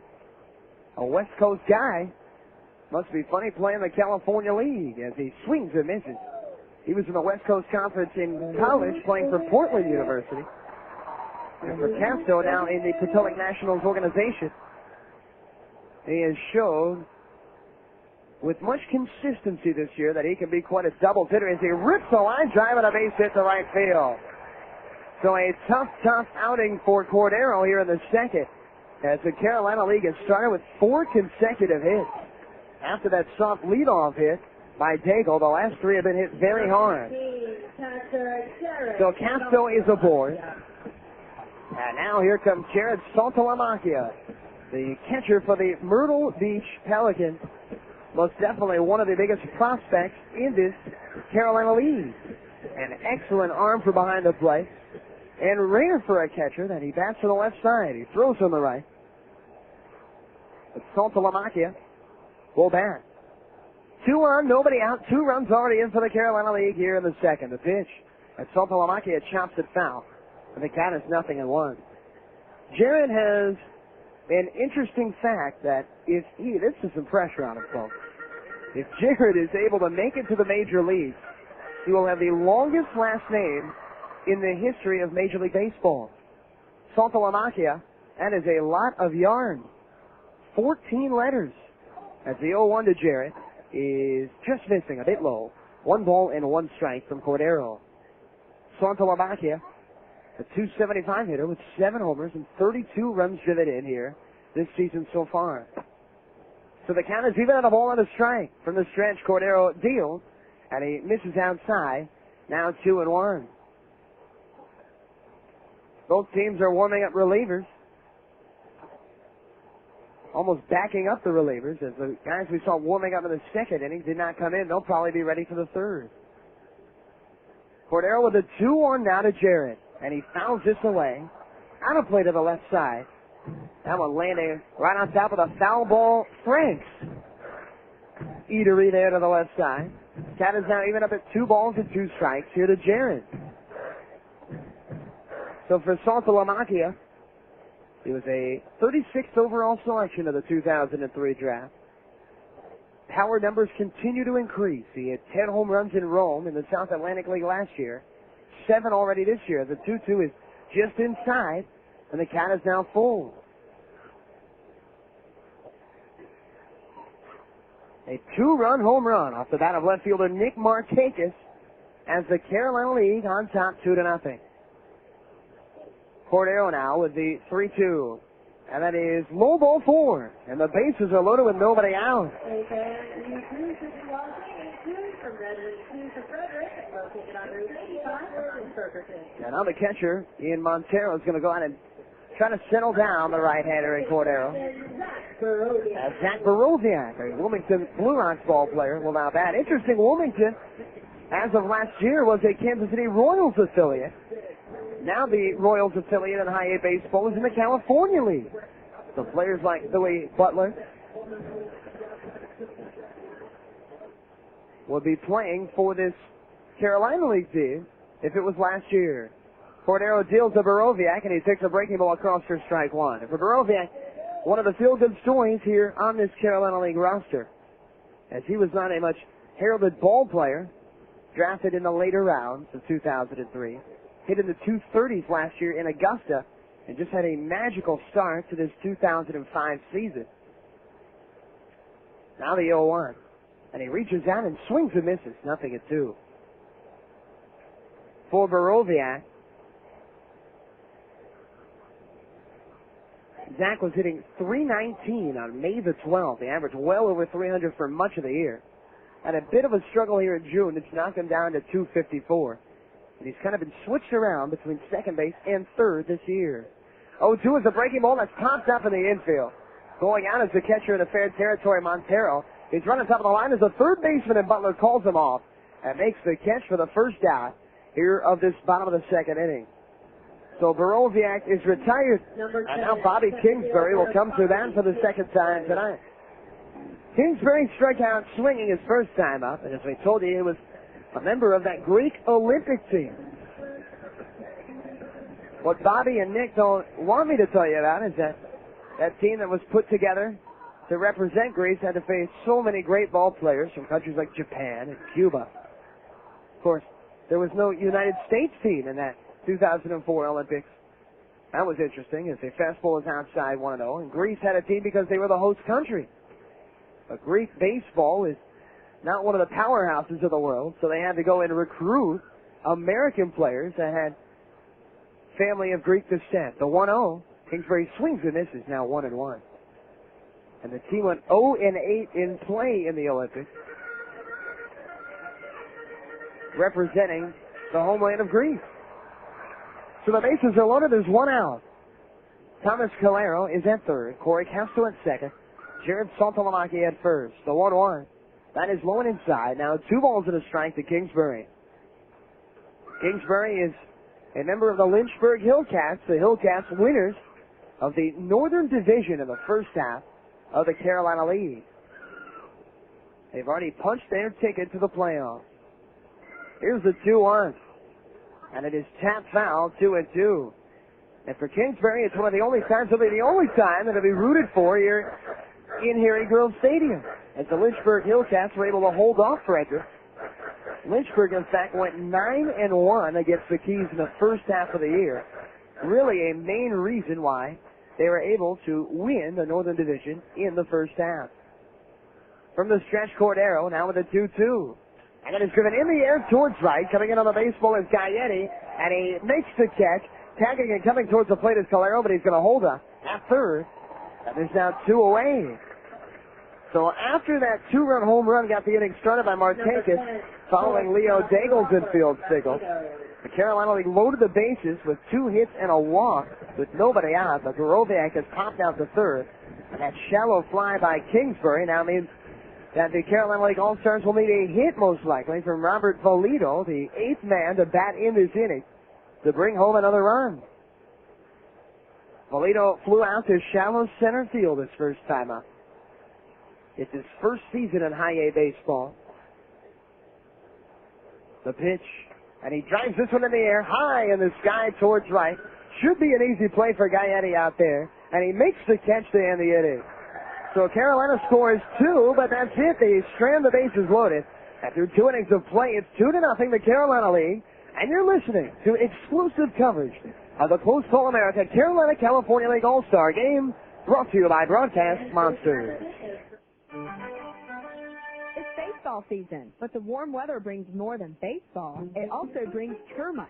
a West Coast guy. Must be funny playing the California League as he swings and misses. He was in the West Coast Conference in college playing for Portland University. And for Casto now in the Potomac Nationals organization, he has shown with much consistency this year that he can be quite a double hitter as he rips a line drive and a base hit to right field. So a tough outing for Cordero here in the second, as the Carolina League has started with 4 consecutive hits. After that soft leadoff hit by Daigle, the last 3 have been hit very hard. So Casto is aboard. And now here comes Jared Saltalamacchia, the catcher for the Myrtle Beach Pelicans. Most definitely one of the biggest prospects in this Carolina League. An excellent arm for behind the plate. And rare for a catcher that he bats to the left side. He throws on the right. But Saltalamacchia will bat. 2 on, nobody out. 2 runs already in for the Carolina League here in the second. The pitch. And Saltalamacchia chops it foul. And the count is 0-1. Jared has an interesting fact that if he, this is some pressure on him, folks. If Jared is able to make it to the major leagues, he will have the longest last name in the history of Major League Baseball. Saltalamacchia, that is a lot of yarn. 14 letters. As the 0-1 to Jared is just missing, a bit low. 1 ball and 1 strike from Cordero. Saltalamacchia, a .275 hitter with 7 homers and 32 runs driven in here this season so far. So the count is even on a ball and a strike from the stretch. Cordero deals, and he misses outside. Now 2-1. Both teams are warming up relievers. Almost backing up the relievers, as the guys we saw warming up in the second inning did not come in. They'll probably be ready for the third. Cordero with a 2-1 now to Jared, and he fouls this away. Out of play to the left side. That one landing right on top of the foul ball. Franks. Eatery there to the left side. Cat is now even up at 2 balls and 2 strikes here to Jared. So for Saltalamacchia, he was a 36th overall selection of the 2003 draft. Power numbers continue to increase. He had 10 home runs in Rome in the South Atlantic League last year. 7 already this year. The 2-2 is just inside, and the count is now full. A 2-run home run off the bat of left fielder Nick Markakis as the Carolina League on top 2-0. Cordero now with the 3-2. And that is low ball 4. And the bases are loaded with nobody out. And now the catcher, Ian Montero, is going to go out and try to settle down the right-hander in Cordero. As Zach Baroviak, a Wilmington Blue Rocks ball player, will now bat. Interesting, Wilmington, as of last year, was a Kansas City Royals affiliate. Now the Royals affiliate in high A baseball is in the California League. So players like Billy Butler will be playing for this Carolina League team if it was last year. Cordero deals to Baroviak, and he takes a breaking ball across for strike 1. And for Baroviak, one of the feel-good stories here on this Carolina League roster, as he was not a much heralded ball player, drafted in the later rounds of 2003, hit in the 230s last year in Augusta, and just had a magical start to this 2005 season. Now the 0-1. And he reaches out and swings and misses. 0-2. For Baroviak, Zach was hitting .319 on May the 12th. He averaged well over 300 for much of the year. Had a bit of a struggle here in June. It's knocked him down to .254. And he's kind of been switched around between second base and third this year. 0-2 is a breaking ball that's popped up in the infield. Going out as the catcher in the fair territory, Montero. He's running top of the line as a third baseman, and Butler calls him off and makes the catch for the first out here of this bottom of the second inning. So Baroviak is retired, and now Bobby Kingsbury will come to that for the second time tonight. Kingsbury struck out swinging his first time up, and as we told you, he was a member of that Greek Olympic team. What Bobby and Nick don't want me to tell you about is that team that was put together to represent Greece had to face so many great ball players from countries like Japan and Cuba. Of course, there was no United States team in that 2004 Olympics. That was interesting, as the fastball is outside 1-0, and Greece had a team because they were the host country. But Greek baseball is not one of the powerhouses of the world, so they had to go and recruit American players that had family of Greek descent. The 1-0, Kingsbury swings and misses, now 1-1. And the team went 0-8 in play in the Olympics, representing the homeland of Greece. So the bases are loaded. There's one out. Thomas Calero is at third. Corey Castro at second. Jared Santalamaki at first. The 1-1. That is low and inside. Now 2 balls and a strike to Kingsbury. Kingsbury is a member of the Lynchburg Hillcats, the Hillcats winners of the Northern Division in the first half of the Carolina League. They've already punched their ticket to the playoffs. Here's the 2-1. And it is tap foul, 2-2. And for Kingsbury, it's one of the only times, it'll be the only time that it'll be rooted for here in Harry Grove Stadium, as the Lynchburg Hillcats were able to hold off Frederick. Lynchburg, in fact, went 9-1 against the Keys in the first half of the year. Really a main reason why they were able to win the Northern Division in the first half. From the stretch, Cordero now with a 2-2. And it is driven in the air towards right. Coming in on the baseball is Gaetti, and he makes the catch. Tagging and coming towards the plate is Calero, but he's going to hold up at third. And there's now 2 away. So after that 2-run home run got the inning started by Martinez, following Leo Daigle's infield single, the Carolina League loaded the bases with 2 hits and a walk with nobody out. But Baroviak has popped out to third. And that shallow fly by Kingsbury now means that the Carolina League All-Stars will need a hit, most likely, from Robert Polito, the 8th man to bat in this inning, to bring home another run. Polito flew out to shallow center field his first time up. It's his first season in high A baseball. The pitch, and he drives this one in the air, high in the sky towards right. Should be an easy play for Gaetti out there, and he makes the catch to end the inning. So Carolina scores 2, but that's it. They strand the bases loaded. After 2 innings of play, it's 2-0, the Carolina League. And you're listening to exclusive coverage of the Close Call America Carolina-California League All-Star Game, brought to you by Broadcast Monsters. It's baseball season, but the warm weather brings more than baseball. It also brings termites.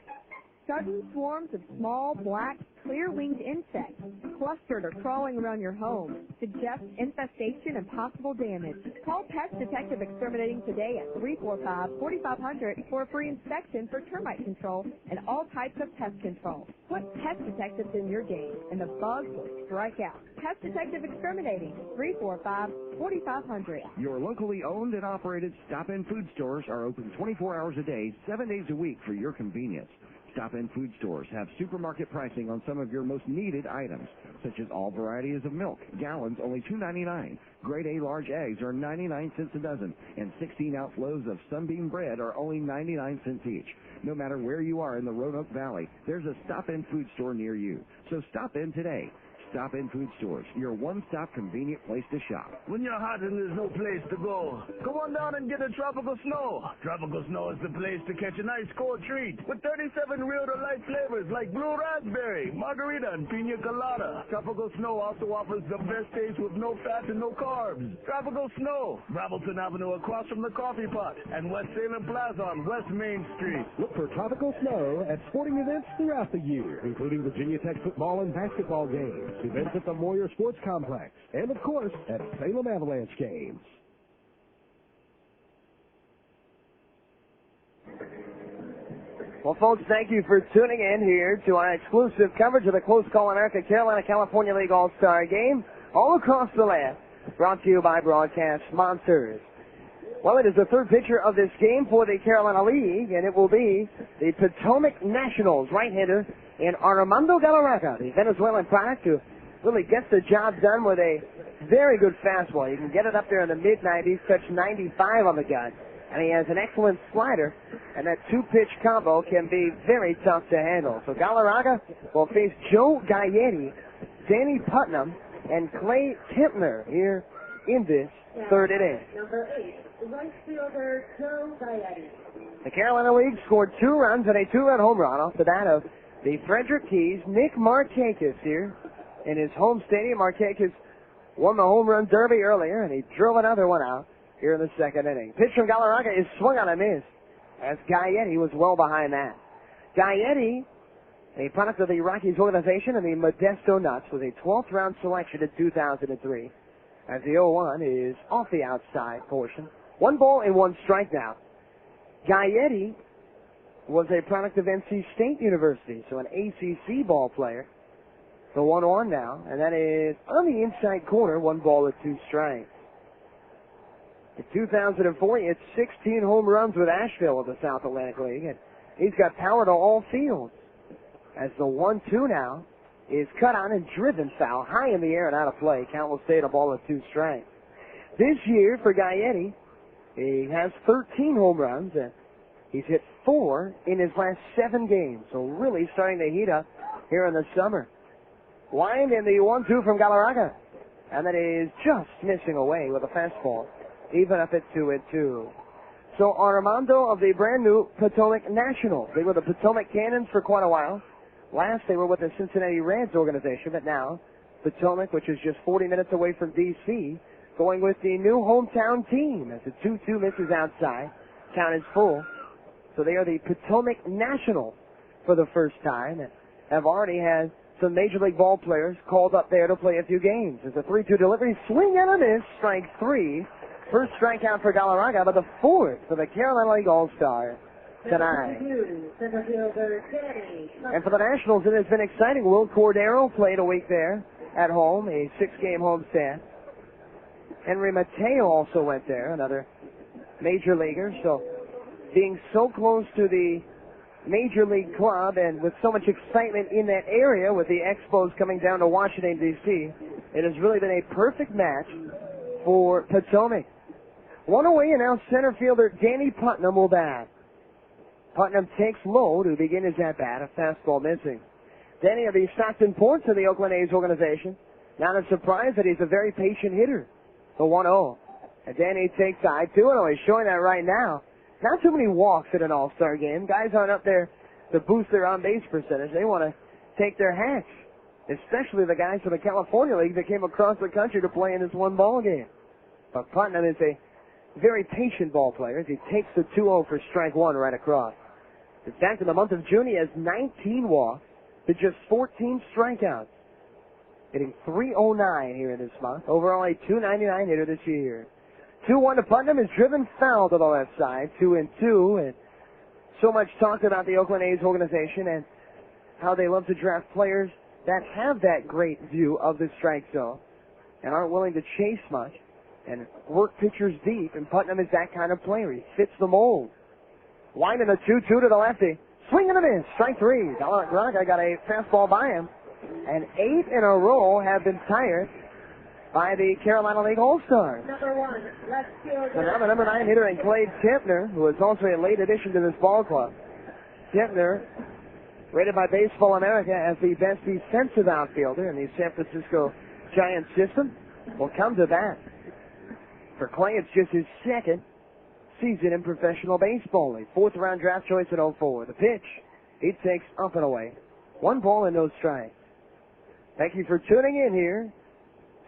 Sudden swarms of small, black, clear-winged insects clustered or crawling around your home suggest infestation and possible damage. Call Pest Detective Exterminating today at 345-4500 for a free inspection for termite control and all types of pest control. Put Pest Detectives in your game, and the bugs will strike out. Pest Detective Exterminating, 345-4500. Your locally owned and operated Stop-In food stores are open 24 hours a day, 7 days a week for your convenience. Stop-In food stores have supermarket pricing on some of your most needed items, such as all varieties of milk, gallons only $2.99. Grade A large eggs are 99 cents a dozen, and 16-ounce loaves of Sunbeam bread are only 99 cents each. No matter where you are in the Roanoke Valley, there's a Stop-In food store near you. So stop in today. Stop-In food stores, your one-stop convenient place to shop. When you're hot and there's no place to go, come on down and get a Tropical Snow. Tropical Snow is the place to catch a nice cold treat with 37 real-to-life flavors like blue raspberry, margarita, and pina colada. Tropical Snow also offers the best taste with no fat and no carbs. Tropical Snow, Ravelton Avenue across from the Coffee Pot, and West Salem Plaza on West Main Street. Look for Tropical Snow at sporting events throughout the year, including Virginia Tech football and basketball games, events at the Moyer Sports Complex, and of course at Salem Avalanche games. Well, folks, thank you for tuning in here to our exclusive coverage of the Close Call America Carolina California League All-Star Game all across the land, brought to you by broadcast sponsors. Well, it is the third pitcher of this game for the Carolina League, and it will be the Potomac Nationals right-hander in Armando Galarraga, the Venezuelan product who really gets the job done with a very good fastball. You can get it up there in the mid-90s, touch 95 on the gun, and he has an excellent slider, and that two-pitch combo can be very tough to handle. So Galarraga will face Joe Gaetti, Danny Putnam, and Clay Kempner here in this third inning. Number 8, right fielder Joe Gaetti. The Carolina League scored 2 runs and a 2-run home run off the bat of the Frederick Keys, Nick Markakis here in his home stadium. Markakis won the home run derby earlier, and he drove another one out here in the second inning. Pitch from Galarraga is swung on a miss, as Gaetti was well behind that. Gaetti, a product of the Rockies organization and the Modesto Nuts, was a 12th round selection in 2003. As the 0-1 is off the outside portion. 1 ball and 1 strike now. Gaetti was a product of NC State University, so an ACC ball player. The 1-1 now, and that is on the inside corner, 1 ball with 2 strikes. In 2004, he had 16 home runs with Asheville of the South Atlantic League, and he's got power to all fields. As the 1-2 now is cut on and driven foul, high in the air and out of play. Count will stay at a ball with 2 strikes. This year for Gaetti, he has 13 home runs, and he's hit 4 in his last 7 games, so really starting to heat up here in the summer. Wind in the 1-2 from Galarraga, and that is just missing away with a fastball, even up at 2-2. So Armando of the brand new Potomac Nationals. They were the Potomac Cannons for quite a while. Last they were with the Cincinnati Reds organization, but now Potomac, which is just 40 minutes away from D.C., going with the new hometown team as the 2-2 misses outside. Count is full. So they are the Potomac Nationals for the first time and have already had some Major League ball players called up there to play a few games. There's a 3-2 delivery, swing and a miss, strike 3. First strikeout for Galarraga, but the 4th for the Carolina League All-Star tonight. And for the Nationals, it has been exciting. Will Cordero played a week there at home, a 6-game homestand. Henry Mateo also went there, another Major Leaguer. So being so close to the Major League club and with so much excitement in that area with the Expos coming down to Washington, D.C., it has really been a perfect match for Potomac. 1 away, and now center fielder Danny Putnam will bat. Putnam takes low to begin his at-bat, a fastball missing. Danny of the Stockton Ports of the Oakland A's organization. Not a surprise that he's a very patient hitter. The 1-0. And Danny takes side 2-0. He's showing that right now. Not too many walks at an All-Star game. Guys aren't up there to boost their on-base percentage. They want to take their hats, especially the guys from the California League that came across the country to play in this one ball game. But Putnam is a very patient ball player as he takes the 2-0 for strike 1 right across. In fact, in the month of June, he has 19 walks to just 14 strikeouts. Hitting .309 here in this month. Overall, a .299 hitter this year. 2-1 to Putnam is driven foul to the left side. 2-2. And so much talk about the Oakland A's organization and how they love to draft players that have that great view of the strike zone and aren't willing to chase much and work pitchers deep. And Putnam is that kind of player. He fits the mold. Winding a 2-2 to the lefty. Swing and a miss. Strike three. Dominic Gronka got a fastball by him. And 8 in a row have been tired by the Carolina League All-Stars. So now the number 9 hitter in Clay Timpner, who is also a late addition to this ball club. Timpner, rated by Baseball America as the best defensive outfielder in the San Francisco Giants system, will come to bat. For Clay, it's just his second season in professional baseball. A 4th round draft choice at 04. The pitch, he takes up and away. 1 ball and no strike. Thank you for tuning in here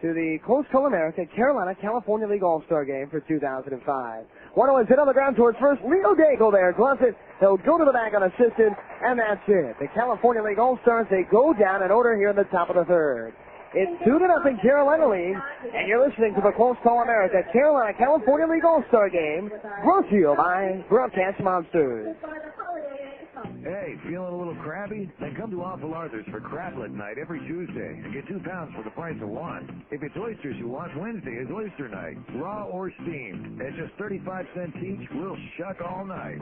to the Close Call America Carolina California League All-Star Game for 2005. 1-0 is hit on the ground towards first. Leo Daigle there gloves it. He'll go to the bag unassisted, and that's it. The California League All-Stars, they go down in order here in the top of the third. It's 2-0 Carolina League, and you're listening to the Close Call America Carolina California League All-Star Game, brought to you by Broadcast Monsters. Hey, feeling a little crabby? Then come to Awful Arthur's for crablet night every Tuesday and get 2 pounds for the price of 1. If it's oysters you want, Wednesday is oyster night, raw or steamed. At just 35 cents each, we'll shuck all night.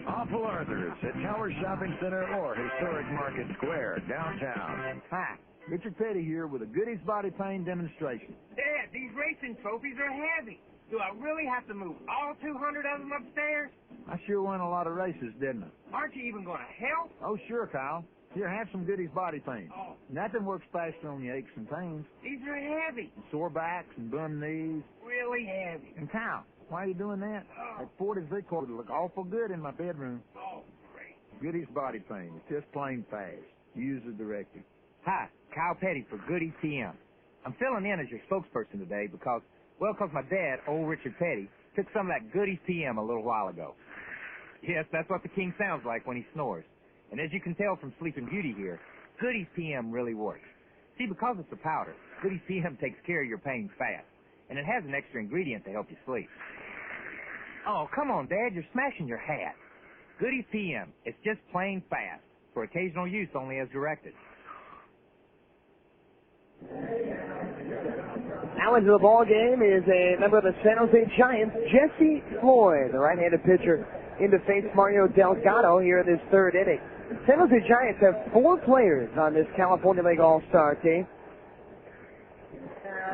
Awful Arthur's at Tower Shopping Center or Historic Market Square, downtown. Hi. Richard Petty here with a Goodies Body Pain demonstration. Dad, these racing trophies are heavy. Do I really have to move all 200 of them upstairs? I sure won a lot of races, didn't I? Aren't you even going to help? Oh, sure, Kyle. Here, have some Goodies Body Pain. Oh. Nothing works faster on your aches and pains. These are heavy. And sore backs and bum knees. Really heavy. And Kyle, why are you doing that? That 40 Z-cord would look awful good in my bedroom. Oh, great. Goodies Body Pain. It's just plain fast. Use the directive. Hi, Kyle Petty for Goodies PM. I'm filling in as your spokesperson today because my dad, old Richard Petty, took some of that Goodies PM a little while ago. Yes, that's what the king sounds like when he snores. And as you can tell from Sleeping Beauty here, Goodies PM really works. See, because it's a powder, Goodies PM takes care of your pain fast. And it has an extra ingredient to help you sleep. Oh, come on, Dad, you're smashing your hat. Goodies PM, it's just plain fast. For occasional use only as directed. Now into the ball game is a member of the San Jose Giants, Jesse Floyd, the right-handed pitcher, in to face Mario Delgado here in this third inning. San Jose Giants have 4 players on this California League All-Star team.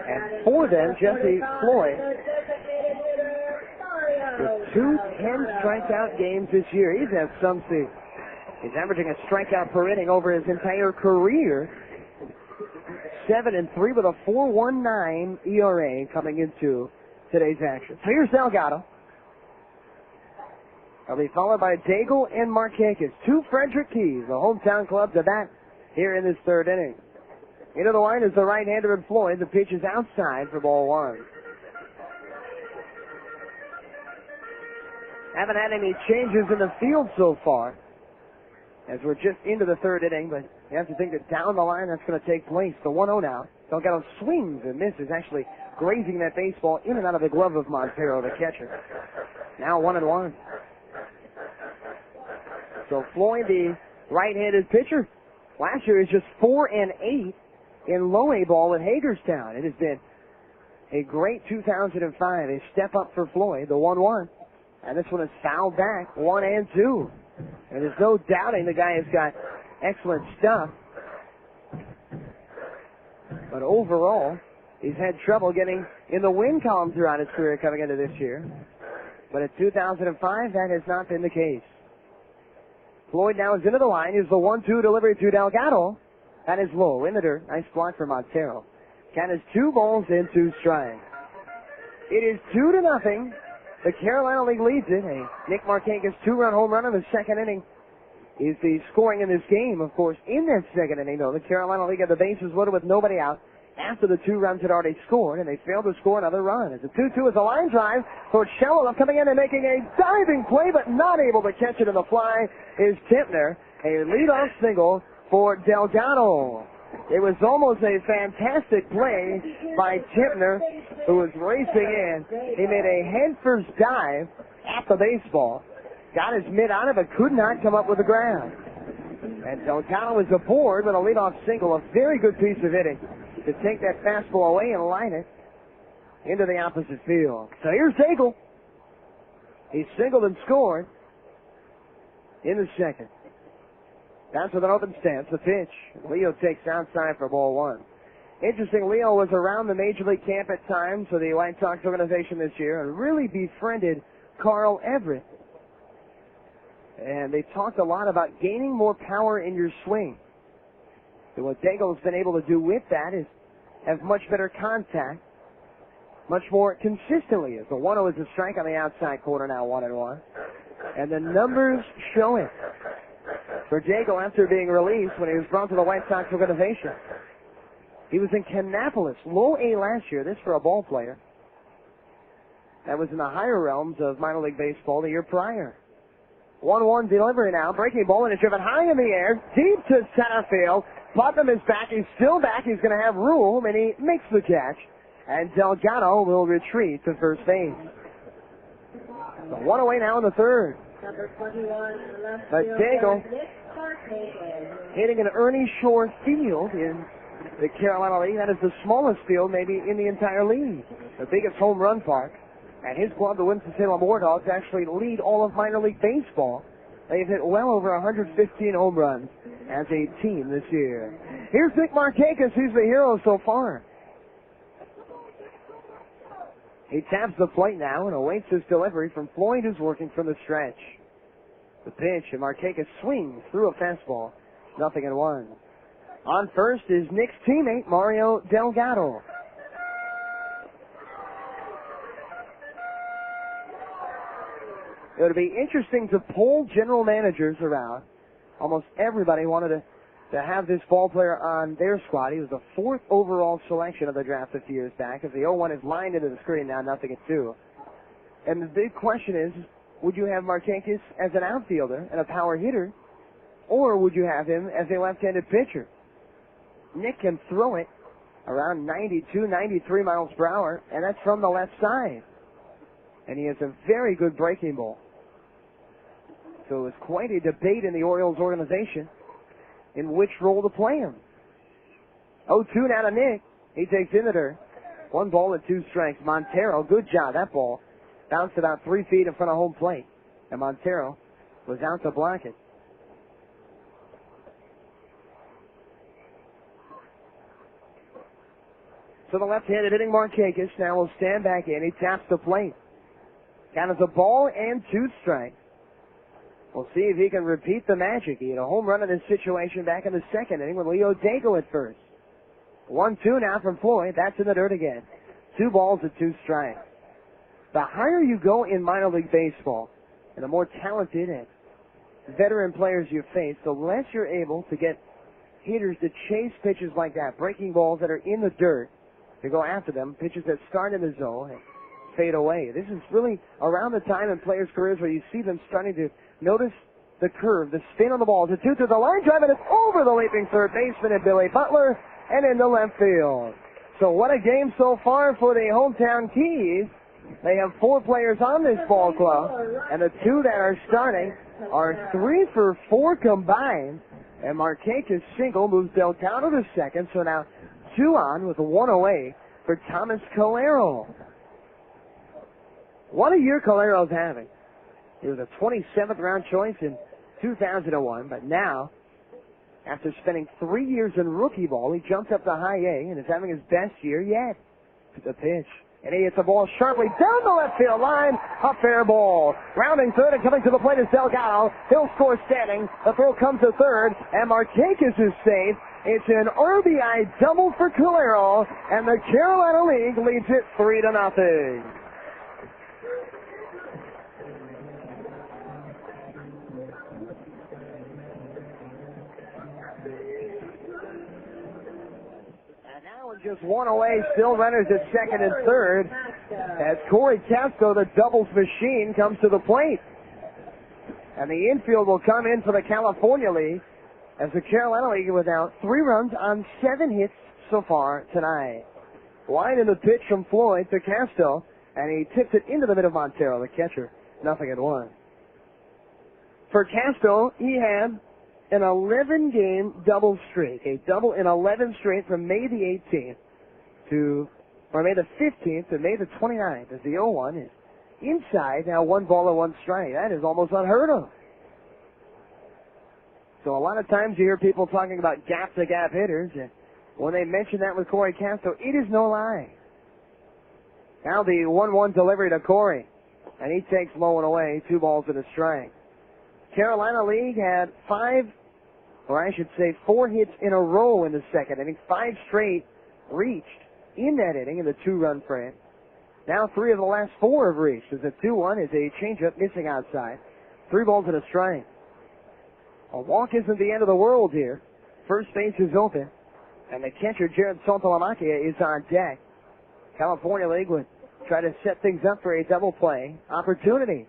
And for them, Jesse Floyd, with 2 10-strikeout games this year. He's had some speed. He's averaging a strikeout per inning over his entire career. 7-3 with a 4.19 ERA coming into today's action. So here's Delgado. He'll be followed by Daigle and Markakis. 2 Frederick Keys, the hometown club, to bat here in this third inning. Into the line is the right-hander in Floyd. The pitch is outside for ball 1. Haven't had any changes in the field so far, as we're just into the third inning, but you have to think that down the line that's going to take place. The 1-0 now. Delgado swings and misses, actually grazing that baseball in and out of the glove of Montero, the catcher. Now 1-1. So Floyd, the right-handed pitcher, last year is just 4-8 in low A ball at Hagerstown. It has been a great 2005, a step up for Floyd, the 1-1. And this one is fouled back, 1-2. And there's no doubting the guy has got excellent stuff. But overall, he's had trouble getting in the win column throughout his career coming into this year. But in 2005, that has not been the case. Floyd now is into the line. Here's the 1-2 delivery to Delgado. That is low, in the dirt. Nice block for Montero. Count is 2 balls and 2 strikes. It is 2-0. The Carolina League leads it. A Nick Markakis 2-run home run in the second inning is the scoring in this game. Of course, in that second inning, though, the Carolina League had the bases loaded with nobody out. after the 2 runs had already scored, and they failed to score another run. As a 2-2 is a line drive, so it's shallow enough, coming in and making a diving play, but not able to catch it in the fly is Tipner. A leadoff single for Delgado. It was almost a fantastic play by Tipner, who was racing in. He made a head-first dive at the baseball, got his mitt on it, but could not come up with the ground. And Delgado was aboard with a leadoff single, a very good piece of hitting to take that fastball away and line it into the opposite field. So here's Daigle. He singled and scored in the second. That's with an open stance. The pitch. Leo takes outside for ball 1. Interesting, Leo was around the Major League camp at times for the White Sox organization this year and really befriended Carl Everett. And they talked a lot about gaining more power in your swing. And what Daigle's been able to do with that is have much better contact, much more consistently. As the 1-0 is a strike on the outside corner now, 1-1. And the numbers show it for Daigle after being released when he was brought to the White Sox organization. He was in Kannapolis, low A last year. This for a ball player that was in the higher realms of minor league baseball the year prior. 1-1 delivery now. Breaking ball and it's driven high in the air, deep to center field. Putnam is back. He's still back. He's going to have room, and he makes the catch. And Delgado will retreat to first base. So 1 away now in the third. But Daigle hitting an Ernie Shore field in the Carolina League. That is the smallest field maybe in the entire league. The biggest home run park. And his club, the Winston-Salem War Dogs, actually lead all of minor league baseball. They've hit well over 115 home runs as a team this year. Here's Nick Markakis, who's the hero so far. He taps the plate now and awaits his delivery from Floyd, who's working from the stretch. The pitch, and Markakis swings through a fastball. 0-1. On first is Nick's teammate, Mario Delgado. It would be interesting to poll general managers around. Almost everybody wanted to have this ball player on their squad. He was the 4th overall selection of the draft a few years back. As the 0-1 is lined into the screen now, 0-2. And the big question is, would you have Markakis as an outfielder and a power hitter, or would you have him as a left-handed pitcher? Nick can throw it around 92, 93 miles per hour, and that's from the left side. And he has a very good breaking ball. So it was quite a debate in the Orioles organization in which role to play him. 0-2 now to Nick. He takes in the dirt. 1 ball and 2 strikes. Montero, good job. That ball bounced about 3 feet in front of home plate. And Montero was out to block it. So the left-handed hitting Markakis now will stand back in. He taps the plate. Count as a ball and 2 strikes. We'll see if he can repeat the magic. He had a home run in this situation back in the second inning with Leo Daigle at first. 1-2 now from Floyd. That's in the dirt again. 2 balls and 2 strikes. The higher you go in minor league baseball, and the more talented and veteran players you face, the less you're able to get hitters to chase pitches like that, breaking balls that are in the dirt, to go after them, pitches that start in the zone and fade away. This is really around the time in players' careers where you see them starting to notice the curve, the spin on the ball. It's a 2 to the line drive, and it's over the leaping third baseman and Billy Butler and into left field. So what a game so far for the hometown Keys. They have 4 players on this ball club, and the 2 that are starting are 3 for 4 combined. And Markakis' single moves Delgado to second, so now 2 on with a 1 away for Thomas Calero. What a year Calero's having. He was a 27th round choice in 2001, but now, after spending 3 years in rookie ball, he jumped up to high A and is having his best year yet. To the pitch. And he hits the ball sharply down the left field line. A fair ball. Rounding third and coming to the plate is Delgado. He'll score standing. The throw comes to third, and Markakis is safe. It's an RBI double for Calero, and the Carolina League leads it 3-0. just one away, still runners at second and third. As Corey Castro, the doubles machine, comes to the plate. And the infield will come in for the California League as the Carolina League without 3 runs on 7 hits so far tonight. Line in the pitch from Floyd to Castro, and he tips it into the mid of Montero, the catcher. 0-1. For Castro, he had an 11-game double streak, a double in 11 straight from May the 18th May the 15th to May the 29th, as the 0-1 is inside, now 1 ball and 1 strike. That is almost unheard of. So a lot of times you hear people talking about gap-to-gap hitters, and when they mention that with Corey Castro, it is no lie. Now the 1-1 delivery to Corey, and he takes low and away, 2 balls and a strike. Carolina League had 4 hits in a row in the second inning. 5 straight reached in that inning in the 2-run frame. Now 3 of the last 4 have reached, as the 2-1 is a changeup missing outside. 3 balls and a strike. A walk isn't the end of the world here. First base is open, and the catcher, Jared Santalamacchia, is on deck. California League would try to set things up for a double play opportunity.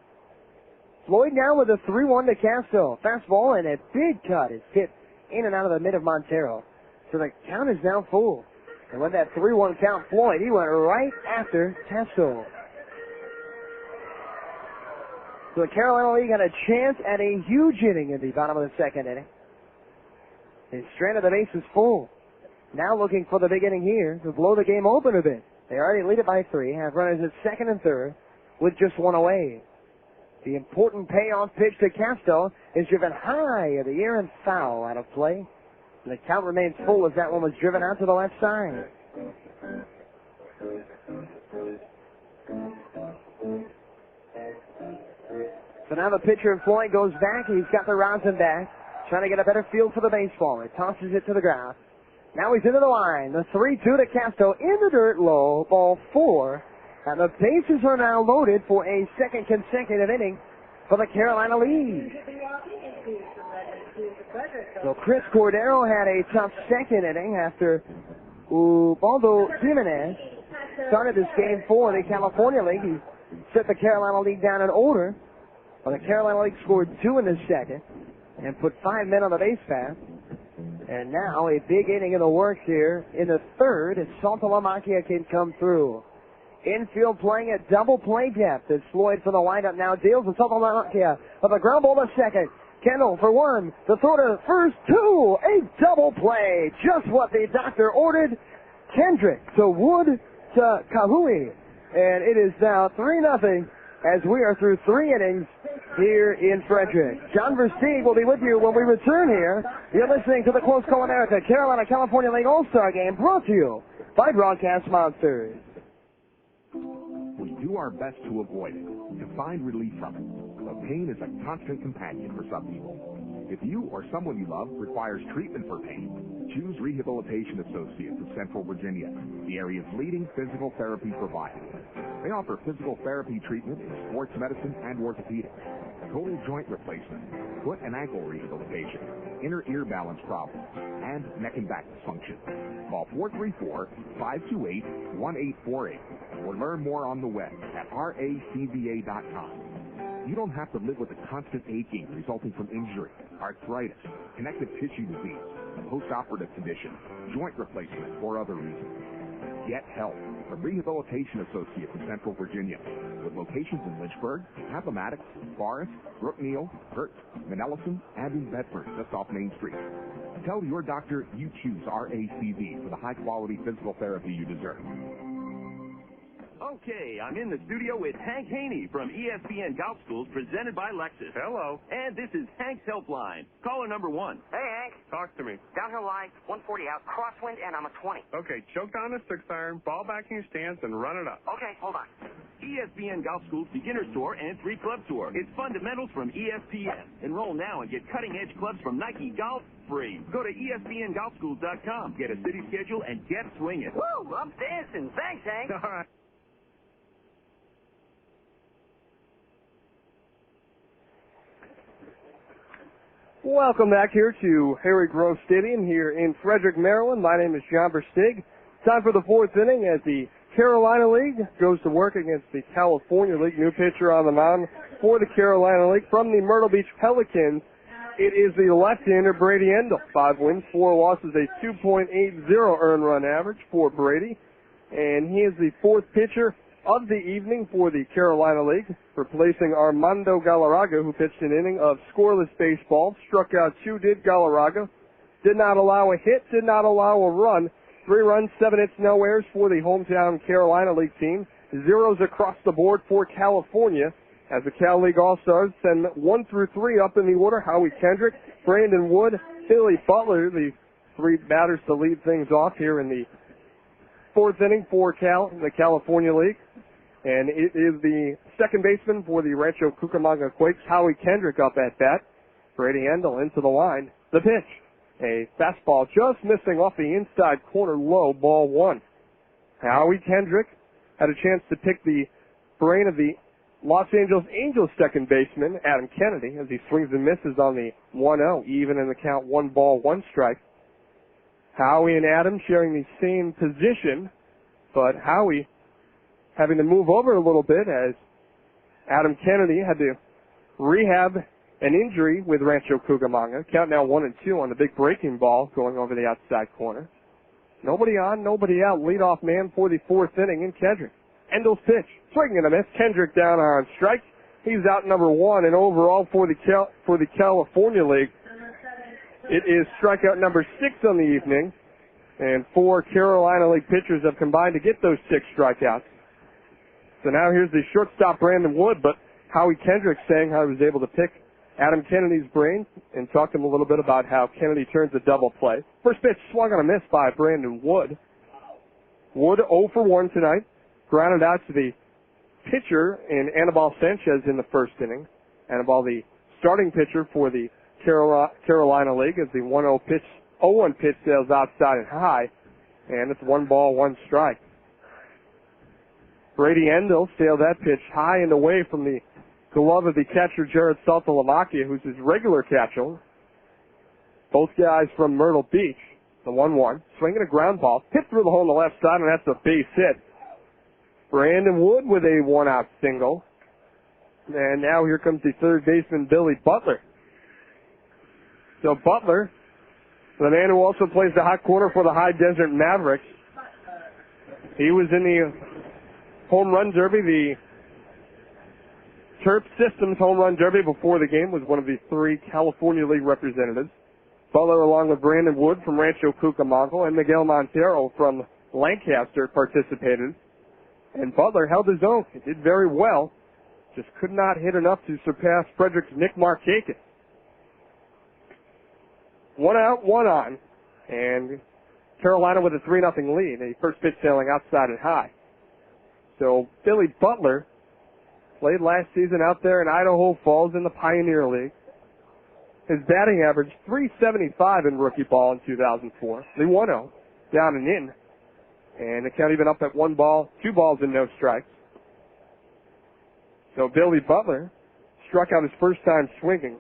Floyd now with a 3-1 to Castro. Fastball and a big cut is hit in and out of the mid of Montero. So the count is now full. And with that 3-1 count, Floyd, he went right after Castro. So the Carolina League had a chance at a huge inning in the bottom of the second inning. They stranded the bases full. Now looking for the big inning here to blow the game open a bit. They already lead it by 3, have runners at second and third with just 1 away. The important payoff pitch to Castro is driven high in the air and foul out of play. And the count remains full as that one was driven out to the left side. So now the pitcher in Floyd goes back. He's got the rosin back, trying to get a better feel for the baseball. He tosses it to the ground. Now he's into the line. The 3-2 to Castro in the dirt low. Ball 4. And the bases are now loaded for a second consecutive inning for the Carolina League. So Chris Cordero had a tough second inning after Ubaldo Jimenez started this game for the California League. He set the Carolina League down in order. Well, the Carolina League scored 2 in the second and put 5 men on the base path. And now a big inning in the works here in the third as Santalamacchia can come through. Infield playing at double play depth as Floyd for the windup now deals with Santalamacchia of a ground ball to second. Kendall for 1, the throw to first, 2, a double play. Just what the doctor ordered. Kendrick to Wood to Howie. And it is now 3-0 as we are through 3 innings here in Frederick. John Versteeg will be with you when we return here. You're listening to the Close Call America Carolina-California League All-Star Game, brought to you by Broadcast Monsters. We do our best to avoid it, to find relief from it. But pain is a constant companion for some people. If you or someone you love requires treatment for pain, choose Rehabilitation Associates of Central Virginia, the area's leading physical therapy provider. They offer physical therapy treatment in sports medicine and orthopedics, total joint replacement, foot and ankle rehabilitation, inner ear balance problems, and neck and back dysfunction. Call 434-528-1848 or learn more on the web at racva.com. You don't have to live with the constant aching resulting from injury, arthritis, connective tissue disease, a post-operative condition, joint replacement, or other reasons. Get help from Rehabilitation Associates of Central Virginia, with locations in Lynchburg, Appomattox, Forest, Brookneal, Hertz, Manellison, and in Bedford, just off Main Street. Tell your doctor you choose RACV for the high-quality physical therapy you deserve. Okay, I'm in the studio with Hank Haney from ESPN Golf Schools, presented by Lexus. Hello. And this is Hank's Helpline. Caller number 1. Hey, Hank. Talk to me. Downhill line, 140 out, crosswind, and I'm a 20. Okay, choke down the 6-iron, ball back in your stance, and run it up. Okay, hold on. ESPN Golf Schools Beginner Tour and Free Club Tour. It's fundamentals from ESPN. Enroll now and get cutting-edge clubs from Nike Golf free. Go to ESPNGolfSchools.com. Get a city schedule and get swinging. Woo, I'm dancing. Thanks, Hank. All right. Welcome back here to Harry Grove Stadium here in Frederick, Maryland. My name is John Versteeg. Time for the fourth inning as the Carolina League goes to work against the California League. New pitcher on the mound for the Carolina League from the Myrtle Beach Pelicans. It is the left-hander Brady Endel. 5 wins, 4 losses, a 2.80 earned run average for Brady. And he is the fourth pitcher of the evening for the Carolina League, replacing Armando Galarraga, who pitched an inning of scoreless baseball. Struck out 2, did Galarraga. Did not allow a hit, did not allow a run. 3 runs, 7 hits, no errors for the hometown Carolina League team. Zeros across the board for California as the Cal League All-Stars send 1 through 3 up in the order. Howie Kendrick, Brandon Wood, Billy Butler, the 3 batters to lead things off here in the fourth inning for the California League. And it is the second baseman for the Rancho Cucamonga Quakes, Howie Kendrick, up at bat. Brady Endel into the line. The pitch. A fastball just missing off the inside corner low, ball 1. Howie Kendrick had a chance to pick the brain of the Los Angeles Angels second baseman, Adam Kennedy, as he swings and misses on the 1-0, even in the count, 1 ball, 1 strike. Howie and Adam sharing the same position, but Howie having to move over a little bit as Adam Kennedy had to rehab an injury with Rancho Cucamonga. Count now 1-2 on the big breaking ball going over the outside corner. Nobody on, nobody out. Leadoff man for the fourth inning in Kendrick. Endel's pitch. Swing and a miss. Kendrick down on strikes. He's out number 1, and overall for the California League, it is strikeout number 6 on the evening, and 4 Carolina League pitchers have combined to get those 6 strikeouts. So now here's the shortstop Brandon Wood, but Howie Kendrick saying how he was able to pick Adam Kennedy's brain and talk to him a little bit about how Kennedy turns a double play. First pitch swung on a miss by Brandon Wood. Wood 0 for 1 tonight. Grounded out to the pitcher in Aníbal Sánchez in the first inning. Aníbal, the starting pitcher for the Carolina League, as the 1-0 pitch, 0-1 pitch sails outside and high, and it's 1 ball, 1 strike. Brady Endel sailed that pitch high and away from the glove of the catcher Jared Saltalamacchia, who's his regular catcher. Both guys from Myrtle Beach. The 1-1. Swinging a ground ball. Hit through the hole on the left side, and that's a base hit. Brandon Wood with a 1-out single. And now here comes the third baseman, Billy Butler. So Butler, the man who also plays the hot corner for the High Desert Mavericks. He was in the home run derby, the Terp Systems home run derby before the game, was one of the 3 California League representatives. Butler, along with Brandon Wood from Rancho Cucamonga and Miguel Montero from Lancaster, participated. And Butler held his own. He did very well. Just could not hit enough to surpass Frederick's Nick Markakis. 1 out, 1 on. And Carolina with a 3-0 lead. A first pitch sailing outside and high. So Billy Butler played last season out there in Idaho Falls in the Pioneer League. His batting average, .375 in rookie ball in 2004. The 1-0, down and in. And the count even up at 1 ball, 2 balls and no strikes. So Billy Butler struck out his first time swinging.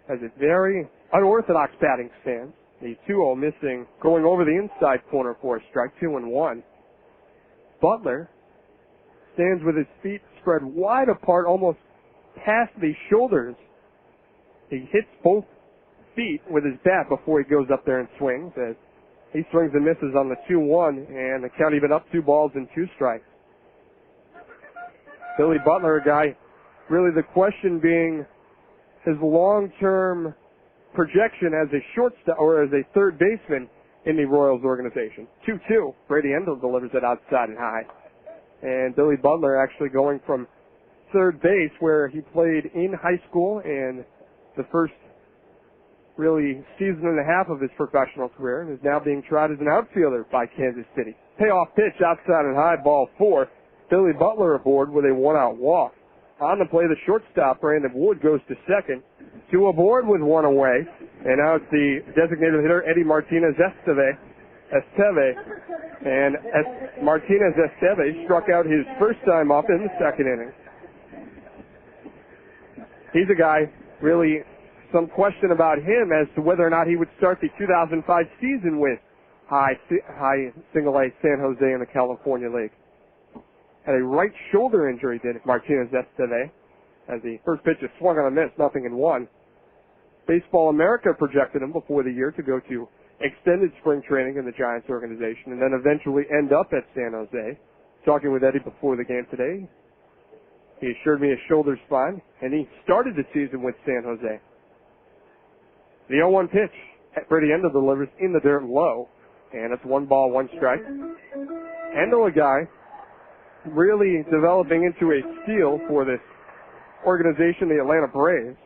Has a very unorthodox batting stance. The 2-0 missing, going over the inside corner for a strike, 2-1. Butler stands with his feet spread wide apart, almost past the shoulders. He hits both feet with his bat before he goes up there and swings. As he swings and misses on the 2-1, and the count even up 2 balls and 2 strikes. Billy Butler, a guy, really the question being his long-term projection as a shortstop or as a third baseman in the Royals organization. 2-2. Brady Endel delivers it outside and high. And Billy Butler actually going from third base, where he played in high school and the first really season and a half of his professional career, and is now being tried as an outfielder by Kansas City. Payoff pitch outside and high, ball 4. Billy Butler aboard with a 1-out walk. On the play, the shortstop, Brandon Wood, goes to second. 2 aboard with 1 away. And now it's the designated hitter, Eddie Martinez Esteve. And Martinez Esteve struck out his first time up in the second inning. He's a guy really some question about him as to whether or not he would start the 2005 season with high single A San Jose in the California League. Had a right shoulder injury, did Martinez yesterday, as the first pitch is swung on a miss, 0-1. Baseball America projected him before the year to go to extended spring training in the Giants organization and then eventually end up at San Jose. Talking with Eddie before the game today, he assured me his shoulder's fine, and he started the season with San Jose. The 0-1 pitch, Freddie Endo delivers in the dirt low, and it's 1 ball, 1 strike. Endo, a guy really developing into a steal for this organization, the Atlanta Braves.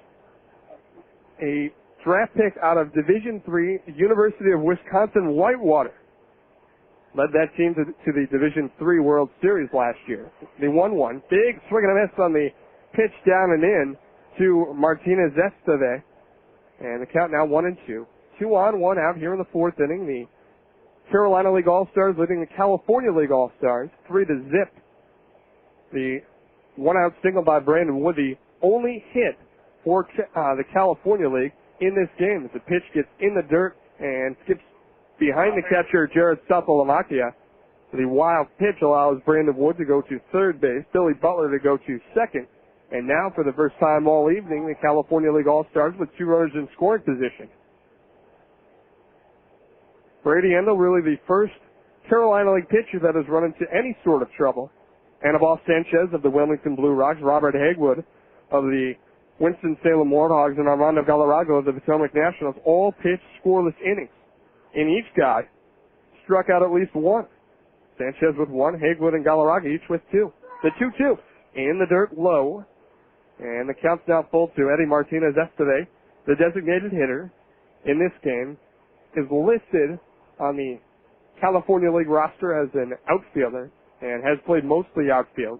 A draft pick out of Division III, University of Wisconsin-Whitewater. Led that team to the Division III World Series last year. They won one. Big swing and a miss on the pitch down and in to Martinez Esteve. And the count now 1-2. 2 on, 1 out here in the 4th inning. The Carolina League All-Stars leading the California League All-Stars 3-0. The 1-out single by Brandon Wood, the only hit for the California League in this game. As the pitch gets in the dirt and skips behind the catcher, Jared Satholamakia. The wild pitch allows Brandon Wood to go to third base, Billy Butler to go to second. And now, for the first time all evening, the California League All-Stars with 2 runners in scoring position. Brady Endo, really the first Carolina League pitcher that has run into any sort of trouble. Aníbal Sánchez of the Wilmington Blue Rocks, Robert Hagewood of the Winston-Salem Warthogs, and Armando Galarrago of the Potomac Nationals all pitched scoreless innings. And each guy struck out at least 1. Sanchez with 1, Hagewood and Galarraga each with 2. The 2-2 in the dirt low. And the count's now full to Eddie Martinez Esteve, the designated hitter in this game, is listed on the California League roster as an outfielder and has played mostly outfield.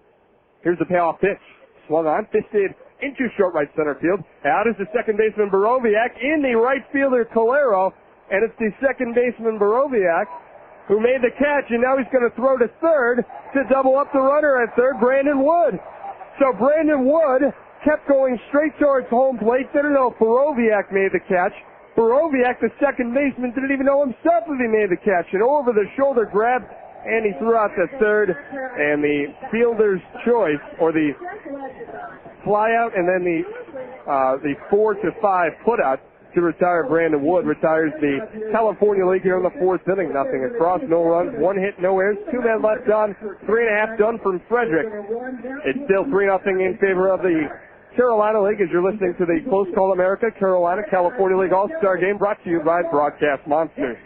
Here's the payoff pitch. Swung on, fisted into short right center field. Out is the second baseman Borowiak, in the right fielder Calero, and it's the second baseman Borowiak who made the catch, and now he's going to throw to third to double up the runner at third, Brandon Wood. So Brandon Wood kept going straight towards home plate. Didn't know if Borowiak made the catch. Borowiak, the second baseman, didn't even know himself if he made the catch. An over-the-shoulder grab, and he threw out to third. And the fielder's choice, or the flyout, and then the 4-5 putout to retire Brandon Wood, retires the California League here in the 4th inning. Nothing across, no runs, 1 hit, no errors, 2 men left on, 3.5 done from Frederick. It's still 3-0 in favor of the Carolina League as you're listening to the Close Call America Carolina California League All-Star Game, brought to you by Broadcast Monsters.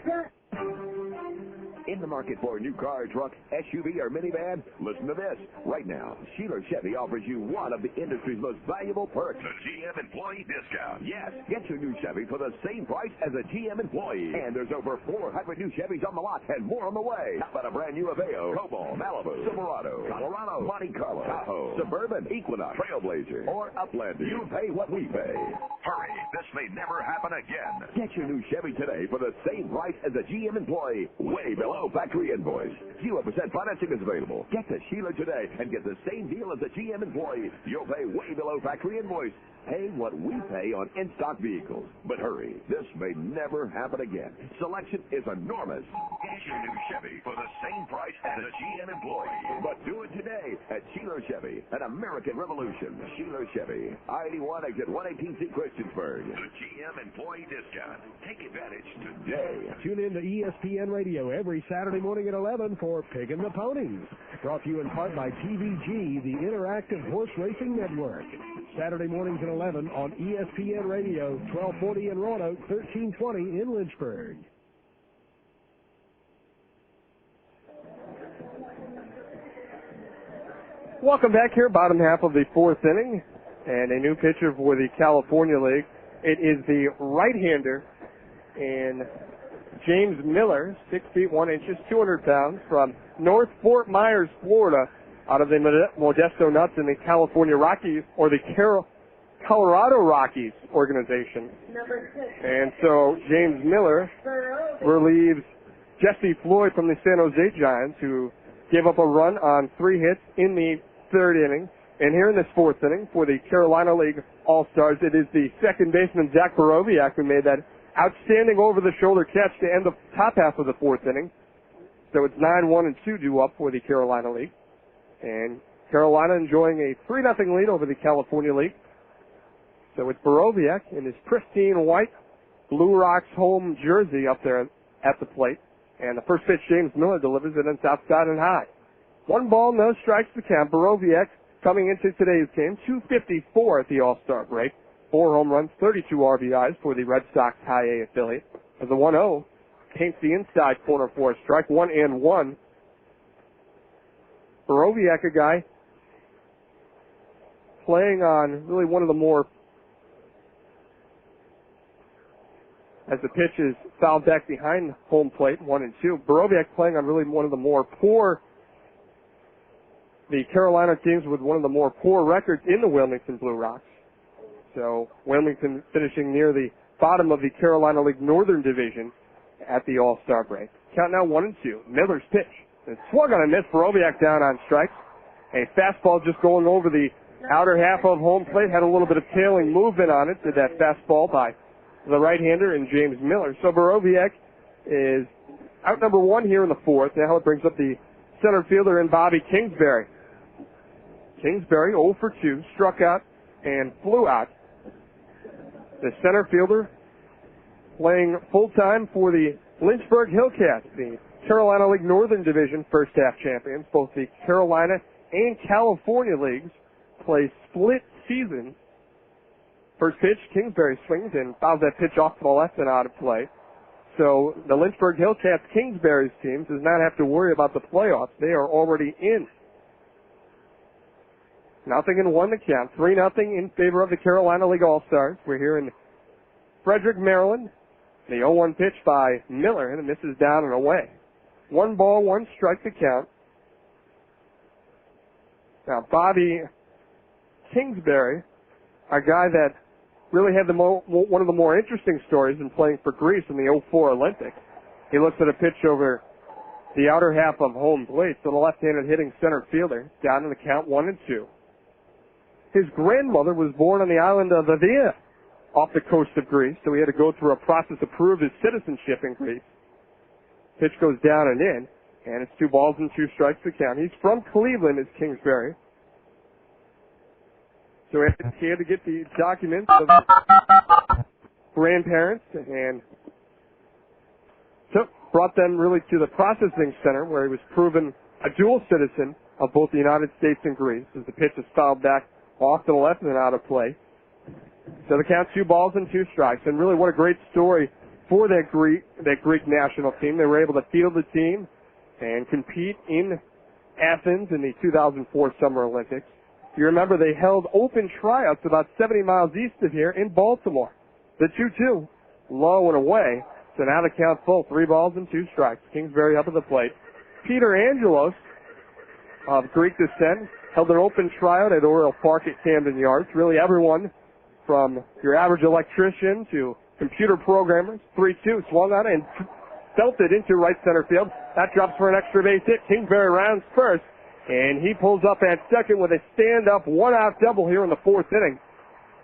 In the market for a new car, truck, SUV, or minivan? Listen to this. Right now, Sheeler Chevy offers you one of the industry's most valuable perks. The GM employee discount. Yes, get your new Chevy for the same price as a GM employee. And there's over 400 new Chevys on the lot and more on the way. How about a brand new Aveo, Cobalt, Malibu, Silverado, Colorado, Monte Carlo, Tahoe, Suburban, Equinox, Trailblazer, or Uplander. You pay what we pay. Hurry, this may never happen again. Get your new Chevy today for the same price as a GM employee. Way below factory invoice. 0% financing is available. Get to Sheeler today and get the same deal as a GM employee. You'll pay way below factory invoice. Pay what we pay on in-stock vehicles. But hurry, this may never happen again. Selection is enormous. Get your new Chevy for the same price as a GM employee. But do it today at Sheeler Chevy, an American revolution. Sheeler Chevy, I-81 exit 118C Christiansburg. The GM employee discount. Take advantage today. Tune in to ESPN Radio every Saturday morning at 11 for Piggin' the Ponies. Brought to you in part by TVG, the Interactive Horse Racing Network. Saturday mornings at 11 on ESPN Radio, 1240 in Roanoke, 1320 in Lynchburg. Welcome back here, bottom half of the 4th inning, and a new pitcher for the California League. It is the right-hander in James Miller, 6 feet 1 inches, 200 pounds, from North Fort Myers, Florida, out of the Modesto Nuts in the California Rockies, or the Colorado Rockies organization. And so James Miller relieves Jesse Floyd from the San Jose Giants, who gave up a run on 3 hits in the 3rd inning. And here in this fourth inning for the Carolina League All-Stars, it is the second baseman, Zach Borowiak, who made that outstanding over-the-shoulder catch to end the top half of the fourth inning. So it's 9-1-2 due up for the Carolina League. And Carolina enjoying a 3-0 lead over the California League. So it's Borowiak in his pristine white Blue Rocks home jersey up there at the plate. And the first pitch, James Miller delivers it, and it's outside and high. 1 ball, no strikes to count. Borowiak coming into today's game, 254 at the All-Star break. 4 home runs, 32 RBIs for the Red Sox High A affiliate. As the 1-0 paints the inside corner for a strike, 1-1. Borowiak, a guy playing on really one of the more, as the pitch is fouled back behind home plate, 1-2. Borowiak playing on really one of the more poor, the Carolina teams with one of the more poor records in the Wilmington Blue Rocks. So Wilmington finishing near the bottom of the Carolina League Northern Division at the All-Star break. Count now 1-2. Miller's pitch. It's swung on a miss. Borowiak down on strikes. A fastball just going over the outer half of home plate. Had a little bit of tailing movement on it. Did that fastball by the right-hander and James Miller. So Borowiak is out number 1 here in the fourth. Now it brings up the center fielder in Bobby Kingsbury. Kingsbury 0 for 2, struck out and flew out. The center fielder playing full-time for the Lynchburg Hillcats, the Carolina League Northern Division first half champions. Both the Carolina and California leagues play split seasons. First pitch, Kingsbury swings and fouls that pitch off to the left and out of play. So the Lynchburg Hillcats Kingsbury's team does not have to worry about the playoffs. They are already in. 0-1 the count. 3-0 in favor of the Carolina League All-Stars. We're here in Frederick, Maryland. The 0-1 pitch by Miller, and it misses down and away. 1 ball, 1 strike to count. Now, Bobby Kingsbury, a guy that really had one of the more interesting stories in playing for Greece in the 2004 Olympics. He looks at a pitch over the outer half of home plate, so the left-handed hitting center fielder, down in the count 1-2. His grandmother was born on the island of Evia, off the coast of Greece, so he had to go through a process to prove his citizenship in Greece. Pitch goes down and in, and it's 2 balls and 2 strikes to count. He's from Cleveland, is Kingsbury. So he had to get the documents of grandparents and brought them really to the processing center where he was proven a dual citizen of both the United States and Greece as the pitch is fouled back off to the left and out of play. So the count 2 balls and 2 strikes. And really what a great story for that Greek national team. They were able to field the team and compete in Athens in the 2004 Summer Olympics. You remember they held open tryouts about 70 miles east of here in Baltimore. The 2-2, low and away. So now the count's full, 3 balls and 2 strikes. Kingsbury up at the plate. Peter Angelos of Greek descent held an open tryout at Oriole Park at Camden Yards. Really everyone from your average electrician to computer programmers. 3-2, swung on it and belted into right center field. That drops for an extra base hit. Kingsbury rounds first, and he pulls up at second with a stand-up one-out double here in the fourth inning.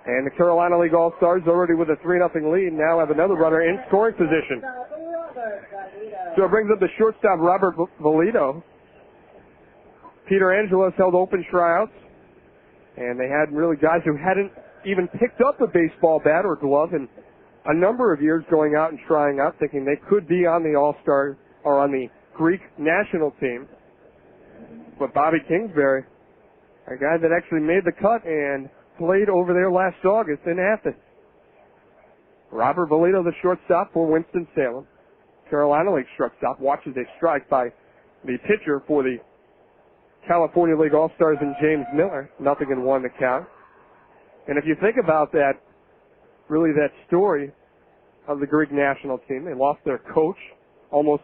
And the Carolina League All-Stars, already with a 3-0 lead, now have another runner in scoring position. So it brings up the shortstop, Robert Valito. Peter Angelos held open tryouts, and they had really guys who hadn't even picked up a baseball bat or glove in a number of years, going out and trying out, thinking they could be on the All-Star or on the Greek national team. But Bobby Kingsbury, a guy that actually made the cut and played over there last August in Athens. Robert Valito, the shortstop for Winston-Salem. Carolina League shortstop watches a strike by the pitcher for the California League All-Stars in James Miller. 0-1 to count. And if you think about that, really that story of the Greek national team, they lost their coach almost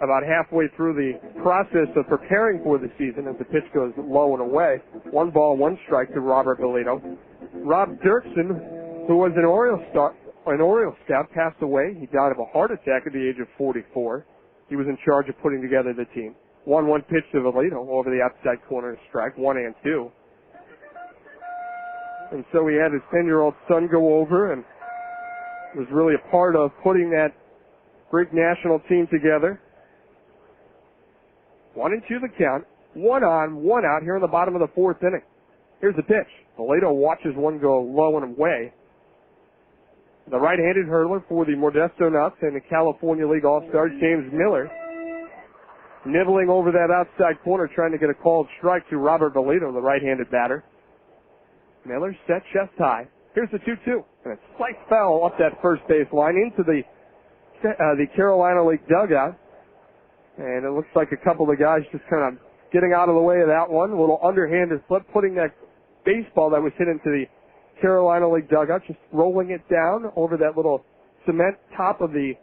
about halfway through the process of preparing for the season as the pitch goes low and away. 1 ball, 1 strike to Robert Valito. Rob Dirksen, who was an Oriole scout, passed away. He died of a heart attack at the age of 44. He was in charge of putting together the team. 1-1 pitch to Valito over the outside corner strike, 1-2. And so he had his 10-year-old son go over and was really a part of putting that Greek national team together. 1-2 the count. 1 on, 1 out here in the bottom of the 4th inning. Here's the pitch. Ubaldo watches one go low and away. The right-handed hurler for the Modesto Nuts and the California League All-Star, James Miller, nibbling over that outside corner trying to get a called strike to Robert Valito, the right-handed batter. Miller set chest high. Here's the 2-2. And a slight foul up that first base line into the Carolina League dugout. And it looks like a couple of guys just kind of getting out of the way of that one. A little underhanded flip, putting that baseball that was hit into the Carolina League dugout, just rolling it down over that little cement top of the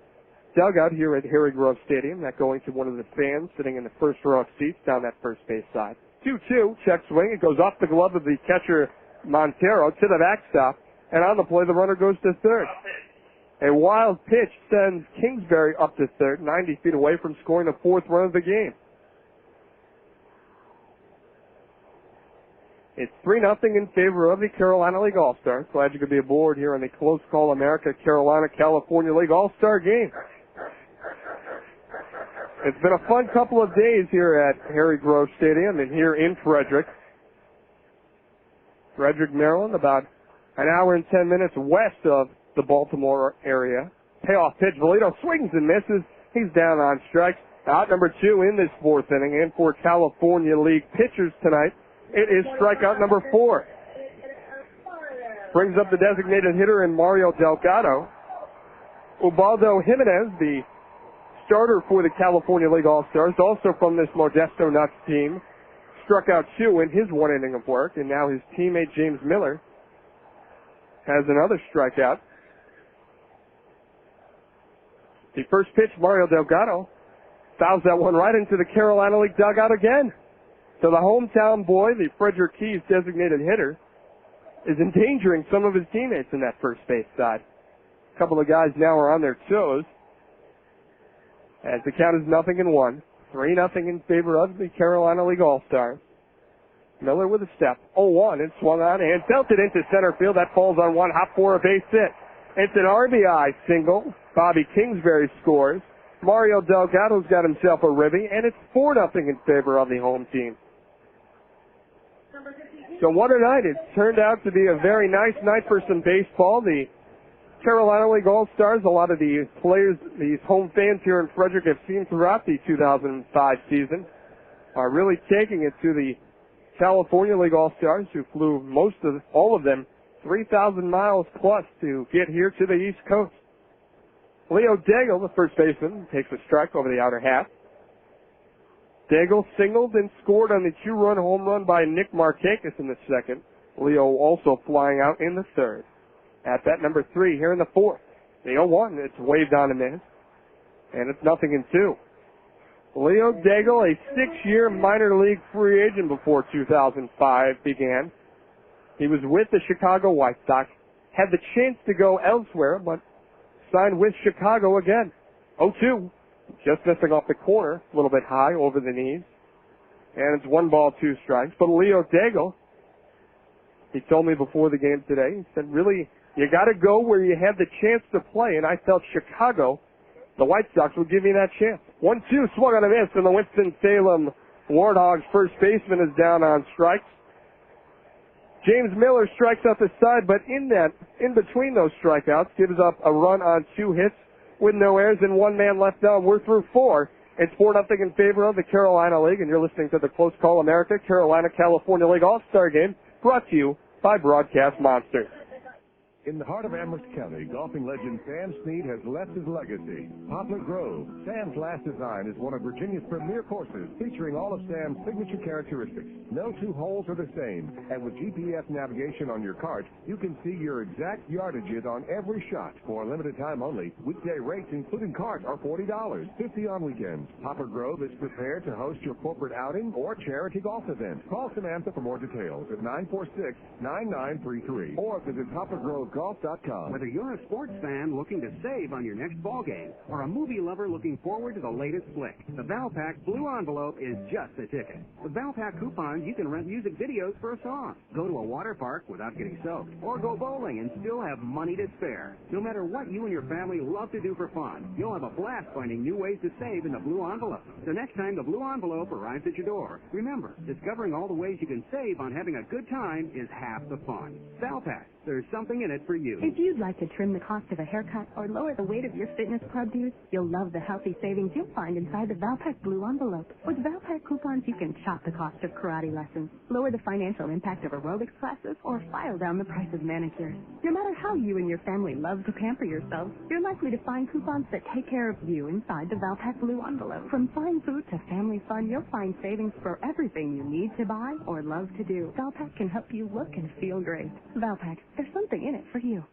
dugout here at Harry Grove Stadium. That going to one of the fans sitting in the first row of seats down that first base side. 2-2, check swing. It goes off the glove of the catcher Montero to the backstop, and on the play the runner goes to third. A wild pitch sends Kingsbury up to third, 90 feet away from scoring the 4th run of the game. It's 3-0 in favor of the Carolina League All-Stars. Glad you could be aboard here on the Close Call America Carolina California League All-Star game. It's been a fun couple of days here at Harry Grove Stadium and here in Frederick. Frederick, Maryland, about an hour and 10 minutes west of the Baltimore area. Payoff pitch. Valito swings and misses. He's down on strikes. Out number 2 in this 4th inning. And for California League pitchers tonight, it is strikeout number 4. Brings up the designated hitter in Mario Delgado. Ubaldo Jimenez, the starter for the California League All-Stars, also from this Modesto Nuts team, struck out 2 in his 1 inning of work, and now his teammate James Miller has another strikeout. The first pitch, Mario Delgado fouls that one right into the Carolina League dugout again. So the hometown boy, the Frederick Keys designated hitter, is endangering some of his teammates in that first base side. A couple of guys now are on their toes as the count is 0-1. 3-0 in favor of the Carolina League All-Stars. Miller with a step. 0-1 and swung on and belted into center field. That falls on one hop for a base hit. It's an RBI single. Bobby Kingsbury scores. Mario Delgado's got himself a ribby, and it's 4-0 in favor of the home team. So what a night. It's turned out to be a very nice night for some baseball. The Carolina League All-Stars, a lot of the players, these home fans here in Frederick have seen throughout the 2005 season, are really taking it to the California League All-Stars, who flew all of them, 3,000 miles plus to get here to the East Coast. Leo Daigle, the first baseman, takes a strike over the outer half. Daigle singled and scored on the 2-run home run by Nick Markakis in the second. Leo also flying out in the third. At bat number 3 here in the 4th. The 0-1, it's waved on a miss. And it's 0-2. Leo Daigle, a 6-year minor league free agent before 2005 began. He was with the Chicago White Sox, had the chance to go elsewhere, but signed with Chicago again. 0-2, just missing off the corner, a little bit high over the knees. And it's 1 ball, 2 strikes. But Leo Daigle, he told me before the game today, he said, really, you got to go where you have the chance to play, and I felt Chicago, the White Sox, would give me that chance. 1-2, swung on a miss, and the Winston-Salem Warthogs first baseman is down on strikes. James Miller strikes out the side, but in between those strikeouts, gives up a run on 2 hits with no errors and 1 man left on. We're through 4. It's 4-0 in favor of the Carolina League, and you're listening to the Close Call America Carolina California League All-Star Game, brought to you by Broadcast Monsters. In the heart of Amherst County, golfing legend Sam Snead has left his legacy. Poplar Grove, Sam's last design, is one of Virginia's premier courses, featuring all of Sam's signature characteristics. No 2 holes are the same, and with GPS navigation on your cart, you can see your exact yardages on every shot. For a limited time only, weekday rates, including cart, are $40, $50 on weekends. Poplar Grove is prepared to host your corporate outing or charity golf event. Call Samantha for more details at 946-9933 or visit Poplar Grove ValPackGolf.com. Whether you're a sports fan looking to save on your next ball game or a movie lover looking forward to the latest flick, the Valpak Blue Envelope is just the ticket. With Valpak coupons, you can rent music videos for a song, go to a water park without getting soaked, or go bowling and still have money to spare. No matter what you and your family love to do for fun, you'll have a blast finding new ways to save in the Blue Envelope. So next time the Blue Envelope arrives at your door, remember, discovering all the ways you can save on having a good time is half the fun. Valpak, there's something in it for you. If you'd like to trim the cost of a haircut or lower the weight of your fitness club dues, you'll love the healthy savings you'll find inside the Valpak Blue Envelope. With Valpak coupons, you can chop the cost of karate lessons, lower the financial impact of aerobics classes, or file down the price of manicures. No matter how you and your family love to pamper yourselves, you're likely to find coupons that take care of you inside the Valpak Blue Envelope. From fine food to family fun, you'll find savings for everything you need to buy or love to do. Valpak can help you look and feel great. Valpak, there's something in it for you.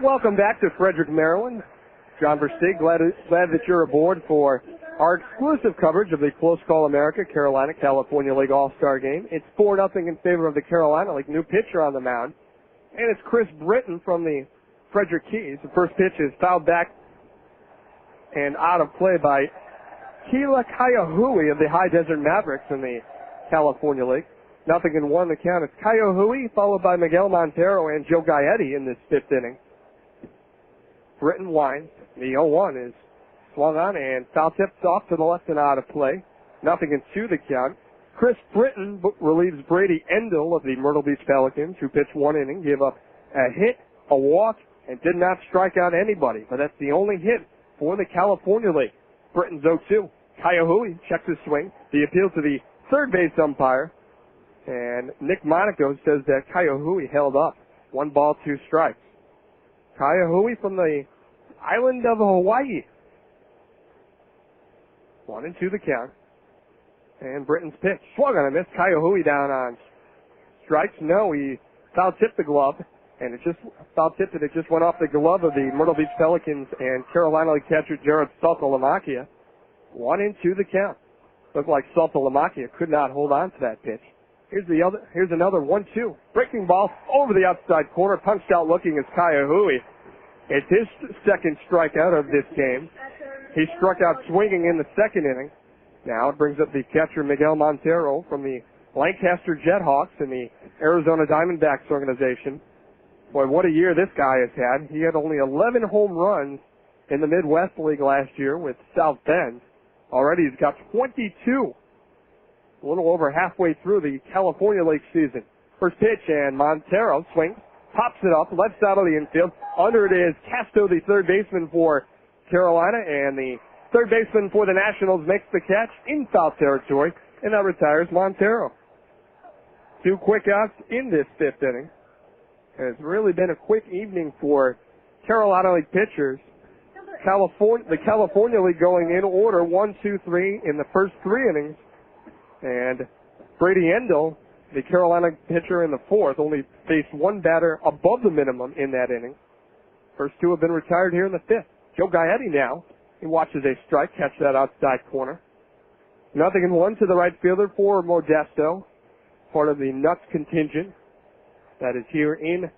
Welcome back to Frederick, Maryland. John Versteeg, glad that you're aboard for our exclusive coverage of the Close Call America Carolina-California League All-Star Game. It's 4-0 in favor of the Carolina League. New pitcher on the mound. And it's Chris Britton from the Frederick Keys. The first pitch is fouled back and out of play by Keila Howie of the High Desert Mavericks in the California League. 0-1 the count. It's Howie followed by Miguel Montero and Joe Gaetti in this fifth inning. Britton winds. The 0-1 is swung on and foul tipped off to the left and out of play. 0-2 the count. Chris Britton relieves Brady Endel of the Myrtle Beach Pelicans, who pitched one inning, gave up a hit, a walk, and did not strike out anybody. But that's the only hit for the California League. Britton's 0-2. Howie checks his swing. The appeal to the third base umpire. And Nick Monaco says that Howie held up. 1 ball, 2 strikes. Howie from the island of Hawaii. 1-2 the count. And Britton's pitch. Swung on a miss. Howie down on strikes. No, he foul tipped the glove. And it just foul tipped it. It just went off the glove of the Myrtle Beach Pelicans and Carolina League catcher Jared Saltalamacchia. 1-2 the count. Looked like Saltalamacchia could not hold on to that pitch. Here's another 1-2. Breaking ball over the outside corner. Punched out looking is Howie. It's his second strikeout of this game. He struck out swinging in the second inning. Now it brings up the catcher Miguel Montero from the Lancaster Jethawks and the Arizona Diamondbacks organization. Boy, what a year this guy has had. He had only 11 home runs in the Midwest League last year with South Bend. Already he's got 22. A little over halfway through the California League season. First pitch and Montero swings, pops it up, left side of the infield. Under it is Casto, the third baseman for Carolina, and the third baseman for the Nationals makes the catch in foul territory, and that retires Montero. 2 quick outs in this fifth inning. And it's really been a quick evening for Carolina League pitchers. The California League going in order 1, 2, 3 in the first 3 innings. And Brady Endel, the Carolina pitcher in the fourth, only faced 1 batter above the minimum in that inning. First 2 have been retired here in the fifth. Joe Gaetti now. He watches a strike, catch that outside corner. 0-1 to the right fielder for Modesto, part of the Nuts contingent that is here in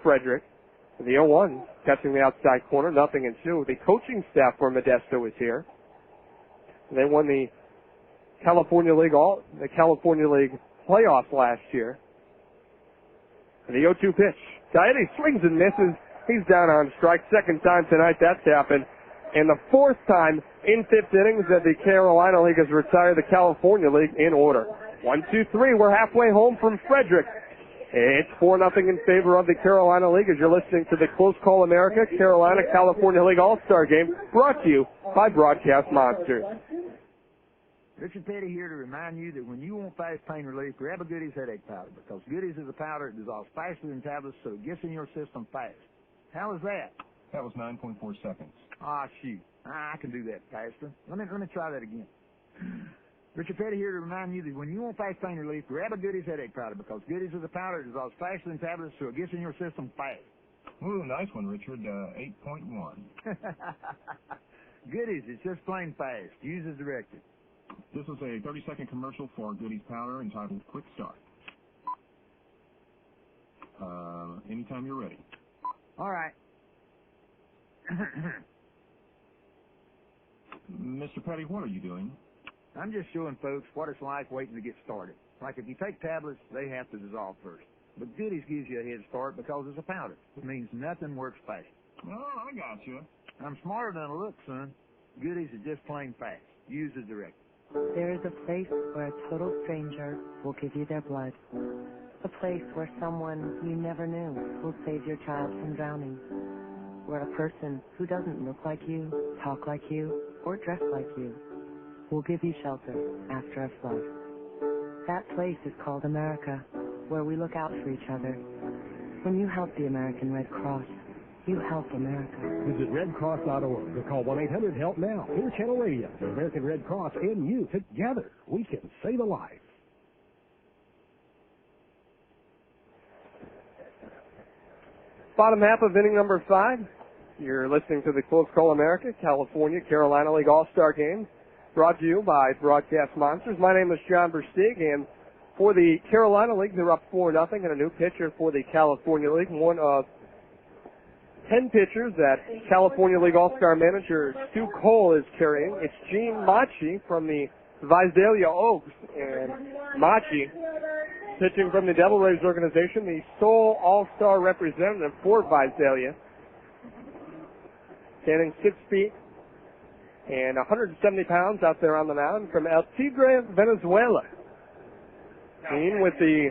Frederick. The 0-1 catching the outside corner, 0-2. The coaching staff for Modesto is here. They won the California League playoffs last year. And the 0-2 pitch. Gaetti swings and misses. He's down on strike. Second time tonight that's happened. And the 4th time in 5th innings that the Carolina League has retired the California League in order. 1, 2, 3. We're halfway home from Frederick. It's 4-0 in favor of the Carolina League as you're listening to the Close Call America Carolina-California League All-Star Game, brought to you by Broadcast Monsters. Richard Petty here to remind you that when you want fast pain relief, grab a Goodies headache powder, because Goodies is a powder that dissolves faster than tablets, so it gets in your system fast. How is that? That was 9.4 seconds. Ah, shoot. I can do that faster. Let me try that again. Richard Petty here to remind you that when you want fast pain relief, grab a Goodies headache powder, because Goodies is a powder that dissolves faster than tablets, so it gets in your system fast. Ooh, nice one, Richard. 8.1. Goodies is just plain fast. Use as directed. This is a 30-second commercial for Goody's Powder entitled Quick Start. Anytime you're ready. All right. Mr. Petty, what are you doing? I'm just showing folks what it's like waiting to get started. Like if you take tablets, they have to dissolve first. But Goody's gives you a head start because it's a powder. It means nothing works fast. Oh, I got you. I'm smarter than I look, son. Goodies is just plain fast. Use as directed. There is a place where a total stranger will give you their blood. A place where someone you never knew will save your child from drowning. Where a person who doesn't look like you, talk like you, or dress like you will give you shelter after a flood. That place is called America, where we look out for each other. When you help the American Red Cross, you help America. Visit redcross.org or call 1-800-HELP-NOW. Clear Channel Radio, the American Red Cross, and you. Together, we can save a life. Bottom half of inning number 5. You're listening to the Close Call America, California, Carolina League All-Star Game, brought to you by Broadcast Monsters. My name is John Versteeg, and for the Carolina League, they're up 4-0, and a new pitcher for the California League, one of 10 pitchers that California League All-Star manager Stu Cole is carrying. It's Gene Machi from the Visalia Oaks, and Machi, pitching from the Devil Rays organization, the sole All-Star representative for Visalia, standing 6 feet and 170 pounds out there on the mound from El Tigre, Venezuela. Gene with the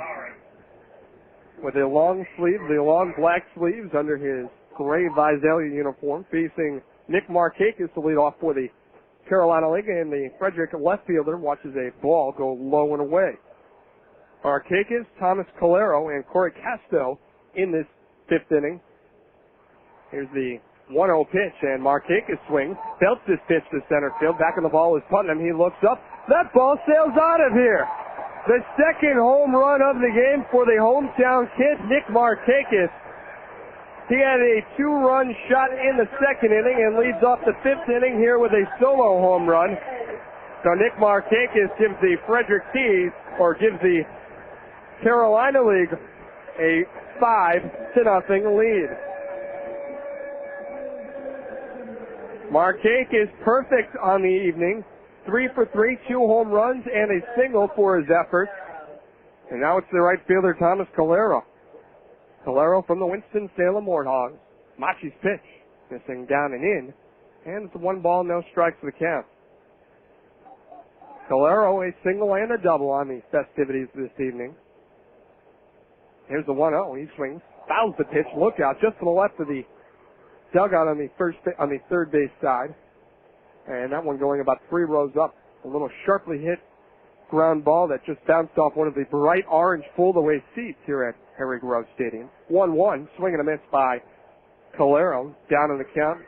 long black sleeves under his gray Visalia uniform, facing Nick Markakis to lead off for the Carolina League, and the Frederick left fielder watches a ball go low and away. Markakis, Thomas Calero, and Corey Casto in this 5th inning. Here's the 1-0 pitch, and Markakis swings, belts this pitch to center field. Back in the ball is Putnam. He looks up. That ball sails out of here. The second home run of the game for the hometown kid, Nick Markakis. He had a 2-run shot in the 2nd inning and leads off the 5th inning here with a solo home run. So Nick Markakis gives the Frederick Tees, or gives the Carolina League a 5-0 lead. Markakis perfect on the evening. 3 for 3, 2 home runs, and a single for his efforts. And now it's the right fielder, Thomas Calero. Calero from the Winston-Salem Warthogs. Machi's pitch, missing down and in. And it's 1 ball, no strikes for the count. Calero, a single and a double on the festivities this evening. Here's the 1-0. He swings, fouls the pitch. Look out, just to the left of the dugout on the 3rd base side. And that one going about 3 rows up. A little sharply hit ground ball that just bounced off one of the bright orange fold-away seats here at Harry Grove Stadium. 1-1, swing and a miss by Calero. Down in the count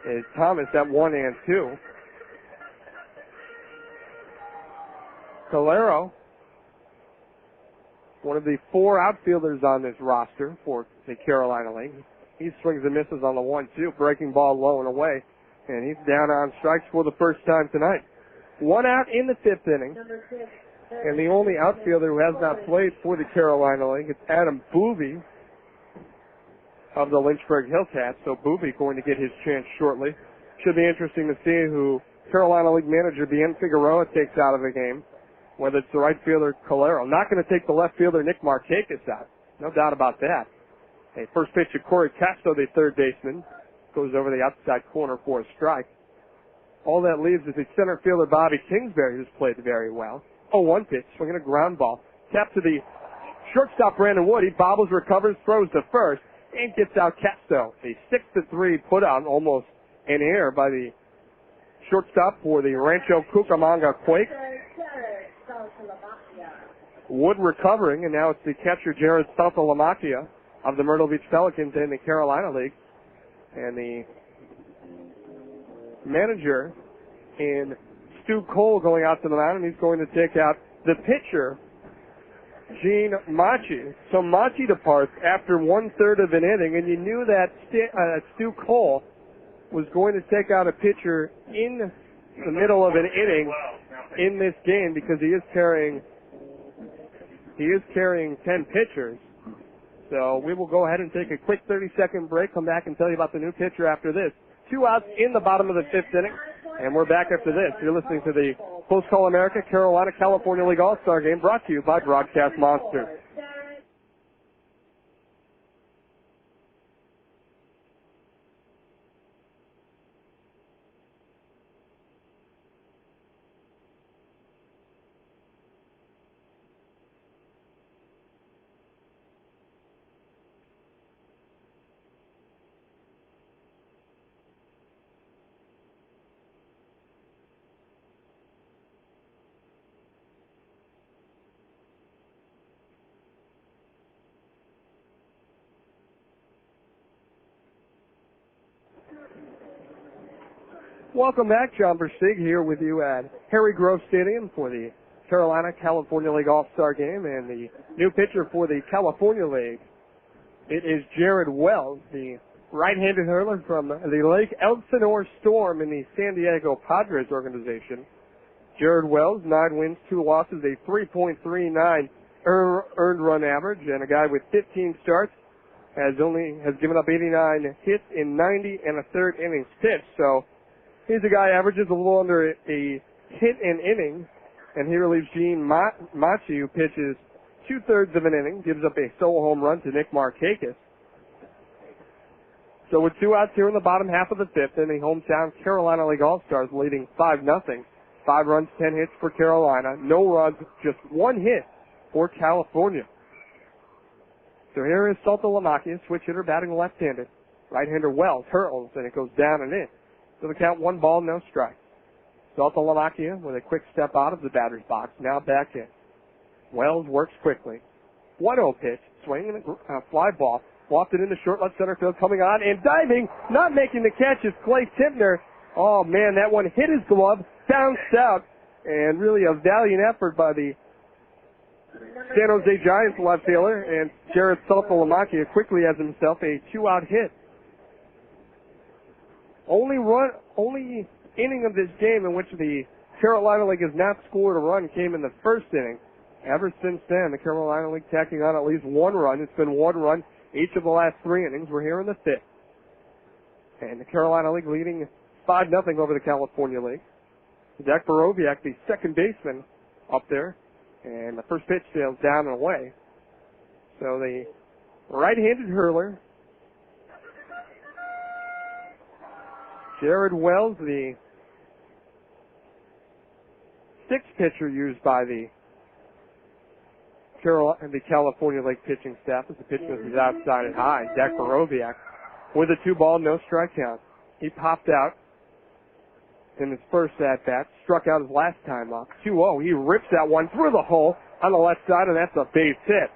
is Thomas at 1-2. Calero, one of the 4 outfielders on this roster for the Carolina League. He swings and misses on the 1-2, breaking ball low and away. And he's down on strikes for the first time tonight. 1 out in the 5th inning. And the only outfielder who has not played for the Carolina League is Adam Boovie of the Lynchburg Hillcats. So Boovie going to get his chance shortly. Should be interesting to see who Carolina League manager Bien Figueroa takes out of the game. Whether it's the right fielder Calero. Not going to take the left fielder Nick Markakis out. No doubt about that. A first pitch to Corey Casto, the 3rd baseman. Goes over the outside corner for a strike. All that leaves is the center fielder Bobby Kingsbury, who's played very well. 0-1 pitch, swinging a ground ball. Tap to the shortstop Brandon Wood. He bobbles, recovers, throws to first, and gets out Casto. A 6-3 put out almost in air by the shortstop for the Rancho Cucamonga Quake. Wood recovering, and now it's the catcher Jared Saltalamacchia of the Myrtle Beach Pelicans in the Carolina League. And the manager in Stu Cole going out to the mound, and he's going to take out the pitcher, Gene Machi. So Machi departs after 1/3 of an inning, and you knew that Stu Cole was going to take out a pitcher in the middle of an inning in this game because he is carrying 10 pitchers. So we will go ahead and take a quick 30-second break, come back and tell you about the new pitcher after this. 2 outs in the bottom of the 5th inning, and we're back after this. You're listening to the Close Call America Carolina California League All-Star Game, brought to you by Broadcast Monster. Welcome back, John Verstig here with you at Harry Grove Stadium for the Carolina California League All-Star Game, and the new pitcher for the California League, it is Jared Wells, the right-handed hurler from the Lake Elsinore Storm in the San Diego Padres organization. Jared Wells, 9 wins, 2 losses, a 3.39 earned run average, and a guy with 15 starts has given up 89 hits in 90 and a third innings pitched. So he's a guy averages a little under a hit an inning, and he relieves Gene Machi, who pitches 2/3 of an inning, gives up a solo home run to Nick Markakis. So with 2 outs here in the bottom half of the 5th, and the hometown Carolina League All-Stars leading 5-0. 5 runs, 10 hits for Carolina. No runs, just 1 hit for California. So here is Salta Lamacchia, switch hitter, batting left-handed. Right-hander Wells hurls, and it goes down and in. So the count 1 ball, no strike. Salta Lamacchia with a quick step out of the batter's box, now back in. Wells works quickly. 1-0 pitch, swinging a fly ball, wafted into short left center field, coming on and diving, not making the catch is Clay Tipner. Oh man, that one hit his glove, bounced out, and really a valiant effort by the San Jose Giants left fielder, and Jared Salta Lamacchia quickly has himself a 2-out hit. Only inning of this game in which the Carolina League has not scored a run came in the 1st inning. Ever since then, the Carolina League tacking on at least 1 run. It's been 1 run each of the last 3 innings. We're here in the 5th. And the Carolina League leading 5-0 over the California League. Zach Borowiak, the second baseman, up there. And the first pitch sails down and away. So the right-handed hurler, Jared Wells, the 6th pitcher used by the California League pitching staff, as the pitch was outside and high. Zach Borowiak with a 2-ball, no strike count. He popped out in his first at-bat, struck out his last time up. 2-0, he rips that one through the hole on the left side, and that's a base hit.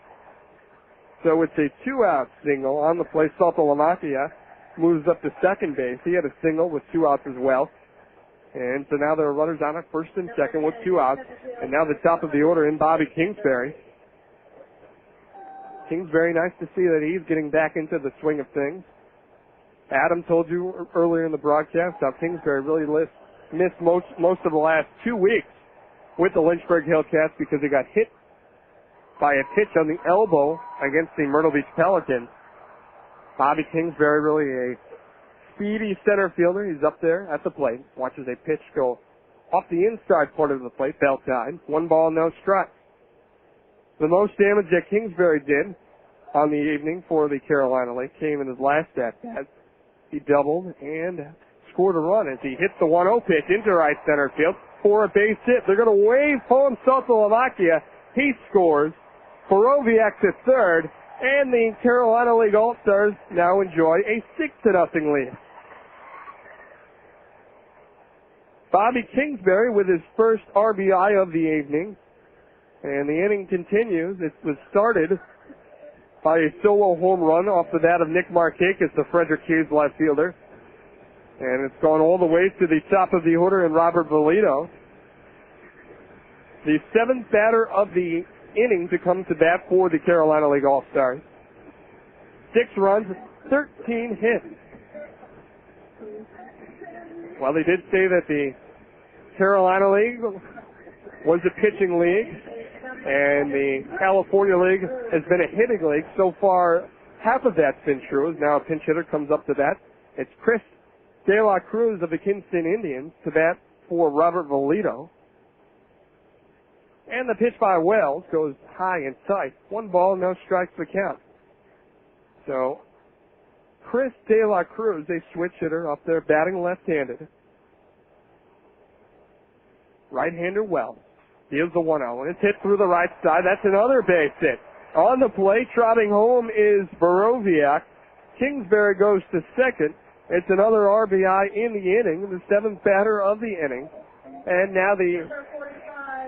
So it's a 2-out single on the play. Salta Lamacchia moves up to second base. He had a single with 2 outs as well. And so now there are runners on at 1st and 2nd with 2 outs. And now the top of the order in Bobby Kingsbury. Kingsbury, nice to see that he's getting back into the swing of things. Adam told you earlier in the broadcast how Kingsbury really missed most of the last 2 weeks with the Lynchburg Hellcats because he got hit by a pitch on the elbow against the Myrtle Beach Pelicans. Bobby Kingsbury, really a speedy center fielder. He's up there at the plate, watches a pitch go off the inside part of the plate, belt tied. 1 ball, no strike. The most damage that Kingsbury did on the evening for the Carolina League came in his last at-bat. He doubled and scored a run as he hits the 1-0 pitch into right center field for a base hit. They're going to wave home Salta Lamacchia. He scores. Borowiak to third, and the Carolina League All-Stars now enjoy a 6-0 lead. Bobby Kingsbury with his first RBI of the evening, and the inning continues. It was started by a solo home run off the bat of Nick Markakis, the Frederick Hughes left fielder. And it's gone all the way to the top of the order in Robert Valito. The 7th batter of the inning to come to bat for the Carolina League All-Stars. 6 runs, 13 hits. Well, they did say that the Carolina League was a pitching league, and the California League has been a hitting league. So far, half of that's been true, as now a pinch hitter comes up to bat. It's Chris De La Cruz of the Kinston Indians to bat for Robert Valito. And the pitch by Wells goes high and tight. 1 ball, no strikes the count. So, Chris De La Cruz, a switch hitter up there, batting left-handed. Right-hander Wells deals the 1-0, and it's hit through the right side. That's another base hit. On the plate, trotting home is Borowiak. Kingsbury goes to second. It's another RBI in the inning, the 7th batter of the inning. And now the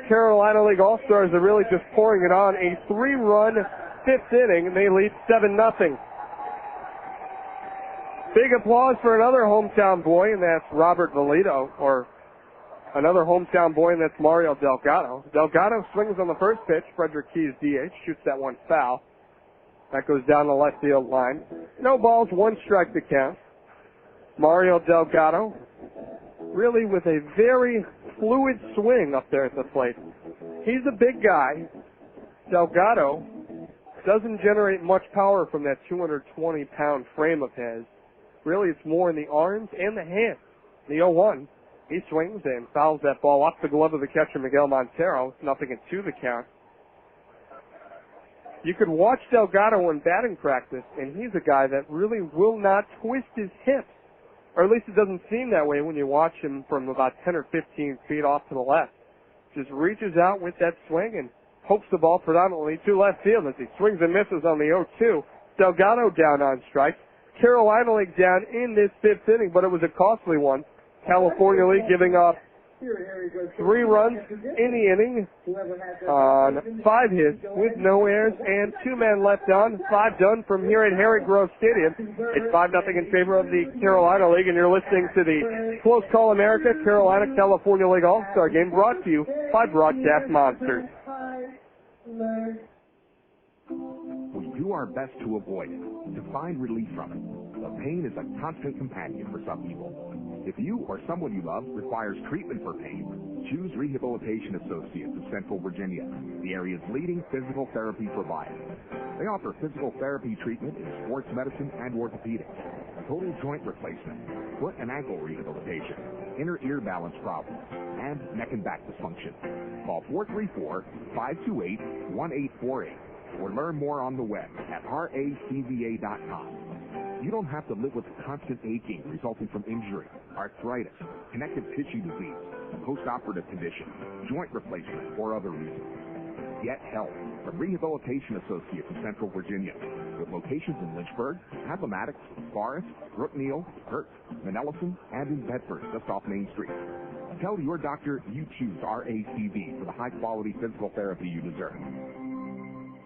Carolina League All-Stars are really just pouring it on. A 3-run 5th inning, and they lead 7-0. Big applause for another hometown boy, and that's Robert Valito, or another hometown boy, and that's Mario Delgado. Delgado swings on the first pitch. Frederick Keys DH, shoots that one foul. That goes down the left field line. No balls, 1 strike to count. Mario Delgado, really with a very fluid swing up there at the plate. He's a big guy. Delgado doesn't generate much power from that 220-pound frame of his. Really, it's more in the arms and the hands. The 0-1, he swings and fouls that ball off the glove of the catcher, Miguel Montero. 0-2 the count. You could watch Delgado in batting practice, and he's a guy that really will not twist his hips. Or at least it doesn't seem that way when you watch him from about 10 or 15 feet off to the left. Just reaches out with that swing and hopes the ball predominantly to left field as he swings and misses on the 0-2. Delgado down on strikes. Carolina League down in this 5th inning, but it was a costly one. California League giving up 3 runs in the inning on 5 hits with no errors and 2 men left on. 5 done from here at Harry Grove Stadium. It's 5-0 in favor of the Carolina League, and you're listening to the Close Call America Carolina California League All-Star Game brought to you by Broadcast Monsters. We do our best to avoid it, to find relief from it. The pain is a constant companion for some people. If you or someone you love requires treatment for pain, choose Rehabilitation Associates of Central Virginia, the area's leading physical therapy provider. They offer physical therapy treatment in sports medicine and orthopedics, total joint replacement, foot and ankle rehabilitation, inner ear balance problems, and neck and back dysfunction. Call 434-528-1848 or learn more on the web at racva.com. You don't have to live with constant aching resulting from injury, arthritis, connective tissue disease, a post-operative condition, joint replacement, or other reasons. Get help from Rehabilitation Associates of Central Virginia, with locations in Lynchburg, Appomattox, Forest, Brookneal, Hurt, Manellison, and in Bedford, just off Main Street. Tell your doctor you choose RACV for the high-quality physical therapy you deserve.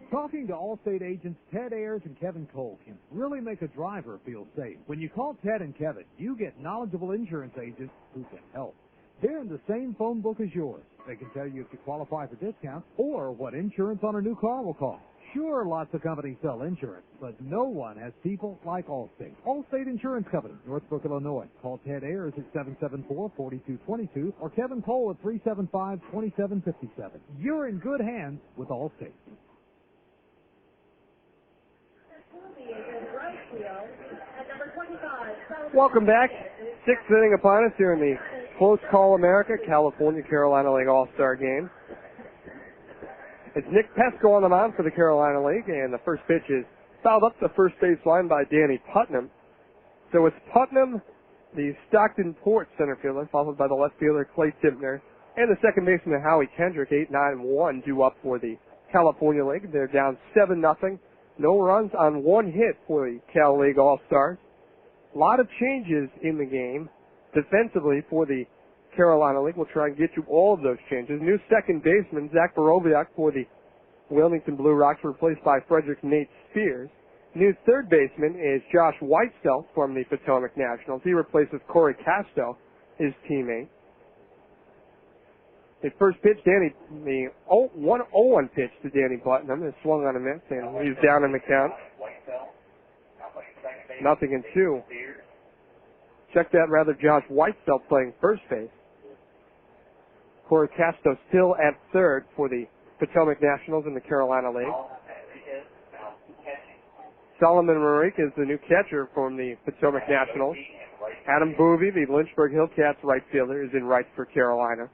Talking to Allstate agents Ted Ayers and Kevin Cole can really make a driver feel safe. When you call Ted and Kevin, you get knowledgeable insurance agents who can help. They're in the same phone book as yours. They can tell you if you qualify for discounts or what insurance on a new car will cost. Sure, lots of companies sell insurance, but no one has people like Allstate. Allstate Insurance Company, Northbrook, Illinois. Call Ted Ayers at 774-4222 or Kevin Cole at 375-2757. You're in good hands with Allstate. Welcome back. 6th inning upon us here in the Close Call America California Carolina League All-Star Game. It's Nick Pesco on the mound for the Carolina League, and the first pitch is fouled up the first base line by Danny Putnam. So it's Putnam, the Stockton Port center fielder, followed by the left fielder Clay Timpner, and the second baseman Howie Kendrick. 8-9-1 due up for the California League. They're down 7-0. No runs on 1 hit for the Cal League All-Stars. A lot of changes in the game defensively for the Carolina League. We'll try and get you all of those changes. New second baseman, Zach Borowiak for the Wilmington Blue Rocks, replaced by Frederick Nate Spears. New third baseman is Josh Whitesell from the Potomac Nationals. He replaces Corey Casto, his teammate. The first pitch, the 1-0-1 pitch to Danny Putnam is swung on a miss, and he's down in the count. 0-2. Check that, Josh Whitesell playing first base. Corey Castro still at third for the Potomac Nationals in the Carolina League. Solomon Marique is the new catcher from the Potomac Nationals. Adam Boovey, the Lynchburg Hillcats right fielder, is in right for Carolina.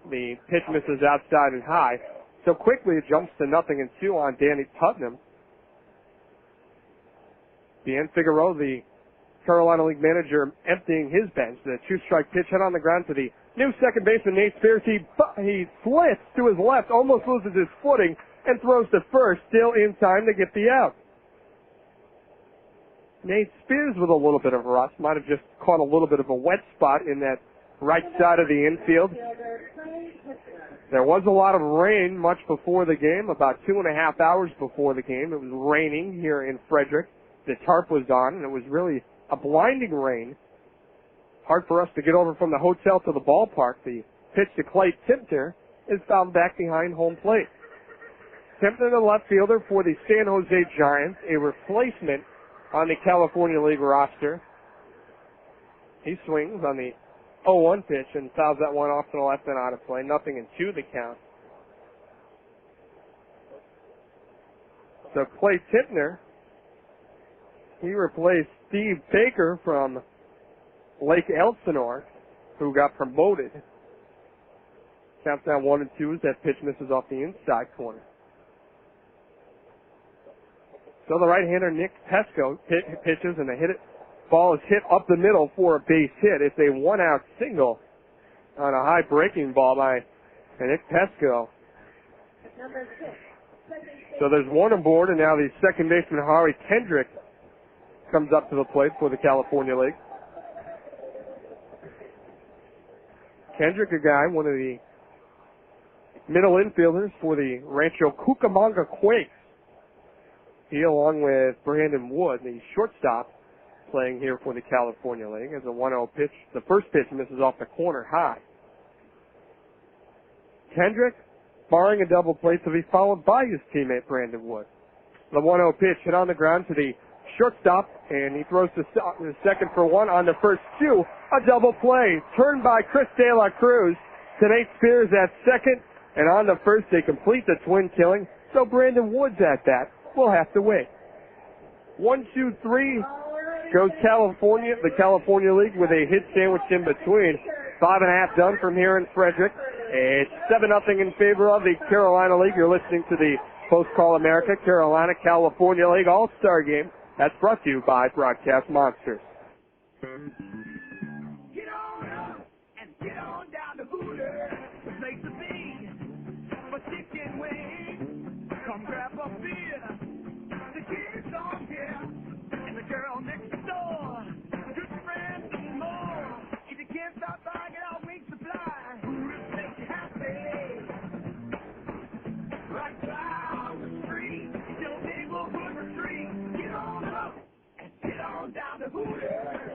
The pitch misses outside and high. So quickly it jumps to 0-2 on Danny Putnam. Dan Figueroa, the Carolina League manager, emptying his bench. The two-strike pitch hit on the ground to the new second baseman, Nate Spears. He flits to his left, almost loses his footing, and throws to first, still in time to get the out. Nate Spears with a little bit of rust, might have just caught a little bit of a wet spot in that right side of the infield. There was a lot of rain much before the game, about 2.5 hours before the game. It was raining here in Frederick. The tarp was on, and it was really a blinding rain. Hard for us to get over from the hotel to the ballpark. The pitch to Clay Timpner is fouled back behind home plate. Timpner, the left fielder for the San Jose Giants, a replacement on the California League roster. He swings on the 0-1 pitch and fouls that one off to the left and out of play. 0-2 the count. So Clay Timpner, he replaced Steve Baker from Lake Elsinore, who got promoted. Counts down 1-2 as that pitch misses off the inside corner. So the right-hander Nick Pesco pitches, and the ball is hit up the middle for a base hit. It's a one-out single on a high breaking ball by Nick Pesco. So there's one aboard, and now the second baseman Howie Kendrick comes up to the plate for the California League. Kendrick, a guy, one of the middle infielders for the Rancho Cucamonga Quakes. He, along with Brandon Wood, the shortstop, playing here for the California League, as a 1-0 pitch. The first pitch misses off the corner high. Kendrick, barring a double play, to be followed by his teammate Brandon Wood. The 1-0 pitch hit on the ground to the shortstop, and he throws to second for one. On the first two, a double play. Turned by Chris De La Cruz to Nate Spears at second, and on the first they complete the twin killing. So Brandon Wood's at bat. We'll have to wait. 1, 2, 3 goes California, the California League, with a hit sandwich in between. 5.5 done from here in Frederick. It's 7-0 in favor of the Carolina League. You're listening to the Post Call America Carolina California League All-Star Game. That's brought to you by Broadcast Monsters. Get on up and get on down to Hooters, the place to be for chicken wings. Come grab a beer, the kids don't care, and the girl next door, good friends and more. If you can't stop by, get our wing supply. Hooters make you happy. Right down the street, your neighborhood retreat. Get on up and get on down to Hooters.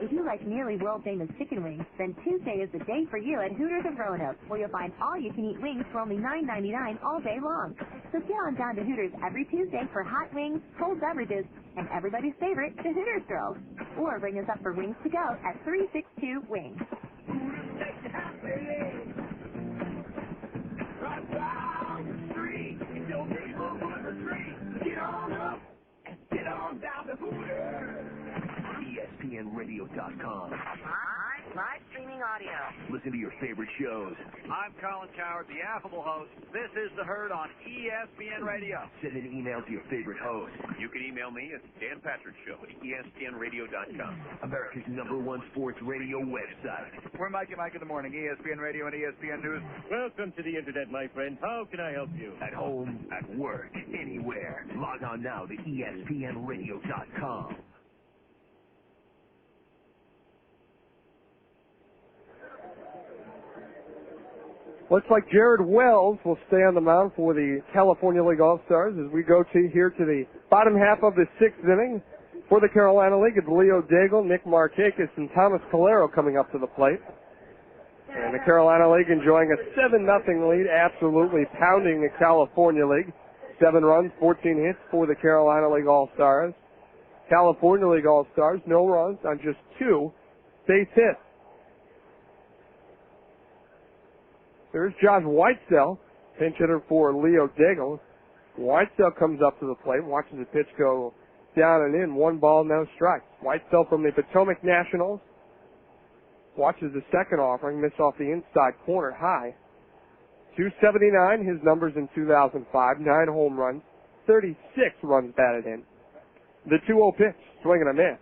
If you like nearly world-famous chicken wings, then Tuesday is the day for you at Hooters of Roanoke, where you'll find all-you-can-eat wings for only $9.99 all day long. So get on down to Hooters every Tuesday for hot wings, cold beverages, and everybody's favorite, the Hooters Girls. Or bring us up for wings to go at 362 Wings. Hooters make you happy. Right down the street, it's your neighborhood retreat. Get on up and get on down to Hooters. ESPNRadio.com. Live streaming audio. Listen to your favorite shows. I'm Colin Coward, the affable host. This is The Herd on ESPN Radio. Send an email to your favorite host. You can email me at Dan Patrick Show at ESPNRadio.com. America's #1 sports radio website. We're Mike and Mike in the morning, ESPN Radio and ESPN News. Welcome to the Internet, my friend. How can I help you? At home, at work, anywhere. Log on now to ESPNRadio.com. Looks like Jared Wells will stay on the mound for the California League All-Stars as we go here to the bottom half of the 6th inning. For the Carolina League, it's Leo Daigle, Nick Markakis, and Thomas Calero coming up to the plate. And the Carolina League enjoying a 7-0 lead, absolutely pounding the California League. 7 runs, 14 hits for the Carolina League All-Stars. California League All-Stars, no runs on just 2 base hits. There's Josh Whitesell, pinch hitter for Leo Daigle. Whitesell comes up to the plate, watches the pitch go down and in. 1 ball, no strikes. Whitesell from the Potomac Nationals watches the second offering, miss off the inside corner high. 279, his numbers in 2005, 9 home runs, 36 runs batted in. The 2-0 pitch, swing and a miss.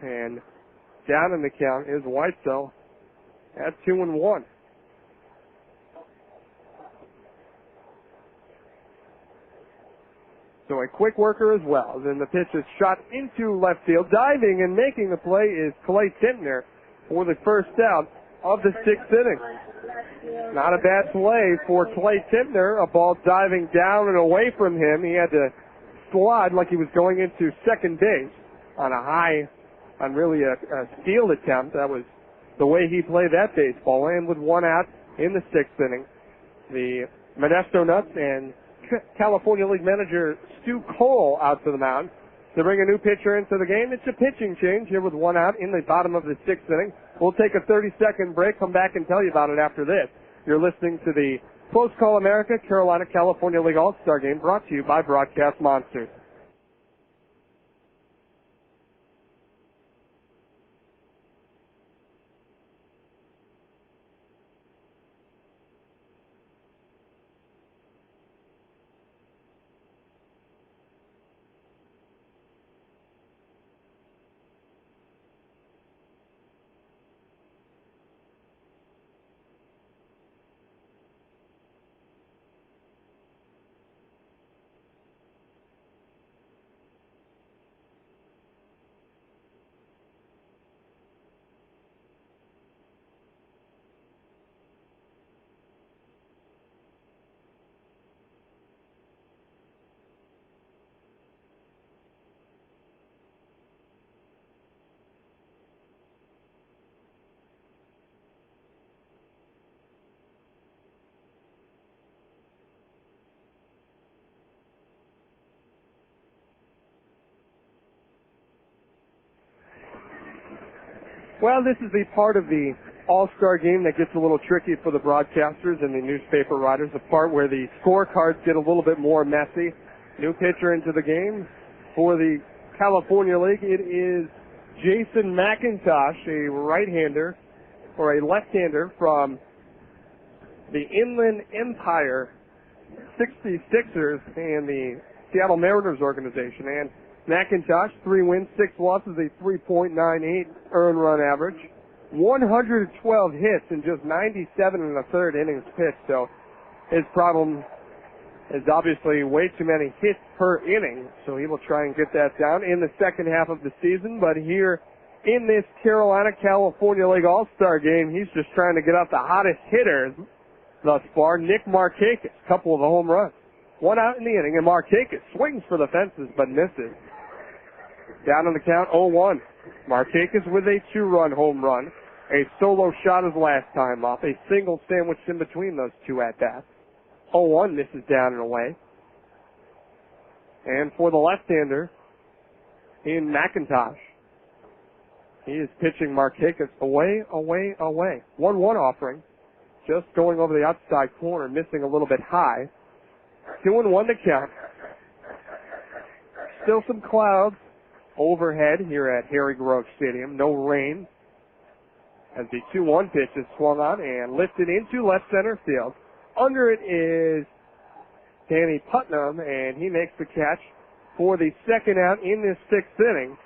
And down in the count is Whitesell at 2-1. So a quick worker as well. Then the pitch is shot into left field. Diving and making the play is Clay Tintner for the first out of the 6th inning. Not a bad play for Clay Tintner. A ball diving down and away from him. He had to slide like he was going into second base on really a steal attempt. That was the way he played that baseball. And with 1 out in the 6th inning, the Modesto Nuts and California League manager Stu Cole out to the mound to bring a new pitcher into the game. It's a pitching change here with 1 out in the bottom of the 6th inning. We'll take a 30-second break, come back and tell you about it after this. You're listening to the Close Call America Carolina California League All-Star Game, brought to you by Broadcast Monsters. Well, this is the part of the All-Star Game that gets a little tricky for the broadcasters and the newspaper writers, the part where the scorecards get a little bit more messy. New pitcher into the game for the California League. It is Jason McIntosh, a right-hander, or a left-hander from the Inland Empire 66ers and the Seattle Mariners organization. And McIntosh, 3 wins, 6 losses, a 3.98 earned run average, 112 hits in just 97 and a third innings pitched. So his problem is obviously way too many hits per inning. So he will try and get that down in the second half of the season. But here in this Carolina California League All-Star Game, he's just trying to get out the hottest hitters thus far. Nick Markakis, couple of home runs. 1 out in the inning, and Markakis swings for the fences but misses. Down on the count, 0-1. Markakis with a 2-run home run. A solo shot his last time up. A single sandwiched in between those 2 at-bats. 0-1 misses down and away. And for the left-hander, in McIntosh, he is pitching Markakis away, away, away. 1-1 offering. Just going over the outside corner, missing a little bit high. 2-1 to count. Still some clouds overhead here at Harry Grove Stadium. No rain. As the 2-1 pitch is swung on and lifted into left center field. Under it is Danny Putnam, and he makes the catch for the second out in this 6th inning.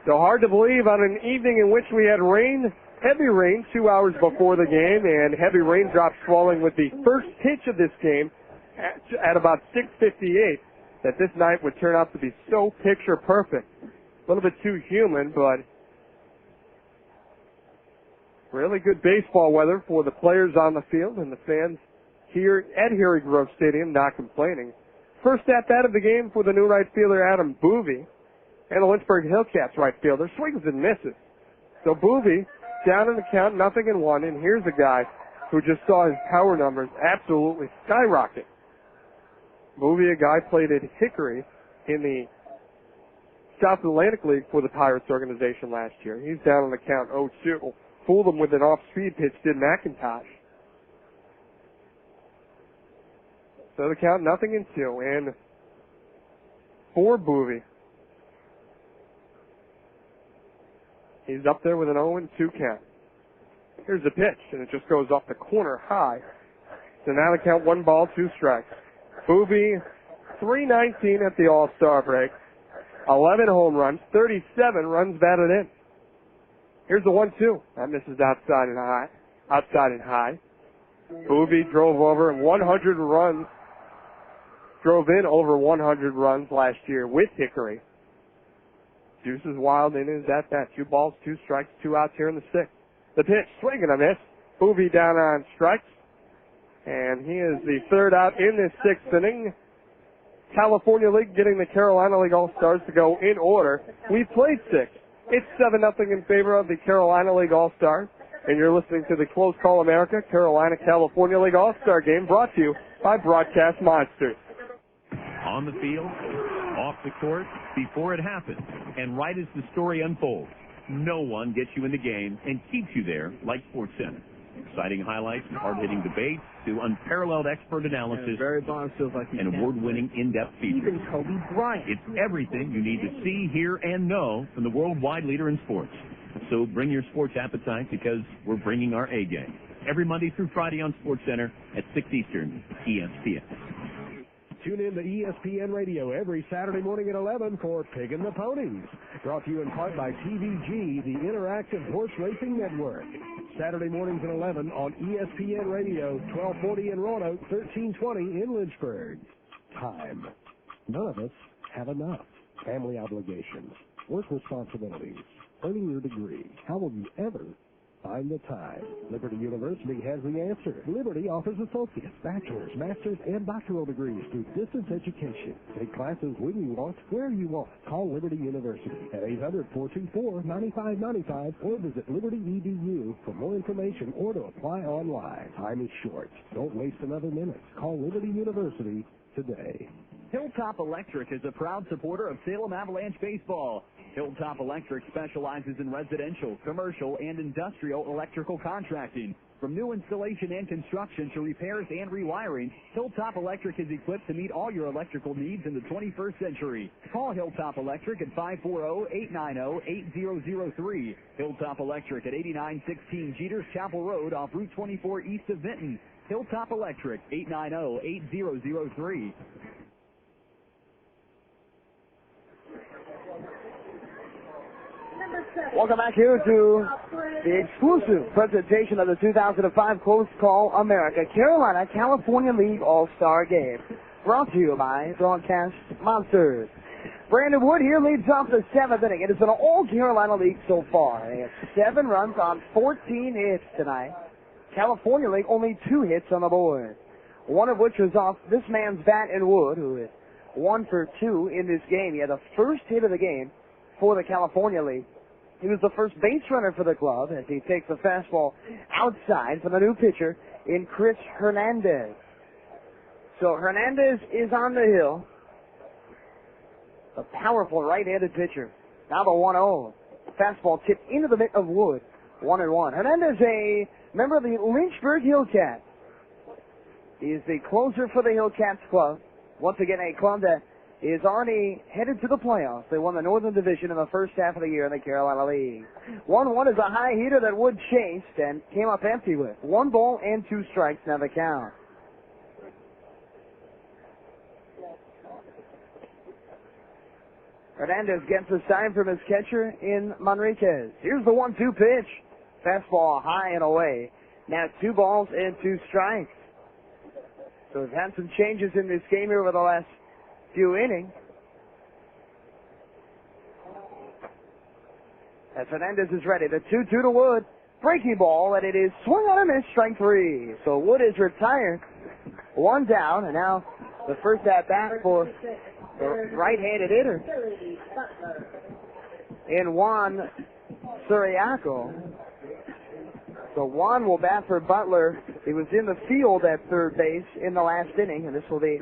So hard to believe on an evening in which we had rain, heavy rain 2 hours before the game, and heavy raindrops falling with the first pitch of this game at about 6:58, that this night would turn out to be so picture perfect. A little bit too humid, but really good baseball weather for the players on the field and the fans here at Harry Grove Stadium not complaining. First at-bat of the game for the new right fielder Adam Boovie, and the Lynchburg Hillcats right fielder swings and misses. So Boovie down in the count, 0-1, and here's a guy who just saw his power numbers absolutely skyrocket. Boovie, a guy played at Hickory in the South Atlantic League for the Pirates organization last year. He's down on the count 0-2. Fooled him with an off-speed pitch, did McIntosh. So the count, 0-2. And for Boovie, he's up there with an 0-2 count. Here's the pitch, and it just goes off the corner high. So now the count, 1 ball, 2 strikes. Boovie, 319 at the All-Star break. 11 home runs, 37 runs batted in. Here's the 1-2. That misses outside and high. Boovie drove in over 100 runs last year with Hickory. Deuce is wild in his at-bat. 2 balls, 2 strikes, 2 outs here in the 6th. The pitch, swing and a miss. Boovie down on strikes. And he is the 3rd out in this 6th inning. California League getting the Carolina League All-Stars to go in order. We played 6. It's 7-0 in favor of the Carolina League All-Stars. And you're listening to the Close Call America Carolina California League All-Star Game, brought to you by Broadcast Monsters. On the field, off the court, before it happens, and right as the story unfolds, no one gets you in the game and keeps you there like SportsCenter. Exciting highlights, hard-hitting debates, to unparalleled expert analysis, and award-winning in-depth features. Even Kobe Bryant. It's everything you need to see, hear, and know from the worldwide leader in sports. So bring your sports appetite, because we're bringing our A game. Every Monday through Friday on SportsCenter at 6 Eastern, ESPN. Tune in to ESPN Radio every Saturday morning at 11 for Piggin' the Ponies. Brought to you in part by TVG, the Interactive Horse Racing Network. Saturday mornings at 11 on ESPN Radio, 1240 in Roanoke, 1320 in Lynchburg. Time. None of us have enough. Family obligations, work responsibilities, earning your degree. How will you ever find the time? Liberty University has the answer. Liberty offers associates, bachelor's, master's, and doctoral degrees through distance education. Take classes when you want, where you want. Call Liberty University at 800-424-9595 or visit Liberty EDU for more information or to apply online. Time is short. Don't waste another minute. Call Liberty University today. Hilltop Electric is a proud supporter of Salem Avalanche baseball. Hilltop Electric specializes in residential, commercial, and industrial electrical contracting. From new installation and construction to repairs and rewiring, Hilltop Electric is equipped to meet all your electrical needs in the 21st century. Call Hilltop Electric at 540-890-8003. Hilltop Electric at 8916 Jeters Chapel Road off Route 24 east of Vinton. Hilltop Electric, 890-8003. Welcome back here to the exclusive presentation of the 2005 Close Call America Carolina California League All-Star Game. Brought to you by Broadcast Monsters. Brandon Wood here leads off the 7th inning. It has been an all-Carolina League so far. They have 7 runs on 14 hits tonight. California League only 2 hits on the board. One of which was off this man's bat in Wood, who is 1 for 2 in this game. He had the first hit of the game for the California League. He was the first base runner for the club as he takes the fastball outside for the new pitcher in Chris Hernandez. So Hernandez is on the hill. A powerful right-handed pitcher. Now the 1-0. Fastball tipped into the mitt of Wood. 1-1. Hernandez, a member of the Lynchburg Hillcats. He is the closer for the Hillcats club. Once again, a club that is already headed to the playoffs. They won the Northern Division in the first half of the year in the Carolina League. 1-1 is a high heater that Wood chased and came up empty with. 1 ball and 2 strikes now the count. Hernandez gets a sign from his catcher in Manriquez. Here's the 1-2 pitch. Fastball high and away. Now 2 balls and 2 strikes. So we've had some changes in this game here over the last few innings. As Hernandez is ready, the 2-2 to Wood. Breaking ball, and it is swung on and miss, strike 3. So Wood is retired. 1 down, and now the first at-bat for the right-handed hitter in Juan Suriaco. So Juan will bat for Butler. He was in the field at third base in the last inning, and this will be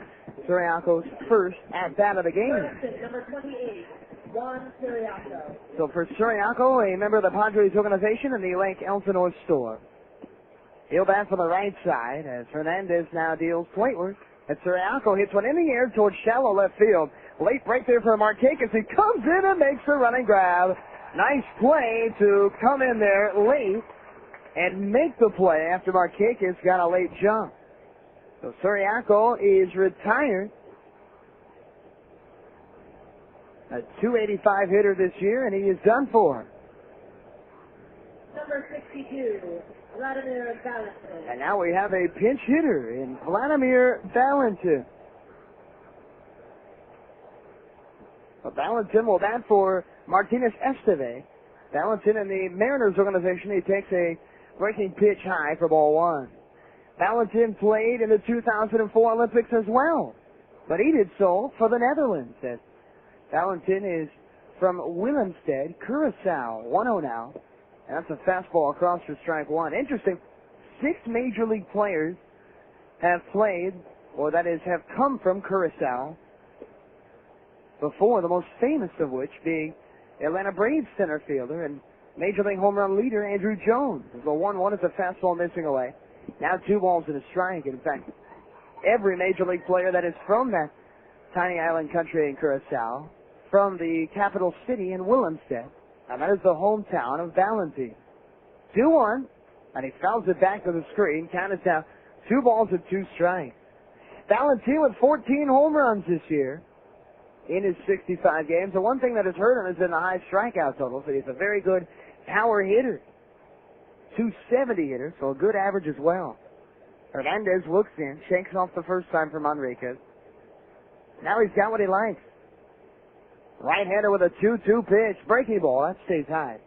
Suriaco's first at-bat of the game. Number 28, Juan Suriaco. So for Suriaco, a member of the Padres organization in the Lake Elsinore store. He'll bat from the right side as Hernandez now deals plateward And Siriaco hits one in the air towards shallow left field. Late break there for Marquez. He comes in and makes a running grab. Nice play to come in there late and make the play after Marquez got a late jump. So Siriaco is retired. A .285 hitter this year, and he is done for. Number 62, Vladimir Valentin. And now we have a pinch hitter in Vladimir Valentin. But Valentin will bat for Martinez Esteve. Valentin in the Mariners organization, he takes a breaking pitch high for ball one. Valentin played in the 2004 Olympics as well, but he did so for the Netherlands. And Valentin is from Willemstad, Curaçao, 1-0 now. And that's a fastball across for strike one. Interesting, 6 major league players have played, or that is, have come from Curaçao before, the most famous of which being Atlanta Braves center fielder and major league home run leader Andrew Jones. The 1-1 is a fastball missing away. Now 2 balls and a strike. In fact, every major league player that is from that tiny island country in Curaçao, from the capital city in Willemstad, and that is the hometown of Valentin. 2-1, and he fouls it back to the screen. Count is now 2 balls and 2 strikes. Valentin with 14 home runs this year in his 65 games. The one thing that has hurt him has been the high strikeout totals, but he's a very good power hitter. 270 hitter, so a good average as well. Hernandez looks in, shakes off the first time from Enriquez. Now he's got what he likes. Right-hander with a 2-2 pitch. Breaking ball, that stays high.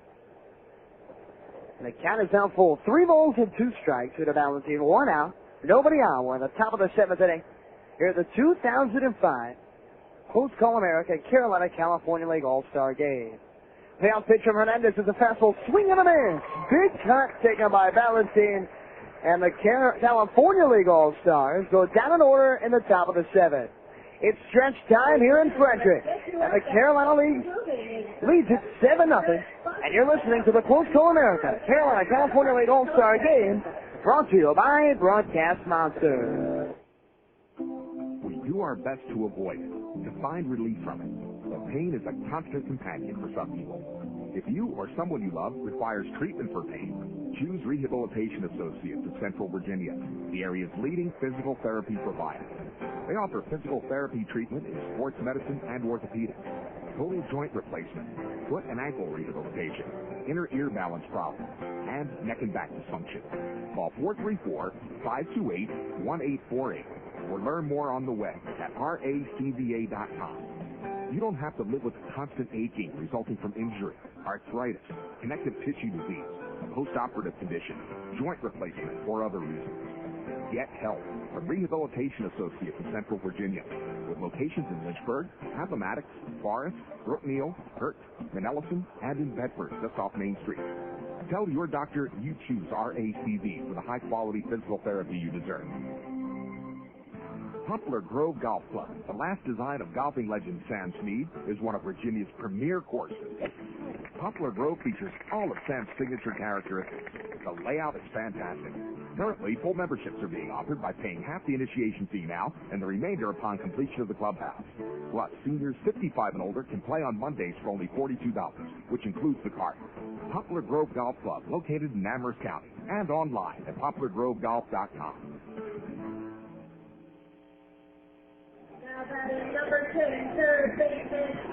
And the count is now full. 3 balls and 2 strikes to the Valentin. 1 out, nobody on. We're in the top of the 7th inning here at the 2005 Close Call America Carolina California League All-Star Game. Payoff pitch from Hernandez is a fastball. Swing and a miss. Big cut taken by Valentin. And the California League All-Stars go down in order in the top of the 7th. It's stretch time here in Frederick. And the Carolina League leads it 7-0. And you're listening to the Close Call America Carolina California League All-Star Game, brought to you by Broadcast Monster. We do our best to avoid it, to find relief from it. But pain is a constant companion for some people. If you or someone you love requires treatment for pain, choose Rehabilitation Associates of Central Virginia, the area's leading physical therapy provider. They offer physical therapy treatment in sports medicine and orthopedics, total joint replacement, foot and ankle rehabilitation, inner ear balance problems, and neck and back dysfunction. Call 434-528-1848 or learn more on the web at racva.com. You don't have to live with constant aching resulting from injury, arthritis, connective tissue disease, a post-operative condition, joint replacement, or other reasons. Get help from Rehabilitation Associates of Central Virginia, with locations in Lynchburg, Appomattox, Forest, Brookneal, Hurt, Manellison, and in Bedford, just off Main Street. Tell your doctor you choose RACV for the high-quality physical therapy you deserve. Poplar Grove Golf Club, the last design of golfing legend Sam Snead, is one of Virginia's premier courses. Poplar Grove features all of Sam's signature characteristics. The layout is fantastic. Currently, full memberships are being offered by paying half the initiation fee now and the remainder upon completion of the clubhouse. Plus, seniors 55 and older can play on Mondays for only $42, which includes the cart. Poplar Grove Golf Club, located in Amherst County, and online at poplargrovegolf.com.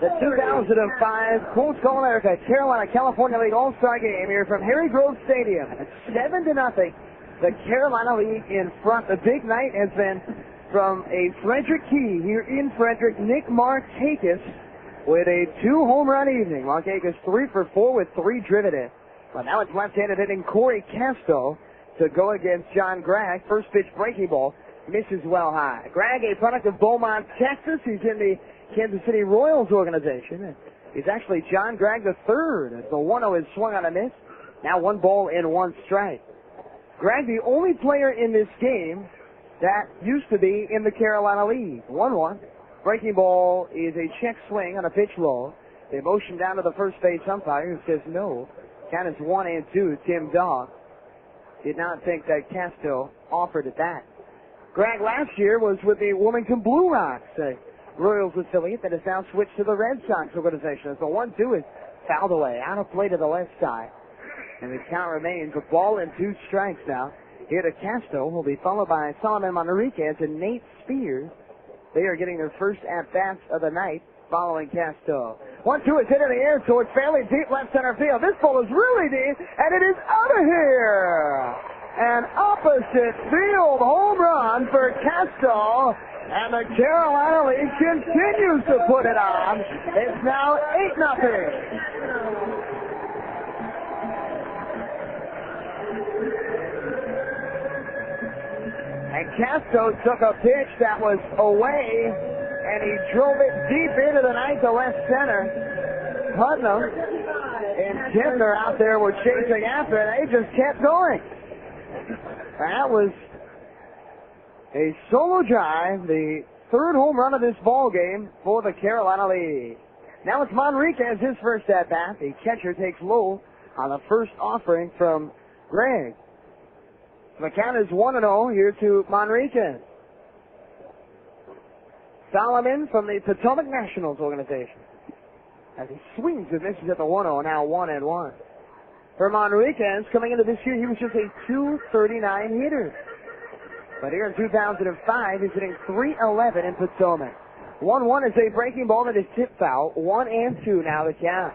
The 2005 Close Call America Carolina California League All-Star Game here from Harry Grove Stadium. It's 7-0. The Carolina League in front. The big night has been from a Frederick Key here in Frederick. Nick Markakis with a 2-home-run evening. Markakis 3 for 4 with 3 driven in. But now it's left-handed hitting Corey Casto to go against John Gregg. First pitch breaking ball. Misses well high. Gregg, a product of Beaumont, Texas. He's in the Kansas City Royals organization. He's actually John Gregg III. As the 1-0 is swung on a miss. Now 1 ball and 1 strike. Gregg, the only player in this game that used to be in the Carolina League. 1-1. Breaking ball is a check swing on a pitch low. They motion down to the first base umpire who says no. Count is 1-2. Tim Dog did not think that Casto offered at that. Greg last year was with the Wilmington Blue Rocks, a Royals affiliate that has now switched to the Red Sox organization. So 1-2 is fouled away, out of play to the left side. And the count remains a ball and 2 strikes now. Here to Castro will be followed by Solomon Manriquez and Nate Spears. They are getting their first at-bats of the night following Castro. 1-2 is hit in the air towards fairly deep left center field. This ball is really deep, and it is out of here. An opposite field home run for Castro, and the Carolina League continues to put it on. It's now 8-0. And Castro took a pitch that was away, and he drove it deep into the night to left center. Putnam and Timner out there were chasing after it. They just kept going. That was a solo drive, the 3rd home run of this ball game for the Carolina League. Now it's Manriquez, his first at-bat. The catcher takes low on the first offering from Greg. The count is 1-0 here to Manriquez. Solomon from the Potomac Nationals organization. As he swings and misses at the 1-0, now 1-1. For Manriquez, coming into this year, he was just a .239 hitter. But here in 2005, he's hitting .311 in Potomac. 1-1 is a breaking ball that is tip foul. 1-2 now the count.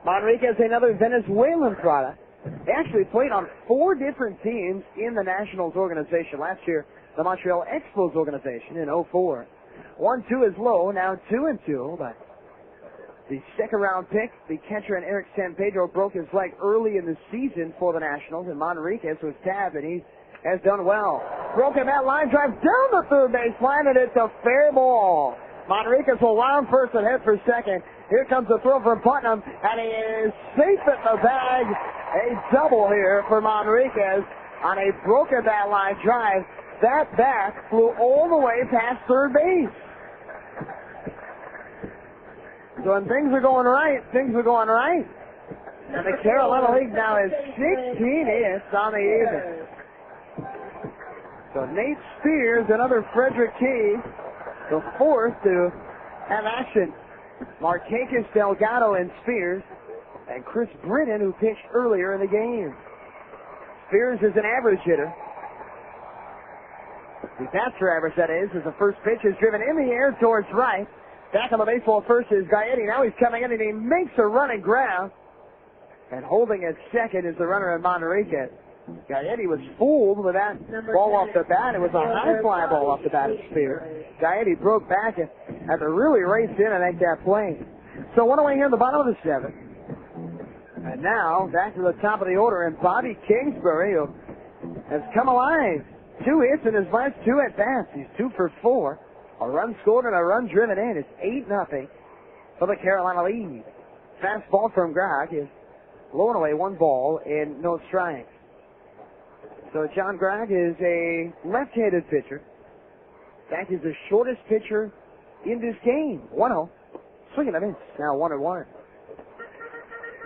Manriquez, another Venezuelan product. They actually played on 4 different teams in the Nationals organization. Last year, the Montreal Expos organization in 04. 1-2 is low, now 2-2, but the second-round pick, the catcher in Eric San Pedro, broke his leg early in the season for the Nationals, and Manriquez was tabbed, and he has done well. Broken that line drive down the third base line, and it's a fair ball. Manriquez will round first and head for second. Here comes the throw from Putnam, and he is safe at the bag. A double here for Manriquez on a broken bat line drive. That bat flew all the way past third base. So when things are going right, things are going right. And the Carolina League now has 16 hits on the evening. So Nate Spears, another Frederick Key, the 4th to have action. Marquez, Delgado, and Spears. And Chris Brennan, who pitched earlier in the game. Spears is an average hitter. The bats average, that is, as the first pitch is driven in the air towards right. Back on the baseball first is Gaetti. Now he's coming in and he makes a running grab. And holding at second is the runner in Manriquez. Gaetti was fooled with that ball off the bat. It was a high fly ball off the bat of Spears. Gaetti broke back and had to really race in and make that play. So one away here in the bottom of the 7th. And now, back to the top of the order, and Bobby Kingsbury, who has come alive. 2 hits in his last 2 at-bats. He's 2 for 4. A run scored and a run driven in. It's 8-0 for the Carolina League. Fastball from Greg is low and away, 1 ball and no strikes. So John Greg is a left-handed pitcher. In fact, he's the shortest pitcher in this game. 1-0. Swinging a miss. Now 1-1.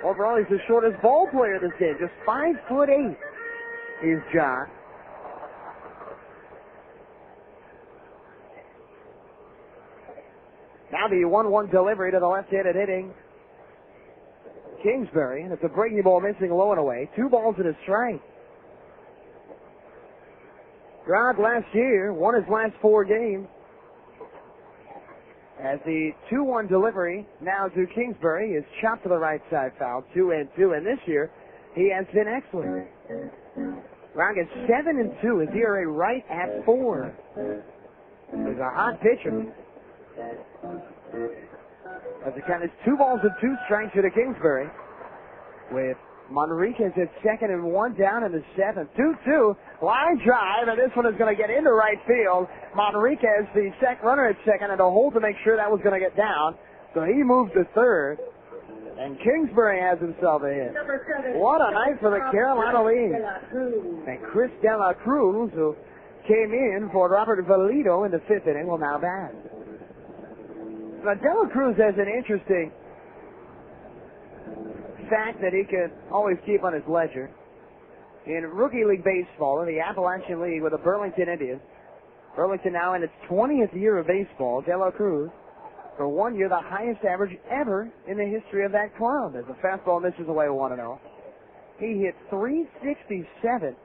Overall, he's the shortest ball player this game. Just 5'8" is John. Now the 1-1 delivery to the left-handed hitting Kingsbury. And it's a breaking ball missing low and away. 2 balls and a strike. Greg last year won his last 4 games. As the 2-1 delivery now to Kingsbury is chopped to the right side foul, 2-2, and this year he has been excellent. Greg is 7-2, his ERA right at 4. He's a hot pitcher. As the count is 2 balls and 2 strikes to Kingsbury, with Manriquez at second and 1 down in the 7th. 2-2, line drive, and this one is going to get into right field. Manriquez, the runner at second, and a hold to make sure that was going to get down. So he moved to third, and Kingsbury has himself a hit. What a night for the Carolina League. And Chris De La Cruz, who came in for Robert Valido in the 5th inning, will now bat. Now, De La Cruz has an interesting fact that he can always keep on his ledger. in Rookie League Baseball in the Appalachian League with the Burlington Indians. Burlington now in its 20th year of baseball. De La Cruz, for 1 year, the highest average ever in the history of that club, as the fastball misses away 1-0. He hit .367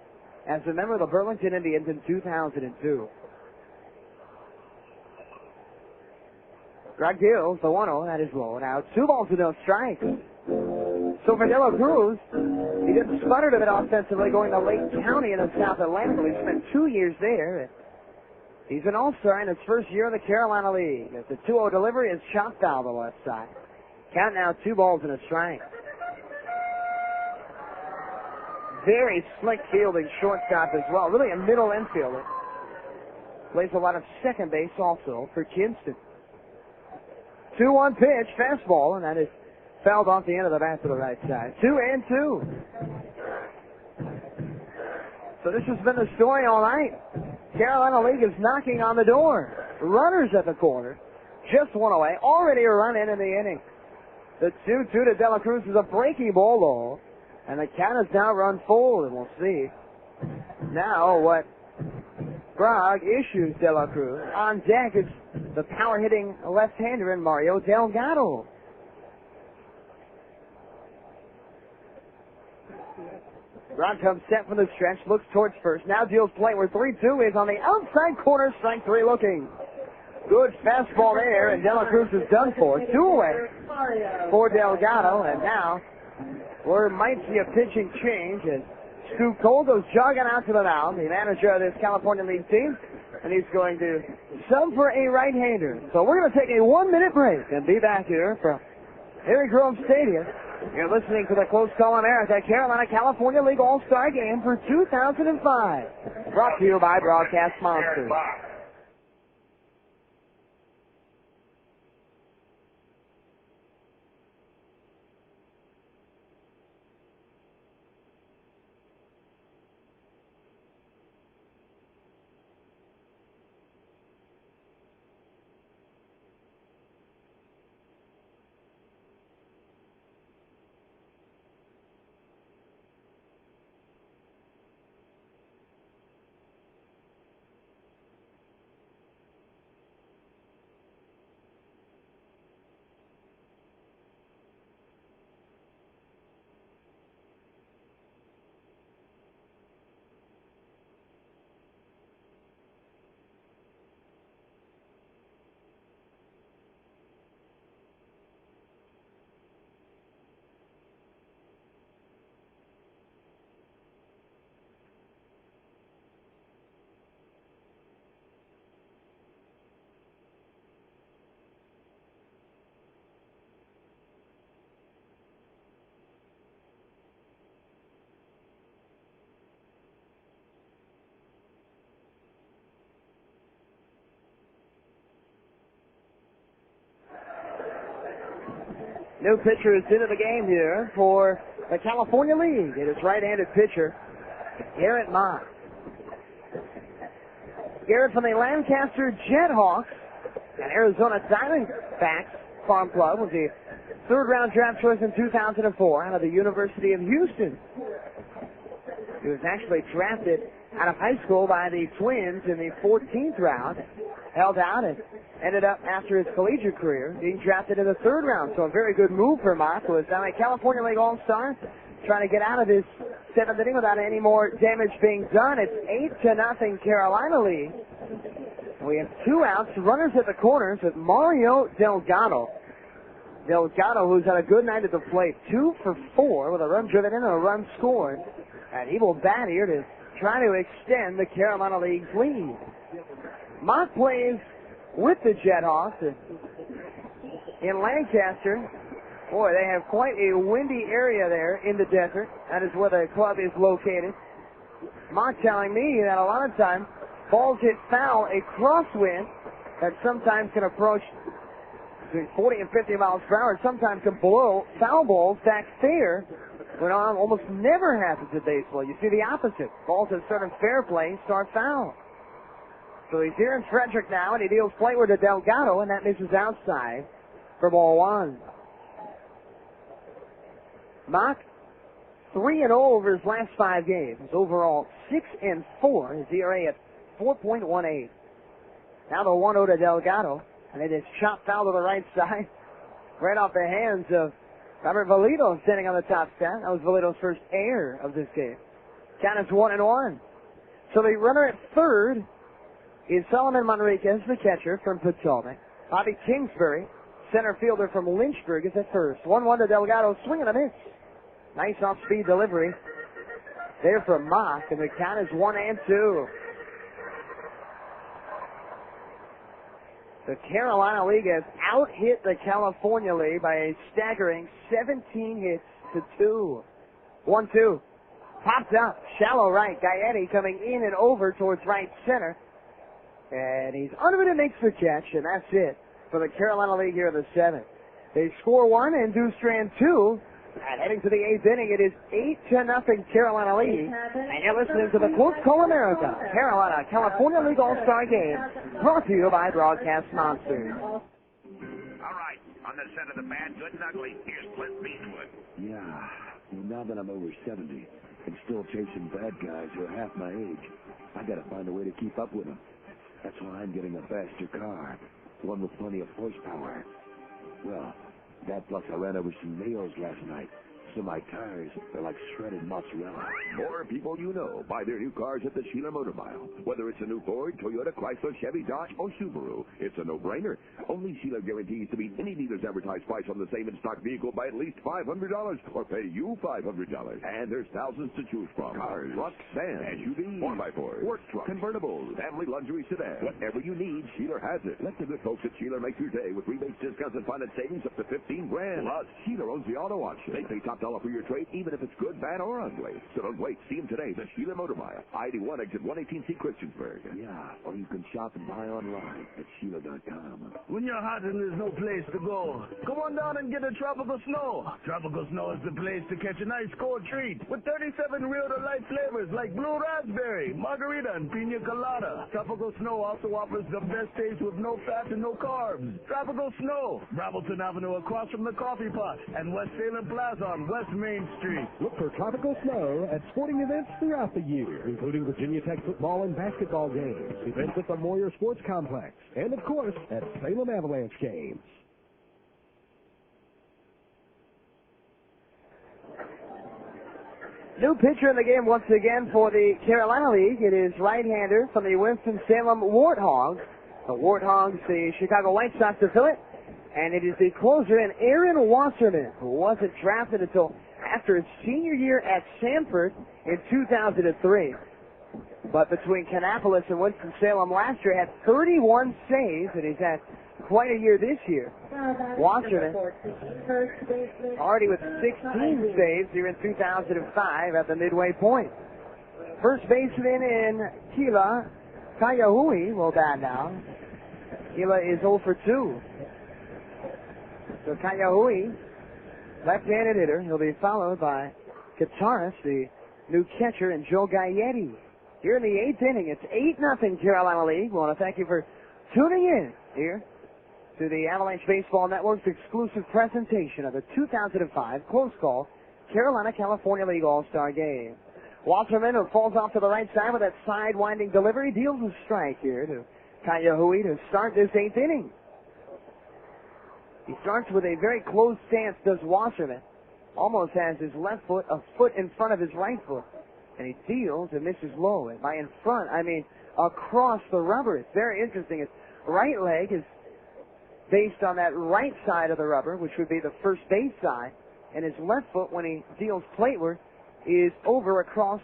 as a member of the Burlington Indians in 2002. Greg deals the 1-0. That is low. Now 2 balls with no strikes. So for De La Cruz, he just sputtered a bit offensively going to Lake County in the South Atlantic. He spent 2 years there. He's an all-star in his first year in the Carolina League. As the 2-0 delivery is chopped foul the left side. Count now 2 balls and a strike. Very slick fielding shortstop as well. Really a middle infielder. Plays a lot of second base also for Kinston. 2-1 pitch, fastball, and that is fouled off the end of the bat to the right side. 2-2. So this has been the story all night. Carolina League is knocking on the door. Runners at the corner. Just one away. Already a run in the inning. The 2-2 to De La Cruz is a breaking ball low. And the count is now run full, and we'll see now what Grog issues De La Cruz. On deck is the power-hitting left-hander in Mario Delgado. Grog comes set from the stretch, looks towards first, now deals play where 3-2 is on the outside corner, strike 3 looking. Good fastball there, and De La Cruz is done for. 2 away for Delgado, and now we might see a pitching change as Stu Cole goes jogging out to the mound, the manager of this California League team, and he's going to sub for a right-hander. So we're going to take a 1-minute break and be back here from Harry Grove Stadium. You're listening to the Close Call America Carolina California League All-Star Game for 2005. Brought to you by Broadcast Monsters. New pitcher is into the game here for the California League. It is right-handed pitcher Garrett Mott. Garrett from the Lancaster Jethawks and Arizona Diamondbacks Farm Club was the third-round draft choice in 2004 out of the University of Houston. He was actually drafted out of high school by the Twins in the 14th round, held out and ended up, after his collegiate career, being drafted in the 3rd round. So a very good move for Mott, who is now a California League All-Star, trying to get out of this 7th inning without any more damage being done. It's 8-0 Carolina League. We have 2 outs, runners at the corners with Mario Delgado. Delgado, who's had a good night at the plate, 2 for 4 with a run driven in and a run scored. And he will bat here to try to extend the Carolina League's lead. Mott plays with the Jethawks in Lancaster. Boy, they have quite a windy area there in the desert. That is where the club is located. Mott telling me that a lot of times balls hit foul, a crosswind that sometimes can approach between 40 and 50 miles per hour, sometimes can blow foul balls back fair, when almost never happens in baseball. You see the opposite. Balls that start in fair play start foul. So he's here in Frederick now, and he deals playward to Delgado, and that misses outside for ball 1. Mock 3-0 over his last 5 games. Overall, 6-4. His ERA at 4.18. Now the 1-0 to Delgado, and it is chopped foul to the right side, right off the hands of Robert Valito standing on the top stand. That was Valito's first error of this game. Count is 1-1. So the runner at third is Solomon Manriquez, the catcher from Potomac. Bobby Kingsbury, center fielder from Lynchburg, is at first. 1-1 to Delgado, swing and a miss. Nice off-speed delivery there from Mock, and the count is 1-2. The Carolina League has out-hit the California League by a staggering 17 hits to 2. 1-2. Popped up, shallow right. Gaetti coming in and over towards right center. And he's under it and makes the catch, and that's it for the Carolina League here in the 7th. They score 1 and do strand 2. And heading to the 8th inning, it is 8-0 Carolina League. And you're listening to the Close Call America Carolina California League All-Star Game, brought to you by Broadcast Monsters. All right, on the set of the bat, good and ugly. Here's Clint Beechwood. Yeah, well, now that I'm over 70 and still chasing bad guys who are half my age, I gotta find a way to keep up with them. That's why I'm getting a faster car, one with plenty of horsepower. Well, that plus I ran over some nails last night, so my tires are like shredded mozzarella. More people you know buy their new cars at the Sheila Motor Mile. Whether it's a new Ford, Toyota, Chrysler, Chevy, Dodge, or Subaru, it's a no-brainer. Only Sheila guarantees to beat any dealer's advertised price on the same in-stock vehicle by at least $500 or pay you $500. And there's thousands to choose from. Cars, trucks, vans, SUVs, 4x4s, work trucks, convertibles, family luxury sedans. Whatever you need, Sheila has it. Let the good folks at Sheila make your day with rebates, discounts, and finance savings up to $15,000. Plus, Sheila owns the auto auction. They pay top dollar for your trade, even if it's good, bad, or ugly. So don't wait. See them today, the Sheila Motor Mile, ID1 exit 118C Christiansburg. Yeah, or you can shop and buy online at Sheila.com. When you're hot and there's no place to go, come on down and get a Tropical Snow. Tropical Snow is the place to catch a nice cold treat with 37 real-to-life flavors like blue raspberry, margarita, and pina colada. Tropical Snow also offers the best taste with no fat and no carbs. Tropical Snow, Brableton Avenue across from the Coffee Pot, and West Salem Plaza on West Main Street. Look for Tropical Snow at sporting events throughout the year, including Virginia Tech football and basketball games, events at the Moyer Sports Complex, and of course, at Salem Avalanche games. New pitcher in the game once again for the Carolina League. It is right-hander from the Winston-Salem Warthogs. The Warthogs, the Chicago White Sox affiliate. And it is the closer in Aaron Wasserman, who wasn't drafted until after his senior year at Sanford in 2003. But between Kannapolis and Winston-Salem last year, had 31 saves, and he's had quite a year this year. Wasserman already with 16 saves here in 2005 at the midway point. First baseman in Kila, Kayahui will bat now. Kila is 0 for 2. So Kayahui, left-handed hitter. He'll be followed by Kataris, the new catcher, and Joe Gaetti. Here in the 8th inning, it's 8-0 Carolina League. We want to thank you for tuning in here to the Avalanche Baseball Network's exclusive presentation of the 2005 Close Call Carolina California League All-Star Game. Wasserman, who falls off to the right side with that side-winding delivery, deals a strike here to Kayahui to start this 8th inning. He starts with a very close stance, does Wasserman. Almost has his left foot a foot in front of his right foot. And he deals and misses low. And by in front, I mean across the rubber. It's very interesting. His right leg is based on that right side of the rubber, which would be the first base side. And his left foot, when he deals plateward, is over across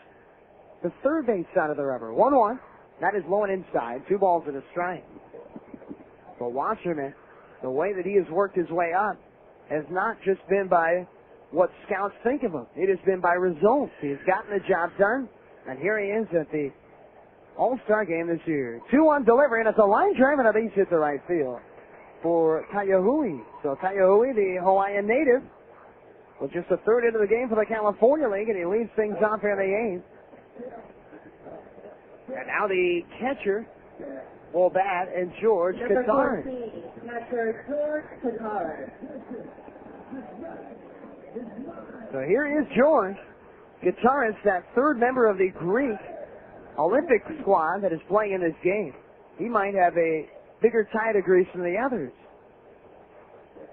the third base side of the rubber. 1-1. That is low and inside. 2 balls and a strike. For Wasserman, the way that he has worked his way up has not just been by what scouts think of him. It has been by results. He's gotten the job done, and here he is at the All-Star game this year. 2-1 delivery, and it's a line drive and a base hit to right field for Kayahui. So Kayahui, the Hawaiian native, was just a third into the game for the California League, and he leads things off here in the 8th. And now the catcher will bat, and George Kataris. Catcher George Kataris. So here is George. Guitarist, that third member of the Greek Olympic squad that is playing in this game. He might have a bigger tie to Greece than the others.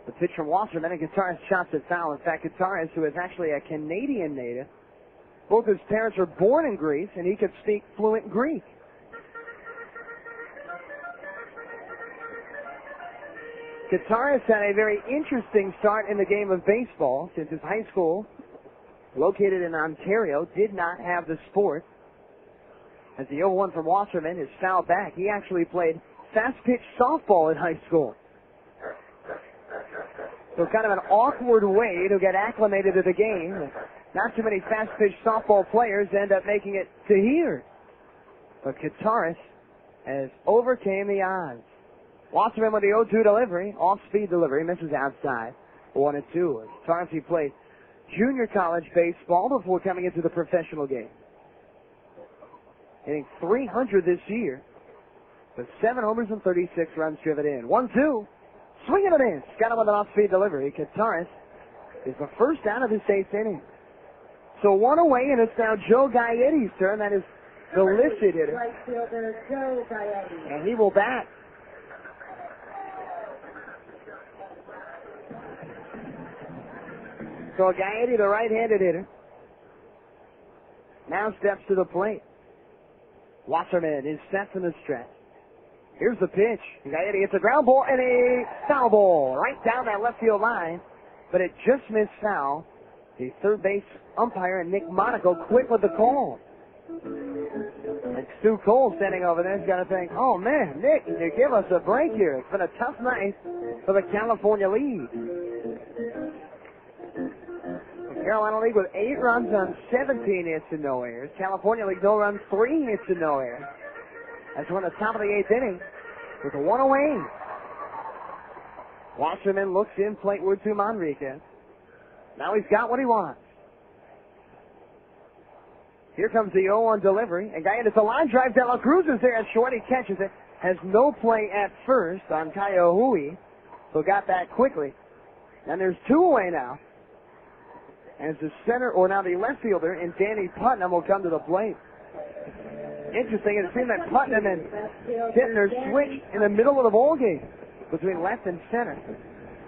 The pitch from Wasserman, and Guitarist shots at foul. In fact, Guitarist, who is actually a Canadian native, both his parents were born in Greece, and he could speak fluent Greek. Guitarist had a very interesting start in the game of baseball, since his high school, located in Ontario, did not have the sport. As the 0-1 from Wasserman is fouled back, he actually played fast-pitch softball in high school. So kind of an awkward way to get acclimated to the game. Not too many fast-pitch softball players end up making it to here. But Guitarist has overcame the odds. Wasserman with the 0-2 delivery, off-speed delivery, misses outside. 1-2. Guitarist, he played junior college baseball before coming into the professional game. Hitting .300 this year with 7 homers and 36 runs driven in. 1-2. Swing and a miss. Got him with an off-speed delivery. Guitarist is the first out of this 8th inning. So 1 away, and it's now Joe Gaietti's turn. That is the listed hitter. Right fielder Joe Gaietti. And he will bat. So Gaietti, the right-handed hitter, now steps to the plate. Wasserman is set for the stretch. Here's the pitch. Gaietti hits a ground ball and a foul ball right down that left field line, but it just missed foul. The third base umpire, Nick Monaco, quick with the call. And Stu Cole standing over there has got to think, oh man, Nick, you give us a break here. It's been a tough night for the California League. The Carolina League with 8 runs on 17 hits and no errors. California League, no runs, 3 hits and no errors. As we're in the top of the 8th inning with a 1 away. Wasserman looks in plateward to Manriquez. Now he's got what he wants. Here comes the 0-1 delivery. And Gaietti, it's a line drive. De La Cruz is there at short. He catches it. Has no play at first on Howie. So got that quickly. And there's 2 away now. As the center, or now the left fielder, and Danny Putnam will come to the plate. Interesting, it seemed that Putnam and Hittner switched in the middle of the ball game between left and center.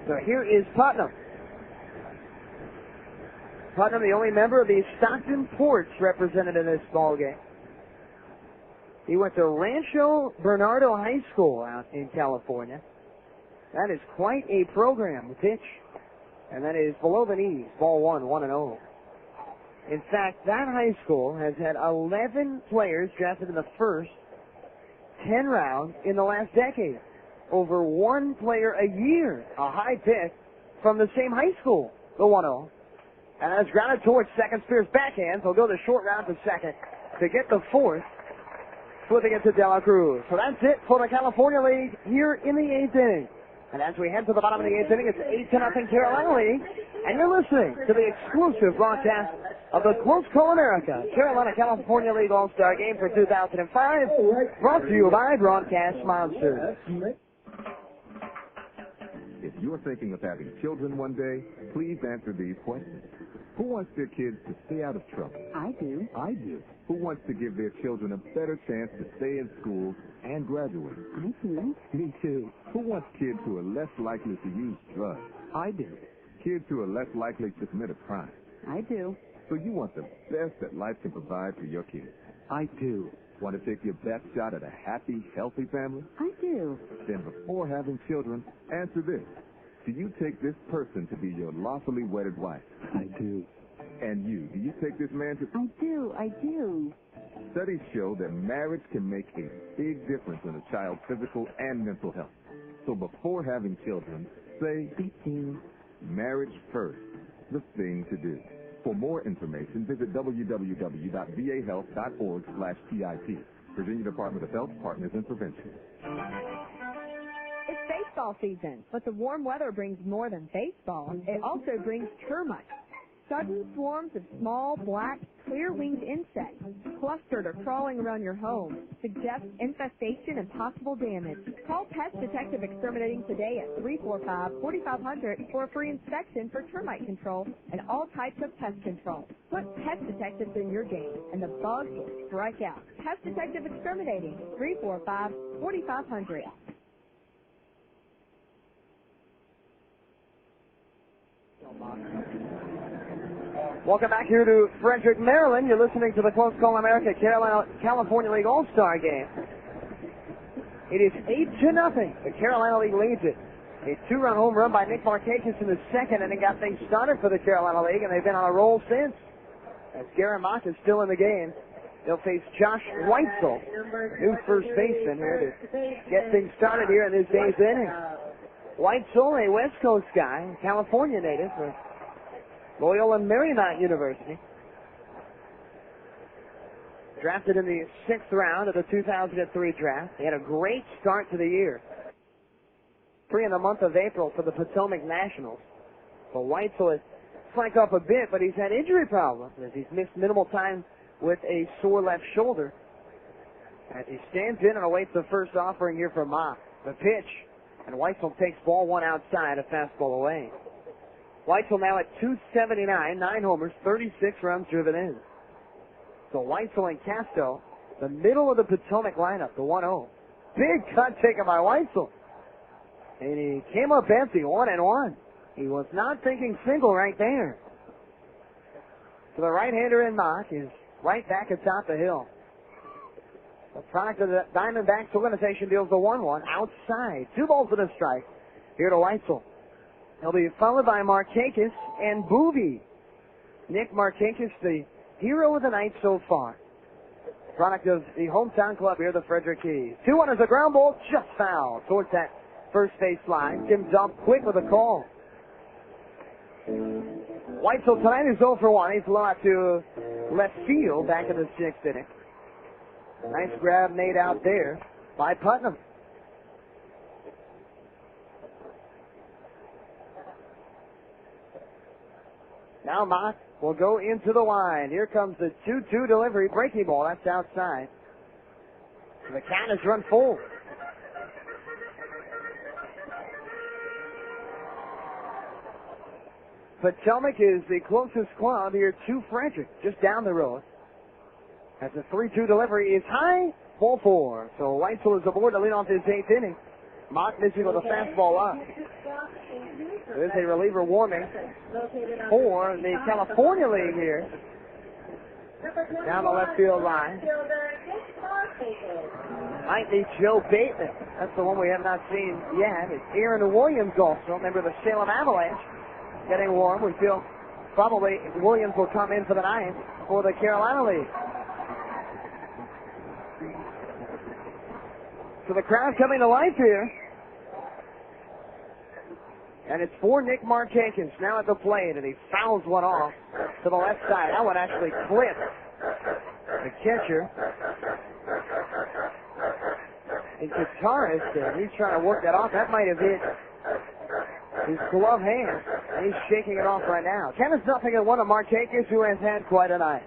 So here is Putnam. Putnam, the only member of the Stockton Ports represented in this ball game. He went to Rancho Bernardo High School out in California. That is quite a program. The pitch, and that is below the knees. Ball 1, 1-0. In fact, that high school has had 11 players drafted in the first 10 rounds in the last decade. Over 1 player a year. A high pick from the same high school. The 1-0. And that's grounded towards second. Spears backhand. He'll go the short route to second to get the 4th. Flipping it to De La Cruz. So that's it for the California League here in the 8th inning. And as we head to the bottom of the 8th inning, it's 8-0 Carolina League. And you're listening to the exclusive broadcast of the Close Call America Carolina-California League All-Star Game for 2005. Brought to you by Broadcast Monsters. If you're thinking of having children one day, please answer these questions. Who wants their kids to stay out of trouble? I do. I do. Who wants to give their children a better chance to stay in school and graduate? I do. Me too. Who wants kids who are less likely to use drugs? I do. Kids who are less likely to commit a crime? I do. So you want the best that life can provide for your kids? I do. Want to take your best shot at a happy, healthy family? I do. Then before having children, answer this. Do you take this person to be your lawfully wedded wife? I do. And you, do you take this man to... I do. I do. Studies show that marriage can make a big difference in a child's physical and mental health. So before having children, say... I do. Marriage first. The thing to do. For more information, visit www.vahealth.org/PIP. Virginia Department of Health, Partners in Prevention. It's baseball season, but the warm weather brings more than baseball. It also brings termites. Sudden swarms of small, black, clear-winged insects clustered or crawling around your home suggest infestation and possible damage. Call Pest Detective Exterminating today at 345-4500 for a free inspection for termite control and all types of pest control. Put Pest Detectives in your game, and the bugs will strike out. Pest Detective Exterminating, 345-4500. Welcome back here to Frederick, Maryland. You're listening to the Close Call America California League All-Star Game. It is 8-0. The Carolina League leads it. A 2-run home run by Nick Markakis in the second, and it got things started for the Carolina League, and they've been on a roll since. As Garen Mock is still in the game, they'll face Josh Weitzel, new first baseman here to get things started here in this day's inning. Weitzel, a West Coast guy, California native, for Loyola Marymount University. Drafted in the 6th round of the 2003 draft. He had a great start to the year. Free in the month of April for the Potomac Nationals. So Weitzel has flanked up a bit, but he's had injury problems as he's missed minimal time with a sore left shoulder. As he stands in and awaits the first offering here from Mock. The pitch, and Weitzel takes ball one outside, a fastball away. Weitzel now at 279, 9 homers, 36 runs driven in. So Weitzel and Casto, the middle of the Potomac lineup, the 1-0. Big cut taken by Weitzel. And he came up empty, 1-1. He was not thinking single right there. So the right-hander in Mock is right back atop the hill. The product of the Diamondbacks organization deals the 1-1 outside. 2 balls and a strike here to Weitzel. He'll be followed by Markakis and Boovie. Nick Markakis, the hero of the night so far. Product of the hometown club here, the Frederick Keys. 2-1 is a ground ball, just foul towards that first base line. Tim Dump quick with a call. Weitzel tonight is 0 for 1. He's low out to left field back in the 6th inning. Nice grab made out there by Putnam. Now Mock will go into the line. Here comes the 2-2 delivery. Breaking ball. That's outside. The count has run full. Potomac is the closest club here to Frederick, just down the road. As the 3-2 delivery is high, ball 4. So Weitzel is aboard to lead off this 8th inning. Mock missing with a fastball up. There's a reliever warming for the California League here. Down the left field line. Might be Joe Bateman. That's the one we have not seen yet. It's Aaron Williams also, member of the Salem Avalanche. Getting warm. We feel probably Williams will come in for the 9th for the Carolina League. So the crowd coming to life here. And it's for Nick Markakis now at the plate, and he fouls one off to the left side. That one actually clipped the catcher. And guitarist, he's trying to work that off. That might have hit his glove hand, and he's shaking it off right now. 10-0 1 of Markakis, who has had quite a night.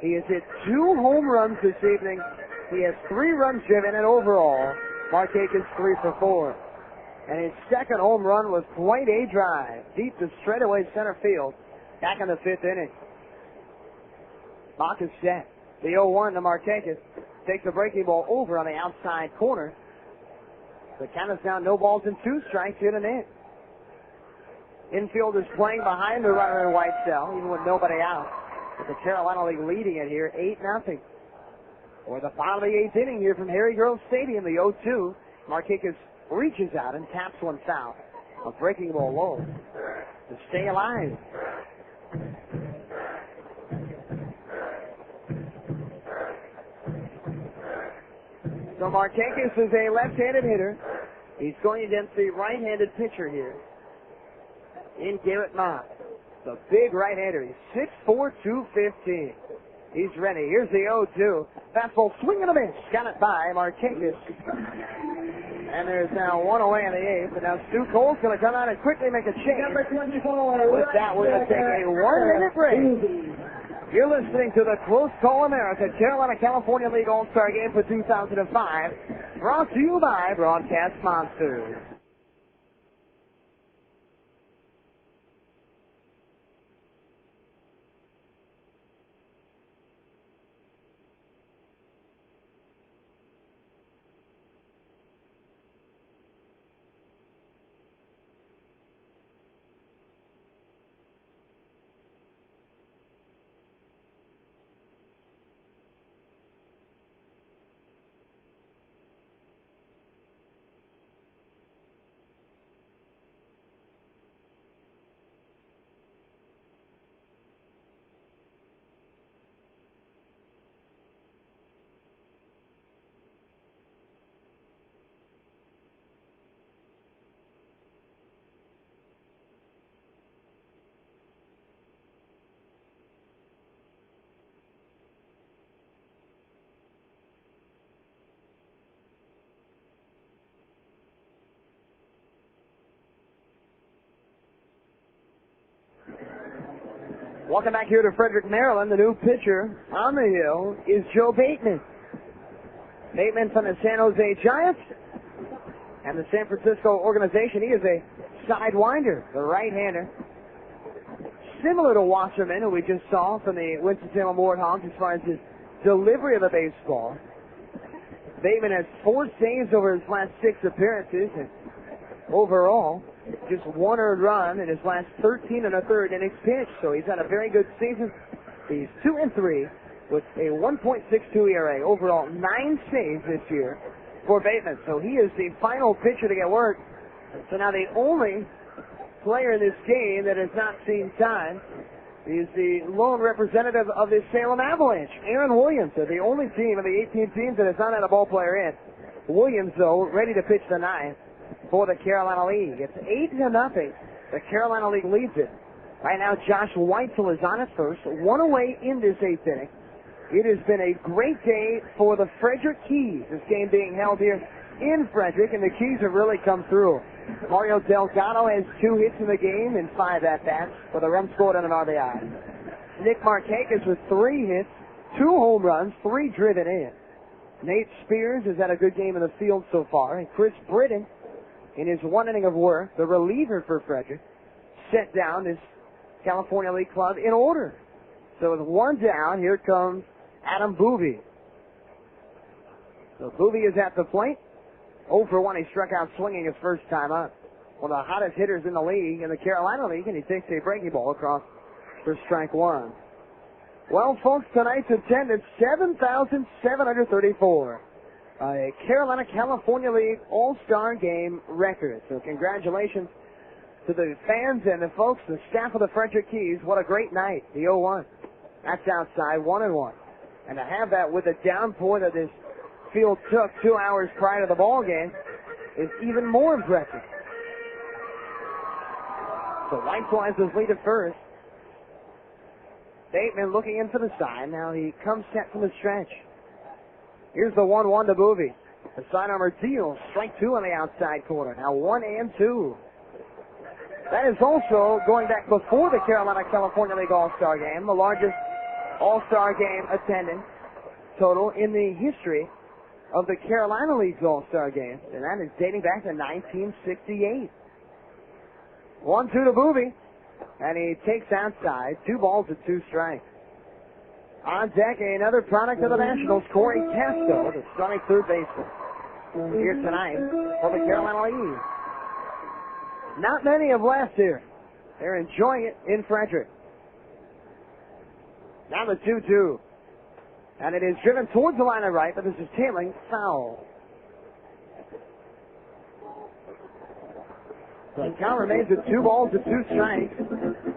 He has hit 2 home runs this evening. He has 3 runs driven, and overall, Markakis 3 for 4. And his second home run was quite a drive, deep to straightaway center field, back in the 5th inning. Mock is set. The 0-1 to Markakis takes the breaking ball over on the outside corner. The count is now no balls and 2 strikes here to Nick. Infield is playing behind the runner in Weitzel, even with nobody out. But the Carolina League leading it here, 8-0. Or the bottom of the 8th inning here from Harry Grove Stadium, the 0-2. Markakis reaches out and taps one foul. A breaking ball low to stay alive. So Markakis is a left-handed hitter. He's going against the right-handed pitcher here in Garrett Mock. The big right-hander. He's 6'4", 215. He's ready. Here's the 0-2. Fastball swing and a miss. Got it by Markakis. And there's now one away in the eighth. And now Stu Cole's going to come out and quickly make a change. Number 24. With that, we're going to take a 1-minute break. You're listening to the Close Call America Carolina-California League All-Star Game for 2005. Brought to you by Broadcast Monsters. Welcome back here to Frederick, Maryland. The new pitcher on the hill is Joe Bateman. Bateman from the San Jose Giants and the San Francisco organization. He is a sidewinder, the right-hander. Similar to Wasserman, who we just saw from the Winston-Salem Warthogs as far as his delivery of the baseball. Bateman has 4 saves over his last 6 appearances, and overall, just 1 earned run in his last 13 1/3 innings pitched. So he's had a very good season. He's 2-3 with a 1.62 ERA. Overall, 9 saves this year for Bateman. So he is the final pitcher to get work. So now the only player in this game that has not seen time is the lone representative of the Salem Avalanche, Aaron Williams. They're the only team of the 18 teams that has not had a ball player in. Williams, though, ready to pitch the 9th. For the Carolina League. It's 8-0. The Carolina League leads it. Right now, Josh Weitzel is on at first. 1 away in this 8th inning. It has been a great day for the Frederick Keys. This game being held here in Frederick, and the Keys have really come through. Mario Delgado has 2 hits in the game and 5 at-bats with a run scored and an RBI. Nick Markakis with 3 hits, 2 home runs, 3 driven in. Nate Spears has had a good game in the field so far, and Chris Britton, in his 1 inning of work, the reliever for Frederick, set down this California League club in order. So with 1 down, here comes Adam Boovie. So Boovie is at the plate. 0 for 1, he struck out swinging his first time up. One of the hottest hitters in the league, in the Carolina League, and he takes a breaking ball across for strike 1. Well, folks, tonight's attendance, 7,734. A Carolina-California League All-Star Game record. So congratulations to the fans and the folks, the staff of the Frederick Keys. What a great night, the 0-1. That's outside, 1-1. And to have that with the downpour that this field took 2 hours prior to the ball game is even more impressive. So Likewise is lead at first. Bateman looking in for the side. Now he comes set from the stretch. Here's the 1-1 to Boovie. The sidearmer deals. Strike 2 on the outside corner. Now 1-2. That is also going back before the Carolina-California League All-Star Game, the largest All-Star Game attendance total in the history of the Carolina League's All-Star Game, and that is dating back to 1968. 1-2 to Boovie, and he takes outside. 2 balls and 2 strikes. On deck, another product of the Nationals, Corey Casco, the starting third baseman, here tonight for the Carolina League. Not many have left here. They're enjoying it in Frederick. Now the 2-2. And it is driven towards the line of right, but this is tailing foul. So the count remains at 2 balls and 2 strikes.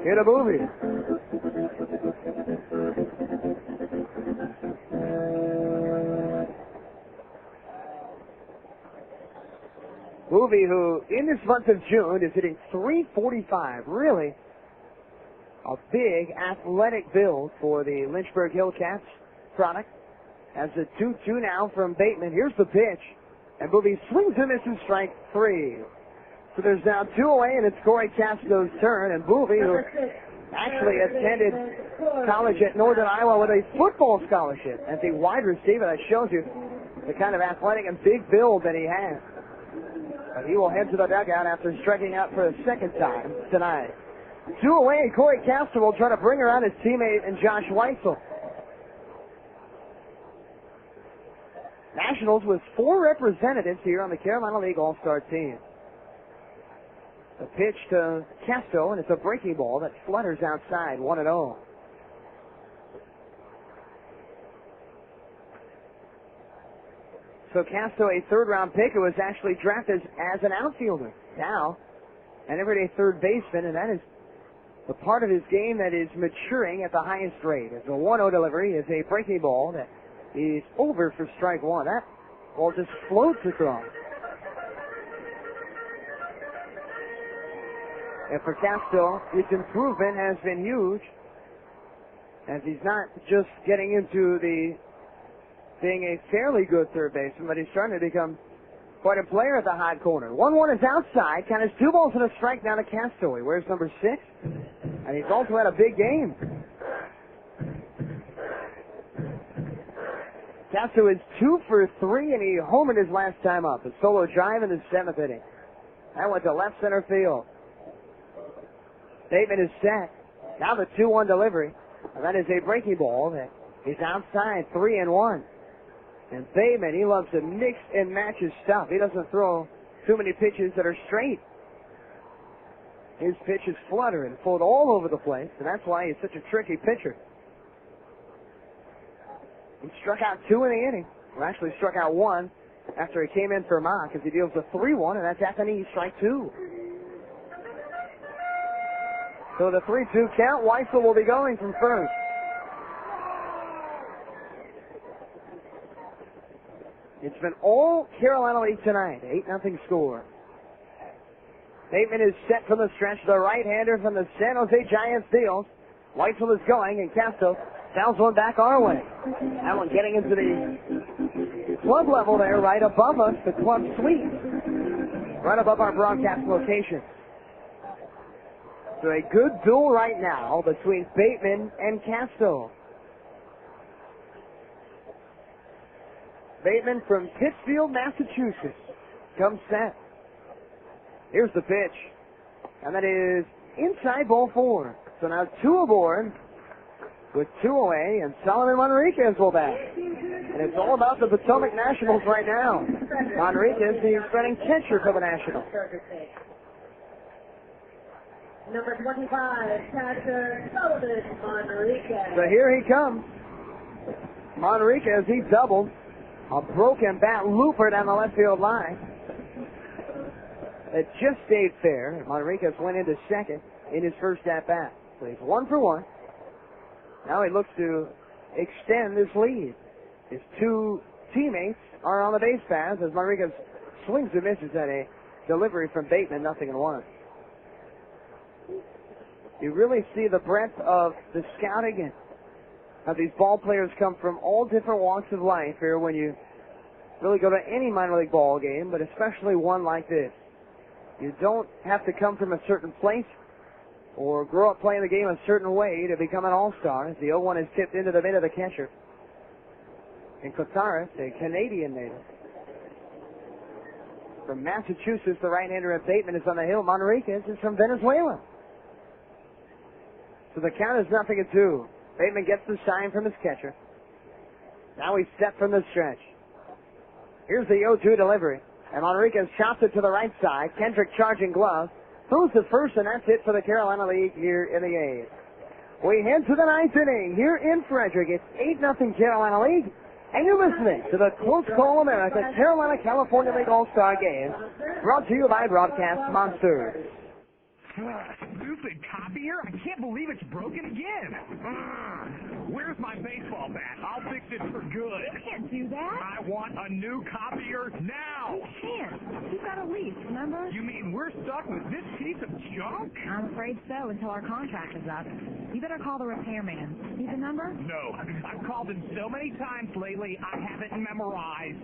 Here to Boovie. Boovie, who in this month of June is hitting .345, really a big athletic build for the Lynchburg Hillcats product. As a 2-2 now from Bateman. Here's the pitch. And Boovie swings and misses strike 3. So there's now 2 away, and it's Corey Castro's turn. And Boovie, who actually attended college at Northern Iowa with a football scholarship as a wide receiver, that shows you the kind of athletic and big build that he has. But he will head to the dugout after striking out for a second time tonight. 2 away, and Corey Castro will try to bring around his teammate and Josh Weitzel. Nationals with 4 representatives here on the Carolina League All-Star team. The pitch to Castro, and it's a breaking ball that flutters outside, 1-0. So Castro, a third-round pick, who was actually drafted as an outfielder. Now, an everyday third baseman, and that is the part of his game that is maturing at the highest rate. As a 1-0 delivery is a breaking ball that is over for strike 1. That ball just floats across. And for Castro, his improvement has been huge, as he's not just getting into the being a fairly good third baseman, but he's starting to become quite a player at the hot corner. 1-1 is outside. Count is 2 balls and a strike down to Castro. He wears number 6, and he's also had a big game. Castro is 2 for 3, and he homered his last time up. A solo drive in the 7th inning. That went to left center field. Bateman is set. Now the 2-1 delivery. And that is a breaking ball that is outside, 3-1. And Bateman, he loves to mix and match his stuff. He doesn't throw too many pitches that are straight. His pitches flutter and float all over the place, and that's why he's such a tricky pitcher. He struck out 2 in the inning. Well, actually struck out 1 after he came in for a mock, as he deals a 3-1, and that's Anthony, strike 2. So the 3-2 count, Weitzel will be going from first. It's been all Carolina League tonight, 8-0 score. Bateman is set from the stretch, the right-hander from the San Jose Giants deals. Weitzel is going, and Castro fouls one back our way. That one getting into the club level there, right above us, the club suite. Right above our broadcast location. So a good duel right now between Bateman and Castro. Bateman from Pittsfield, Massachusetts, comes set. Here's the pitch. And that is inside, ball 4. So now 2 aboard with 2 away, and Solomon Manriquez will bat. And it's all about the Potomac Nationals right now. Manriquez, the starting catcher for the Nationals. Number 25, catcher Solomon Manriquez. So here he comes. Manriquez, he doubled. A broken bat looper down the left field line. It just stayed fair. Manriquez went into second in his first at-bat. So he's 1 for 1. Now he looks to extend this lead. His 2 teammates are on the base paths as Manriquez swings and misses at a delivery from Bateman, 0-1. You really see the breadth of the scouting and how these ball players come from all different walks of life here when you really go to any minor league ball game, but especially one like this. You don't have to come from a certain place or grow up playing the game a certain way to become an all-star. As the 0-1 is tipped into the mitt of the catcher. And Cotaris, a Canadian native. From Massachusetts, the right-hander of Bateman is on the hill. Manriquez is from Venezuela. So the count is 0-2. Bateman gets the sign from his catcher. Now he's set from the stretch. Here's the 0-2 delivery. And Manriquez chops it to the right side. Kendrick charging glove. Throws to first, and that's it for the Carolina League here in the A's. We head to the 9th inning here in Frederick. It's 8-0 Carolina League. And you're listening to the Close Call America Carolina California League All-Star Game. Brought to you by Broadcast Monsters. Stupid copier! I can't believe it's broken again! Where's my baseball bat? I'll fix it for good. You can't do that. I want a new copier now! You can't. You've got a lease, remember? You mean we're stuck with this piece of junk? I'm afraid so until our contract is up. You better call the repairman. Need the number? No. I've called him so many times lately, I haven't memorized.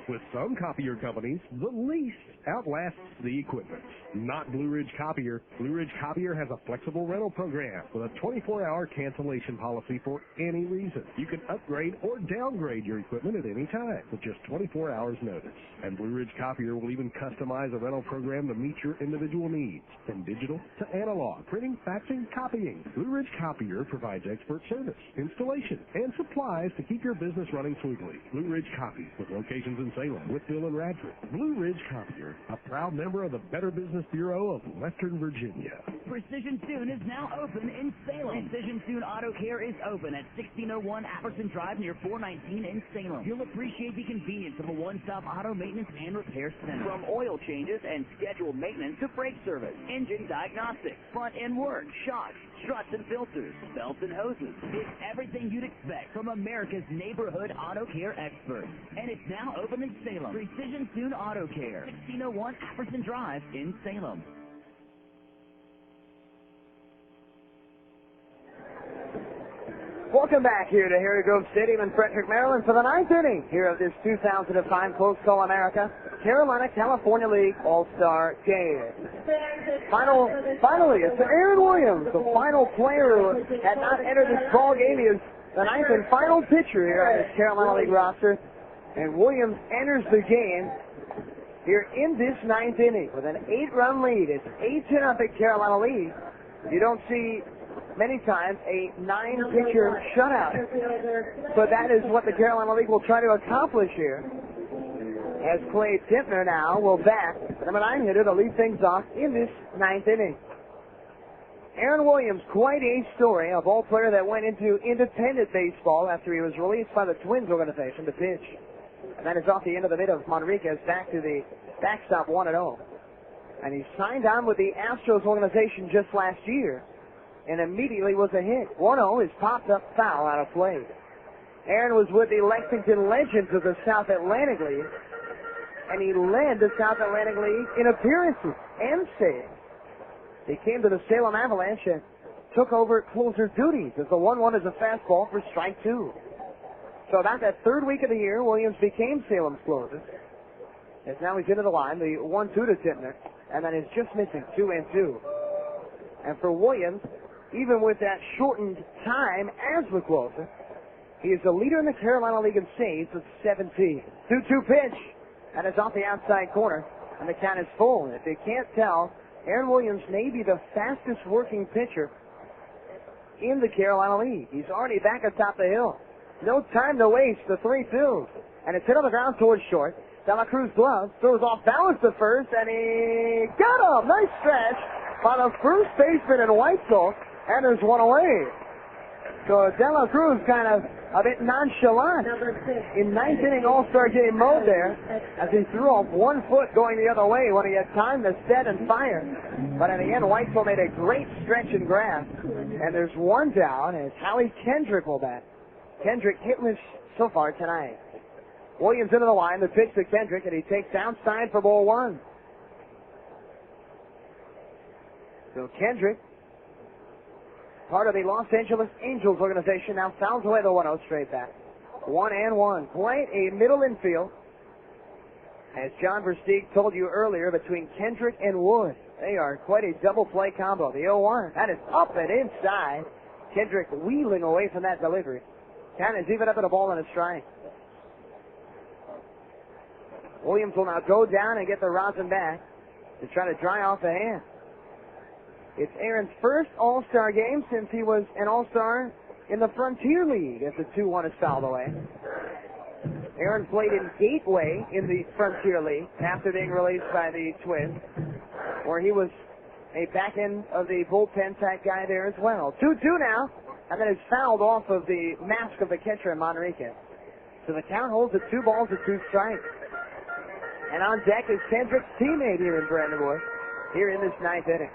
With some copier companies, the lease outlasts the equipment. Not Blue Ridge Copier. Blue Ridge Copier has a flexible rental program with a 24-hour cancellation policy for any reason. You can upgrade or downgrade your equipment at any time with just 24 hours notice. And Blue Ridge Copier will even customize a rental program to meet your individual needs, from digital to analog, printing, faxing, copying. Blue Ridge Copier provides expert service, installation, and supplies to keep your business running smoothly. Blue Ridge Copier, with locations in Salem, Whitfield, and Radford. Blue Ridge Copier, a proud member of the Better Business Bureau of Western Virginia. Precision Tune is now open in Salem. Precision Tune Auto Care is open at 1601 Apperson Drive near 419 in Salem. You'll appreciate the convenience of a one-stop auto maintenance and repair center. From oil changes and scheduled maintenance to brake service, engine diagnostics, front-end work, shocks, struts and filters, belts and hoses. It's everything you'd expect from America's neighborhood auto care expert. And it's now open in Salem. Precision Tune Auto Care, 1601 Apperson Drive in Salem. Welcome back here to Harry Grove Stadium in Frederick, Maryland for the ninth inning here of this 2005 Close Call America Carolina-California League All-Star Game. Finally, it's Aaron Williams, the final player who had not entered this ball game. He is the ninth and final pitcher here on this Carolina League roster. And Williams enters the game here in this ninth inning with an 8-run lead. It's 8-0 Carolina lead. You don't see many times a 9-pitcher shutout. So that is what the Carolina League will try to accomplish here. As Clay Timpner now will bat, number 9 hitter, to lead things off in this ninth inning. Aaron Williams, quite a story, a ball player that went into independent baseball after he was released by the Twins organization to pitch. And that is off the end of the mid of Manriquez back to the backstop 1-0. And he signed on with the Astros organization just last year and immediately was a hit. 1-0 is popped up foul out of play. Aaron was with the Lexington Legends of the South Atlantic League, and he led the South Atlantic League in appearances and saves. He came to the Salem Avalanche and took over closer duties as the 1-1 is a fastball for strike 2. So about that third week of the year, Williams became Salem's closer. As now he's into the line, the 1-2 to Timpner, and then he's just missing 2-2. And for Williams, even with that shortened time as the closer, he is the leader in the Carolina League in saves with 17. 2-2 pitch, and it's off the outside corner, and the count is full. And if you can't tell, Aaron Williams may be the fastest working pitcher in the Carolina League. He's already back atop the hill. No time to waste, the 3-2. And it's hit on the ground towards short. De La Cruz glove, throws off balance to first, and he got him! Nice stretch by the first baseman in White Sox, and there's one away. So De La Cruz kind of a bit nonchalant in ninth inning All-Star Game mode there, as he threw off 1 foot going the other way when he had time to set and fire. But in the end, White Sox made a great stretch and grab, and there's one down as Howie Kendrick will bat. Kendrick hitless so far tonight. Williams into the line, the pitch to Kendrick, and he takes outside for ball 1. So Kendrick, part of the Los Angeles Angels organization, now fouls away the 1-0 straight back. 1-1. Quite a middle infield. As John Versteeg told you earlier, between Kendrick and Wood, they are quite a double play combo. The 0-1, that is up and inside. Kendrick wheeling away from that delivery. Count is even up at a ball and a strike. Williams will now go down and get the rosin back to try to dry off the hand. It's Aaron's first All-Star game since he was an All-Star in the Frontier League as the 2-1 is fouled away. Aaron played in Gateway in the Frontier League after being released by the Twins, where he was a back end of the bullpen type guy there as well. 2-2 now, and then is fouled off of the mask of the catcher in Manriquez. So the count holds at 2 balls and 2 strikes. And on deck is Kendrick's teammate here in Brandonwood, here in this ninth inning.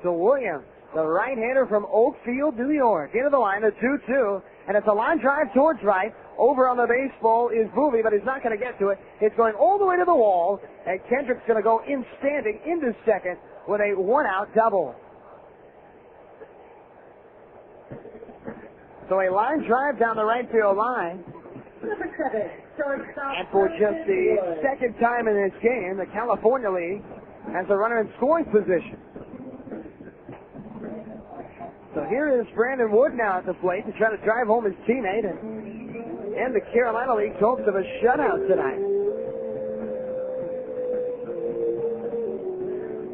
So Williams, the right-hander from Oakfield, New York, into the line, the 2-2, and it's a line drive towards right. Over on the baseball is Boovie, but he's not going to get to it. It's going all the way to the wall, and Kendrick's going to go in standing into second with a 1-out double. So a line drive down the right field line Number 7, shortstop. And for just the second time in this game, the California League has a runner in scoring position. So here is Brandon Wood now at the plate to try to drive home his teammate and the Carolina League's hopes of a shutout tonight.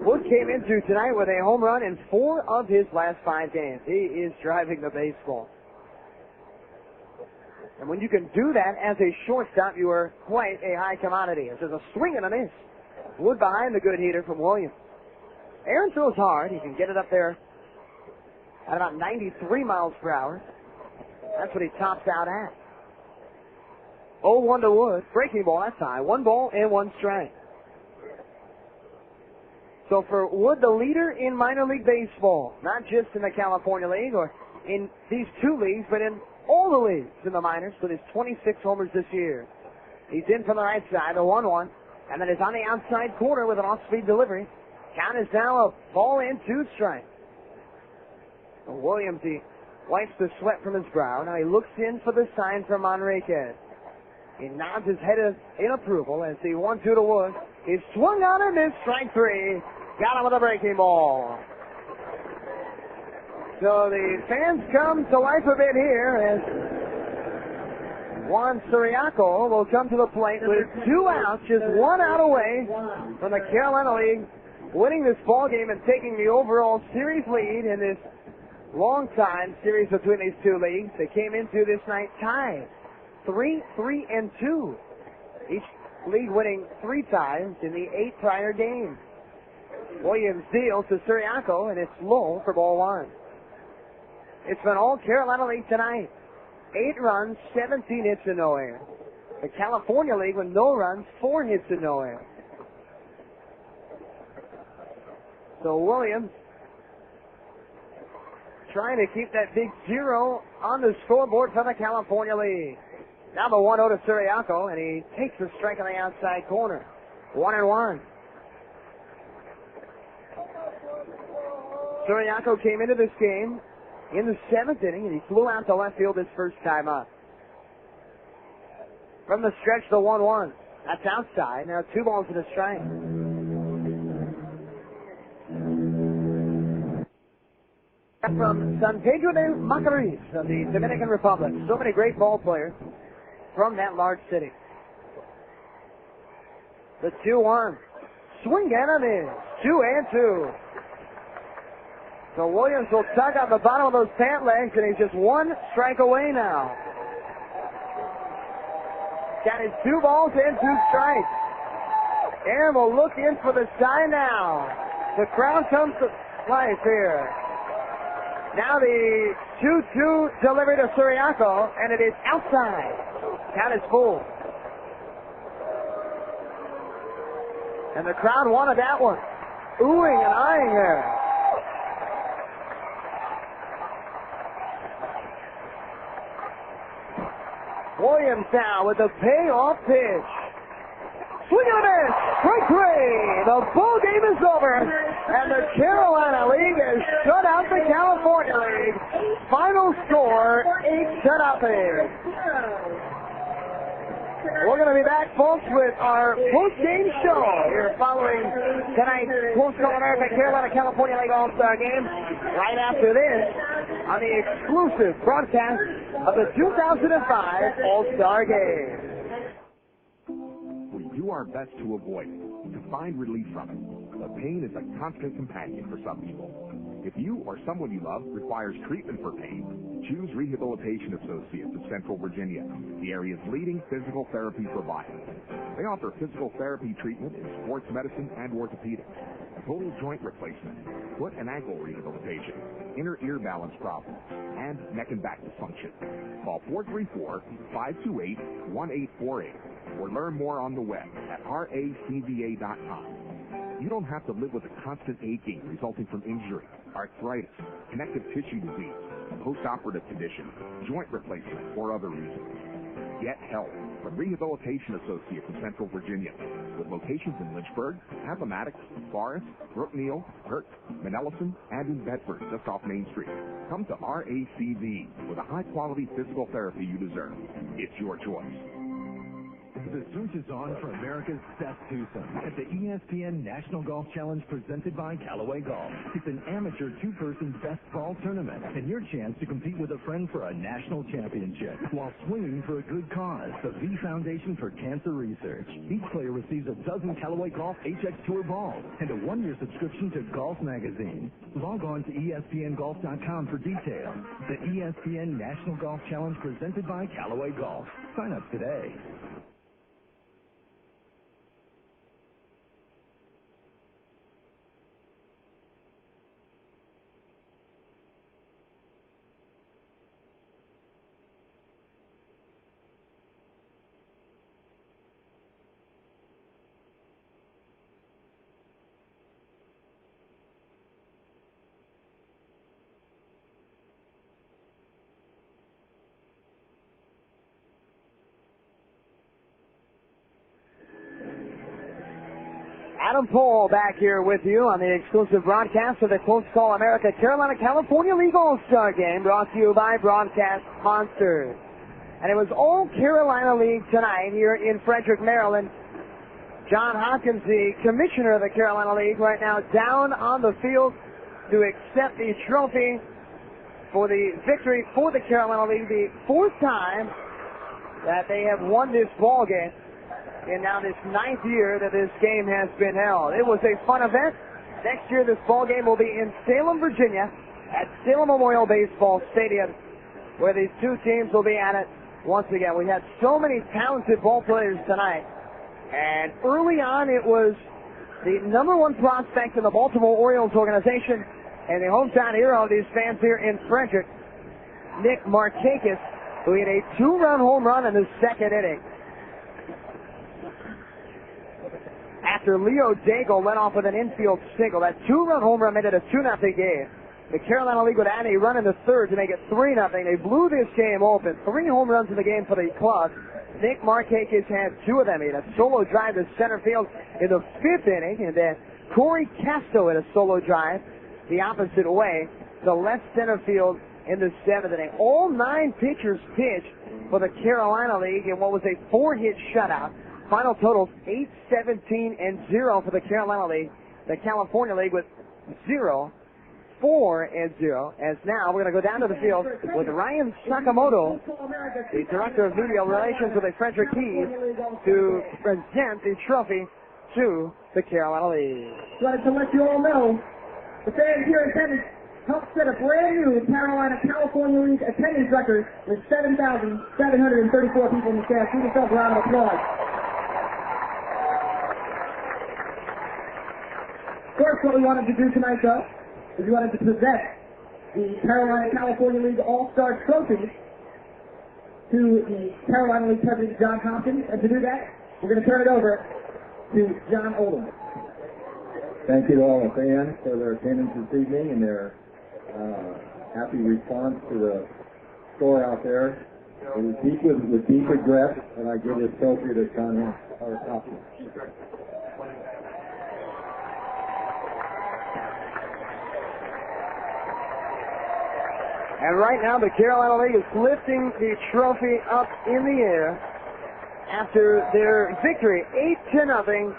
Wood came into tonight with a home run in 4 of his last 5 games. He is driving the baseball. And when you can do that as a shortstop, you are quite a high commodity. There's a swing and a miss. Wood behind the good heater from Williams. Aaron throws hard. He can get it up there at about 93 miles per hour. That's what he tops out at. 0-1 to Wood. Breaking ball, that's high. 1 ball and 1 strike. So for Wood, the leader in minor league baseball, not just in the California League or in these 2 leagues, but in all the leagues in the minors with his 26 homers this year. He's in from the right side, the 1-1, and then is on the outside corner with an off-speed delivery. Count is now a ball and 2 strikes. Williams, he wipes the sweat from his brow. Now he looks in for the sign from Manriquez. He nods his head in approval as the 1-2 to Wood. He swung on and missed. Strike 3. Got him with a breaking ball. So the fans come to life a bit here as Juan Suriaco will come to the plate with 2 outs, just 1 out away from the Carolina League winning this ball game and taking the overall series lead in this long-time series between these 2 leagues. They came into this night tied 3-3-2. Each league winning 3 times in the 8 prior games. Williams deals to Suriaco, and it's low for ball 1. It's been all Carolina League tonight. 8 runs, 17 hits and no errors. The California League with no runs, 4 hits and no errors. So Williams trying to keep that big 0 on the scoreboard for the California League. Now the 1-0 to Suriaco, and he takes the strike on the outside corner. 1-1. Suriaco came into this game in the 7th inning, and he flew out to left field his first time up. From the stretch, the 1-1. That's outside. Now 2 balls and a strike. From San Pedro de Macorís of the Dominican Republic. So many great ball players from that large city. The 2-1. Swing and a miss. 2-2. So Williams will tug on the bottom of those pant legs, and he's just 1 strike away now. Got his 2 balls and 2 strikes. And will look in for the sign now. The crowd comes to life here. Now the 2-2 delivery to Suriaco, and it is outside. Count is full. And the crowd wanted that one. Oohing and eyeing there. Williams now with the payoff pitch. Swing and a miss. Strike 3. The ball game is over, and the Carolina League has shut out the California League. Final score, 8-0. We're going to be back, folks, with our post-game show here following tonight's Close-Call America Carolina California League All-Star Game. Right after this, on the exclusive broadcast of the 2005 All-Star Game. We do our best to avoid it, to find relief from it. The pain is a constant companion for some people. If you or someone you love requires treatment for pain, choose Rehabilitation Associates of Central Virginia, the area's leading physical therapy provider. They offer physical therapy treatment in sports medicine and orthopedics, total joint replacement, foot and ankle rehabilitation, inner ear balance problems, and neck and back dysfunction. Call 434-528-1848 or learn more on the web at racva.com. You don't have to live with a constant aching resulting from injury, arthritis, connective tissue disease, post-operative condition, joint replacement, or other reasons. Get help from Rehabilitation Associates in Central Virginia, with locations in Lynchburg, Appomattox, Forest, Brookneal, Hurt, Manellison, and in Bedford, just off Main Street. Come to RACV with a high-quality physical therapy you deserve. It's your choice. The search is on for America's best twosome at the ESPN National Golf Challenge presented by Callaway Golf. It's an amateur two-person best ball tournament and your chance to compete with a friend for a national championship while swinging for a good cause, the V Foundation for Cancer Research. Each player receives a dozen Callaway Golf HX Tour balls and a one-year subscription to Golf Magazine. Log on to ESPNGolf.com for details. The ESPN National Golf Challenge presented by Callaway Golf. Sign up today. Adam Pohl back here with you on the exclusive broadcast of the Close Call America Carolina California League All-Star Game, brought to you by Broadcast Monsters. And it was all Carolina League tonight here in Frederick, Maryland. John Hopkins, the commissioner of the Carolina League, right now down on the field to accept the trophy for the victory for the Carolina League, the fourth time that they have won this ball game. And now this ninth year that this game has been held. It was a fun event. Next year this ball game will be in Salem, Virginia at Salem Memorial Baseball Stadium, where these two teams will be at it once again. We had so many talented ball players tonight. And early on it was the number one prospect in the Baltimore Orioles organization and the hometown hero of these fans here in Frederick, Nick Markakis, who hit a two-run home run in the second inning. After Leo Daigle led off with an infield single, that two-run home run made it a 2-0 game. The Carolina League would add a run in the third to make it 3-0. They blew this game open. 3 home runs in the game for the club. Nick Markakis had 2 of them. He had a solo drive to center field in the 5th inning, and then Corey Casto had a solo drive the opposite way to left center field in the 7th inning. All 9 pitchers pitched for the Carolina League in what was a 4-hit shutout. Final totals 8-17-0 for the Carolina League. The California League with 0-4-0. As now we're going to go down to the field with Ryan Sakamoto, the Director of Media Relations with the Frederick Keys, to present the trophy to the Carolina League. Wanted to let you all know, the fans here in attendance helped set a brand new Carolina California League attendance record with 7,734 people in the stands. Give yourself a round of applause. First, what we wanted to do tonight, though, is we wanted to present the Carolina California League All-Star Trophy to the Carolina League President, John Hopkins. And to do that, we're going to turn it over to John Oldham. Thank you to all the fans for their attendance this evening and their happy response to the score out there. It was deep with deep regret that I give this trophy to John Hopkins. And right now, the Carolina League is lifting the trophy up in the air after their victory, 8-0,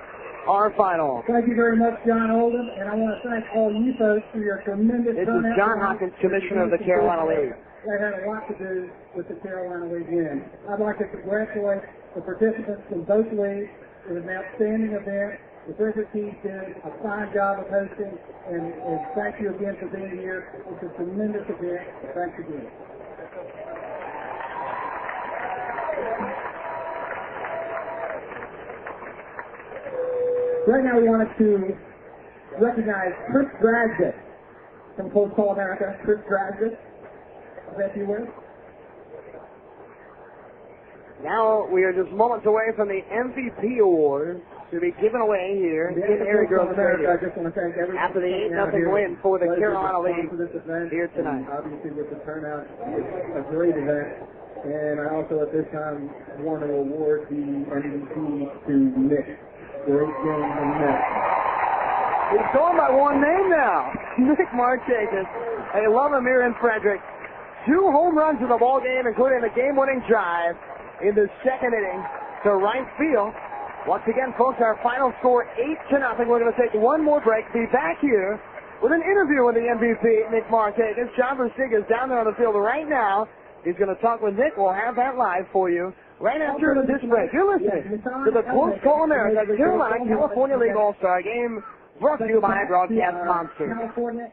our final. Thank you very much, John Oldham, and I want to thank all you folks for your tremendous turnout. This is John Hopkins, Commissioner of the Carolina League. That had a lot to do with the Carolina League win. I'd like to congratulate the participants from both leagues. It was an outstanding event. The Frederick Keys did a fine job of hosting, and thank you again for being here. It's a tremendous event. Thanks again. Right now we wanted to recognize Chris Dragset from Close Call America. Chris Dragset, if you will. Now we are just moments away from the MVP award to be given away here in Area Girls Radio. I just want to thank everyone after the 8-0 win for the Carolina League here tonight. Obviously, with the turnout, it's a great event. And I also at this time want to award the MVP to Nick. Great game from Nick. He's going by one name now, Nick Markakis. They love him here in Frederick. 2 home runs in the ball game, including the game-winning drive. in the second inning to right field. Once again, folks, our final score 8-0. We're going to take one more break. Be back here with an interview with the MVP, Nick Martinez. John Versteeg is down there on the field right now. He's going to talk with Nick. We'll have that live for you right after this break. You're listening to the Close Call America Carolina California League All-Star Game, brought to you by Broadcast Monster.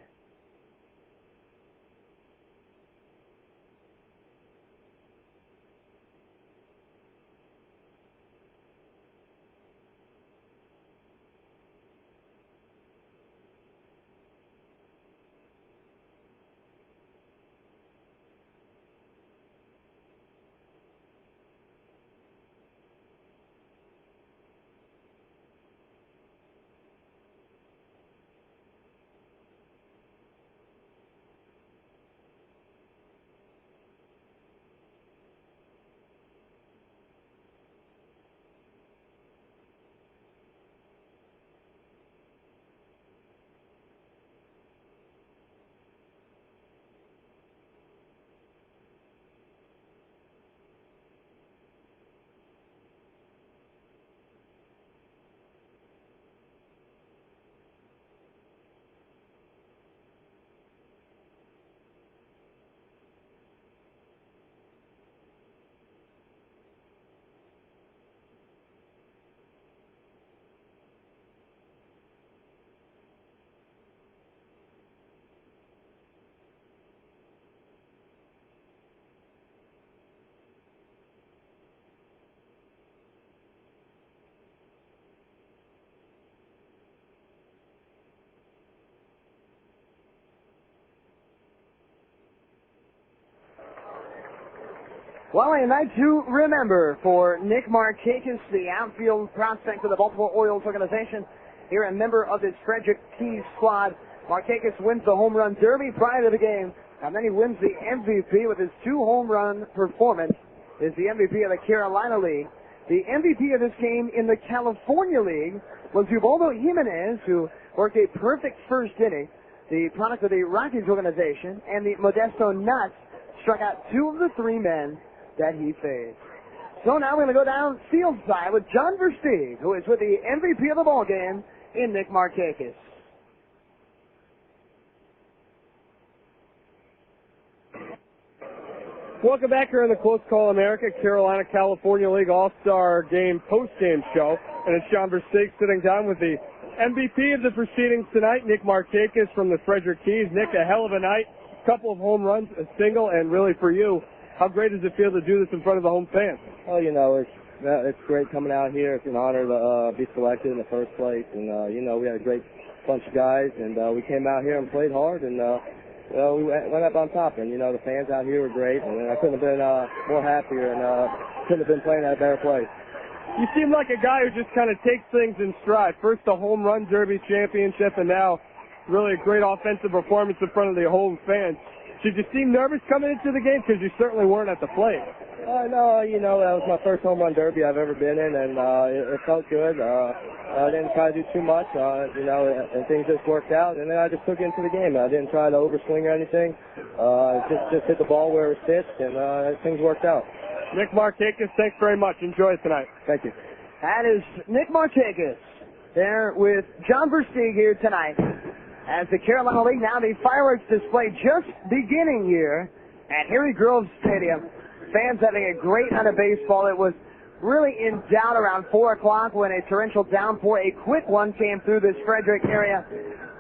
Well, a night to remember for Nick Martinez, the outfield prospect of the Baltimore Orioles organization. Here, a member of this Frederick Keys squad. Martinez wins the home run derby prior to the game, and then he wins the MVP with his 2-home run performance. Is the MVP of the Carolina League. The MVP of this game in the California League was Ubaldo Jimenez, who worked a perfect first inning. The product of the Rockies organization, and the Modesto Nuts struck out 2 of the 3 men that he faced. So now we're going to go down field side with John Versteeg, who is with the MVP of the ball game in Nick Martinez. Welcome back here on the Close Call America Carolina California League All-Star Game post-game show. And it's John Versteeg sitting down with the MVP of the proceedings tonight, Nick Martinez from the Frederick Keys. Nick, a hell of a night. Couple of home runs, a single, and really for you, how great does it feel to do this in front of the home fans? Oh, you know, it's great coming out here. It's an honor to be selected in the first place. And, you know, we had a great bunch of guys, and we came out here and played hard, and we went up on top. And, you know, the fans out here were great, and I couldn't have been more happier, and couldn't have been playing at a better place. You seem like a guy who just kind of takes things in stride. First the home run derby championship, and now really a great offensive performance in front of the home fans. Did you seem nervous coming into the game? Because you certainly weren't at the plate. No, you know, that was my first home run derby I've ever been in, and it felt good. I didn't try to do too much, you know, and things just worked out, and then I just took it into the game. I didn't try to overswing or anything. Just hit the ball where it fits, and things worked out. Nick Martinez, thanks very much. Enjoy it tonight. Thank you. That is Nick Martinez there with John Versteeg here tonight. As the Carolina League, now the fireworks display just beginning here at Harry Grove Stadium. Fans having a great night of baseball. It was really in doubt around 4 o'clock when a torrential downpour, a quick one, came through this Frederick area.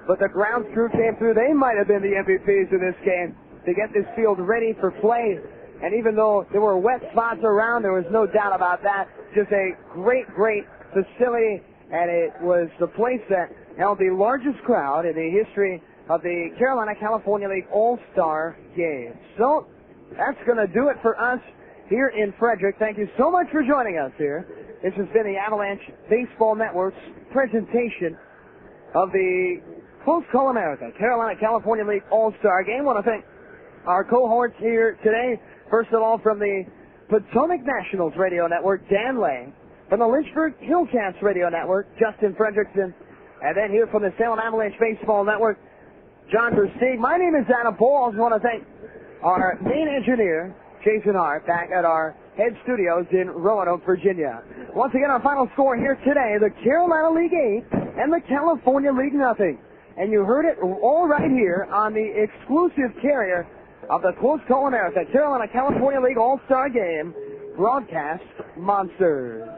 But the grounds crew came through. They might have been the MVPs of this game to get this field ready for play. And even though there were wet spots around, there was no doubt about that. Just a great, great facility. And it was the place that held the largest crowd in the history of the Carolina California League All-Star Game. So that's going to do it for us here in Frederick. Thank you so much for joining us here. This has been the Avalanche Baseball Network's presentation of the Close Call America Carolina California League All-Star Game. I want to thank our cohorts here today. First of all, from the Potomac Nationals Radio Network, Dan Lang. From the Lynchburg Hillcats Radio Network, Justin Fredrickson. And then here from the Salem Avalanche Baseball Network, John Versteeg. My name is Adam Paul. I just want to thank our main engineer, Jason Hart, back at our head studios in Roanoke, Virginia. Once again, our final score here today, the Carolina League 8 and the California League nothing. And you heard it all right here on the exclusive carrier of the Close Call America Carolina California League All-Star Game, Broadcast Monsters.